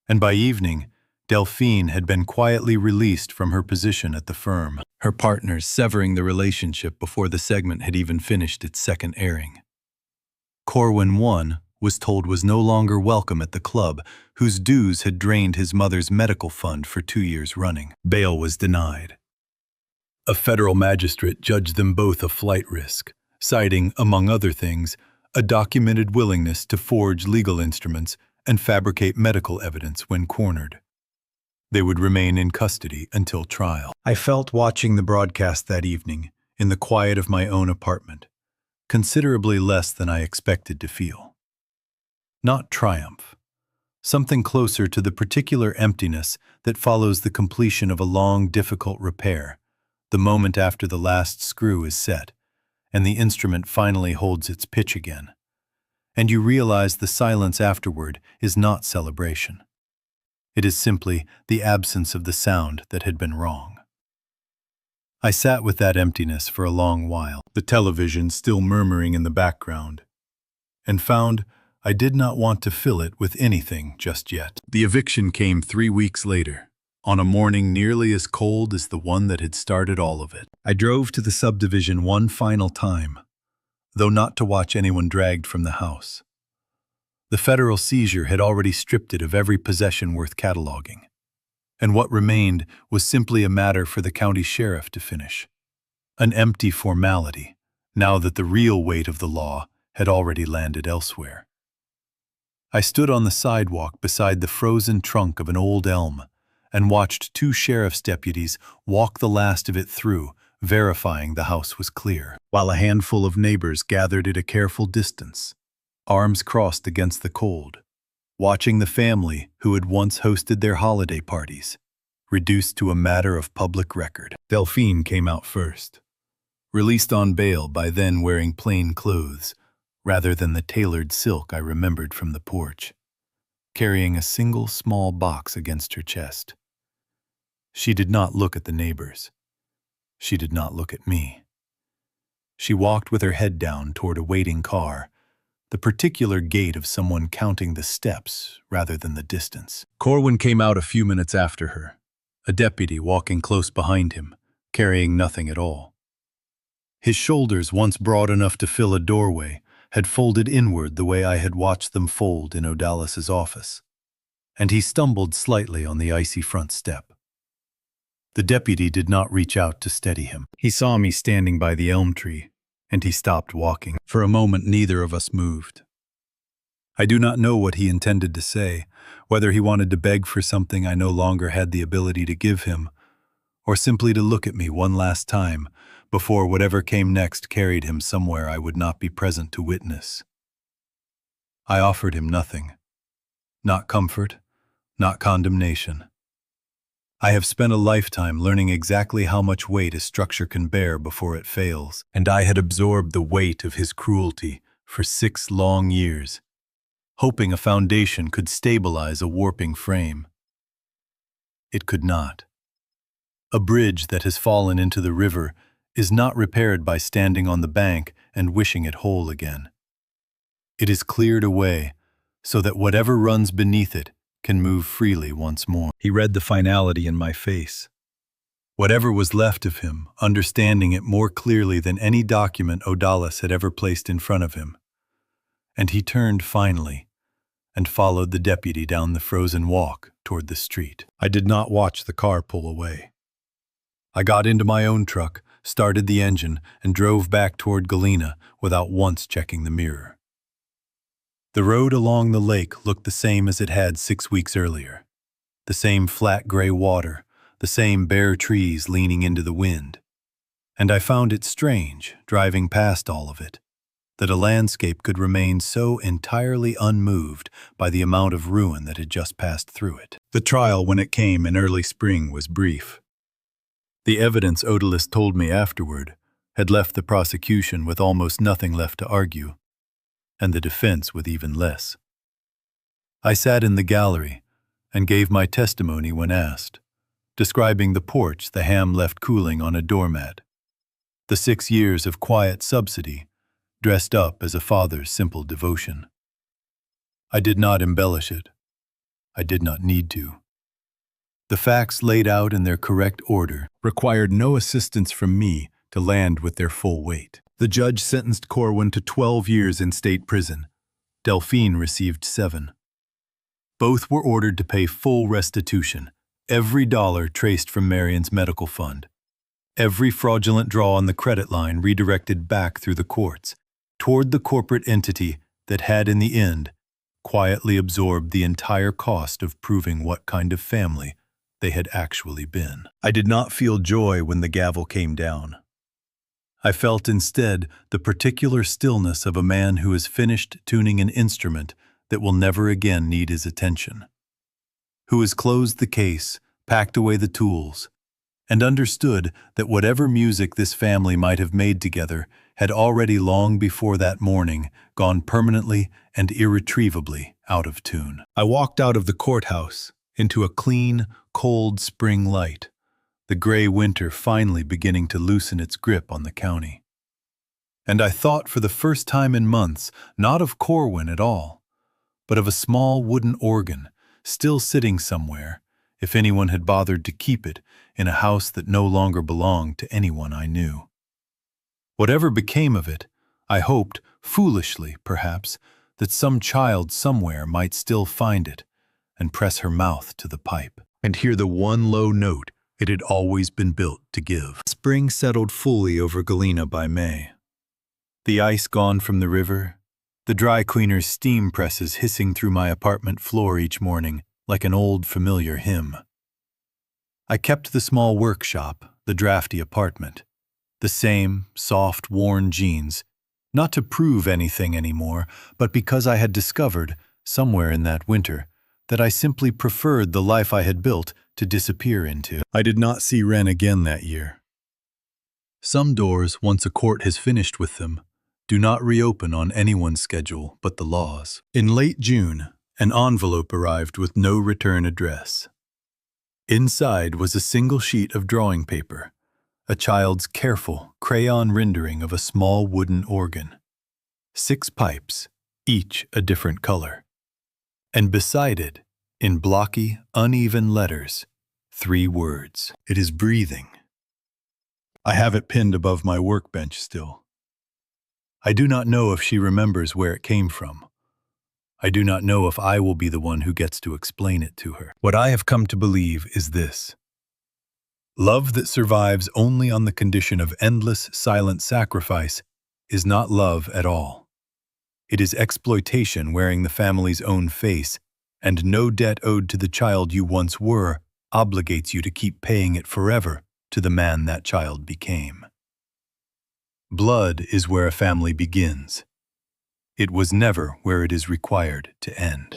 And by evening, Delphine had been quietly released from her position at the firm, her partners severing the relationship before the segment had even finished its second airing. Corwin 1 was told was no longer welcome at the club, whose dues had drained his mother's medical fund for 2 years running. Bail was denied. A federal magistrate judged them both a flight risk, citing, among other things, a documented willingness to forge legal instruments and fabricate medical evidence when cornered. They would remain in custody until trial. I felt watching the broadcast that evening, in the quiet of my own apartment, considerably less than I expected to feel. Not triumph, something closer to the particular emptiness that follows the completion of a long, difficult repair, the moment after the last screw is set, and the instrument finally holds its pitch again. And you realize the silence afterward is not celebration. It is simply the absence of the sound that had been wrong. I sat with that emptiness for a long while, the television still murmuring in the background, and found I did not want to fill it with anything just yet. The eviction came 3 weeks later, on a morning nearly as cold as the one that had started all of it. I drove to the subdivision one final time, though not to watch anyone dragged from the house. The federal seizure had already stripped it of every possession worth cataloging, and what remained was simply a matter for the county sheriff to finish. An empty formality, now that the real weight of the law had already landed elsewhere. I stood on the sidewalk beside the frozen trunk of an old elm and watched 2 sheriff's deputies walk the last of it through, verifying the house was clear, while a handful of neighbors gathered at a careful distance, arms crossed against the cold, watching the family who had once hosted their holiday parties, reduced to a matter of public record. Delphine came out first, released on bail by then wearing plain clothes rather than the tailored silk I remembered from the porch, carrying a single small box against her chest. She did not look at the neighbors. She did not look at me. She walked with her head down toward a waiting car, the particular gait of someone counting the steps rather than the distance. Corwin came out a few minutes after her, a deputy walking close behind him, carrying nothing at all. His shoulders, once broad enough to fill a doorway, had folded inward the way I had watched them fold in Odalis's office, and he stumbled slightly on the icy front step. The deputy did not reach out to steady him. He saw me standing by the elm tree, and he stopped walking. For a moment, neither of us moved. I do not know what he intended to say, whether he wanted to beg for something I no longer had the ability to give him, or simply to look at me one last time before whatever came next carried him somewhere I would not be present to witness. I offered him nothing. Not comfort, not condemnation. I have spent a lifetime learning exactly how much weight a structure can bear before it fails, and I had absorbed the weight of his cruelty for 6 long years, hoping a foundation could stabilize a warping frame. It could not. A bridge that has fallen into the river is not repaired by standing on the bank and wishing it whole again. It is cleared away so that whatever runs beneath it can move freely once more. He read the finality in my face. Whatever was left of him, understanding it more clearly than any document Odalis had ever placed in front of him. And he turned finally and followed the deputy down the frozen walk toward the street. I did not watch the car pull away. I got into my own truck, started the engine, and drove back toward Galena without once checking the mirror. The road along the lake looked the same as it had 6 weeks earlier. The same flat gray water, the same bare trees leaning into the wind. And I found it strange, driving past all of it, that a landscape could remain so entirely unmoved by the amount of ruin that had just passed through it. The trial, when it came in early spring, was brief. The evidence Odalis told me afterward had left the prosecution with almost nothing left to argue, and the defense with even less. I sat in the gallery and gave my testimony when asked, describing the porch the ham left cooling on a doormat, the 6 years of quiet subsidy dressed up as a father's simple devotion. I did not embellish it. I did not need to. The facts laid out in their correct order required no assistance from me to land with their full weight. The judge sentenced Corwin to 12 years in state prison. Delphine received 7. Both were ordered to pay full restitution, every dollar traced from Marion's medical fund, every fraudulent draw on the credit line redirected back through the courts, toward the corporate entity that had in the end quietly absorbed the entire cost of proving what kind of family they had actually been. I did not feel joy when the gavel came down. I felt instead the particular stillness of a man who has finished tuning an instrument that will never again need his attention, who has closed the case, packed away the tools, and understood that whatever music this family might have made together had already long before that morning gone permanently and irretrievably out of tune. I walked out of the courthouse into a clean, cold spring light, the gray winter finally beginning to loosen its grip on the county. And I thought for the first time in months not of Corwin at all, but of a small wooden organ still sitting somewhere, if anyone had bothered to keep it, in a house that no longer belonged to anyone I knew. Whatever became of it, I hoped, foolishly perhaps, that some child somewhere might still find it and press her mouth to the pipe and hear the one low note it had always been built to give. Spring settled fully over Galena by May. The ice gone from the river, the dry cleaner's steam presses hissing through my apartment floor each morning like an old familiar hymn. I kept the small workshop, the drafty apartment, the same soft, worn jeans, not to prove anything anymore, but because I had discovered, somewhere in that winter, that I simply preferred the life I had built to disappear into. I did not see Ren again that year. Some doors, once a court has finished with them, do not reopen on anyone's schedule but the law's. In late June, an envelope arrived with no return address. Inside was a single sheet of drawing paper, a child's careful crayon rendering of a small wooden organ. 6 pipes, each a different color. And beside it, in blocky, uneven letters, 3 words. It is breathing. I have it pinned above my workbench still. I do not know if she remembers where it came from. I do not know if I will be the one who gets to explain it to her. What I have come to believe is this. Love that survives only on the condition of endless, silent sacrifice is not love at all. It is exploitation wearing the family's own face, and no debt owed to the child you once were obligates you to keep paying it forever to the man that child became. Blood is where a family begins. It was never where it is required to end.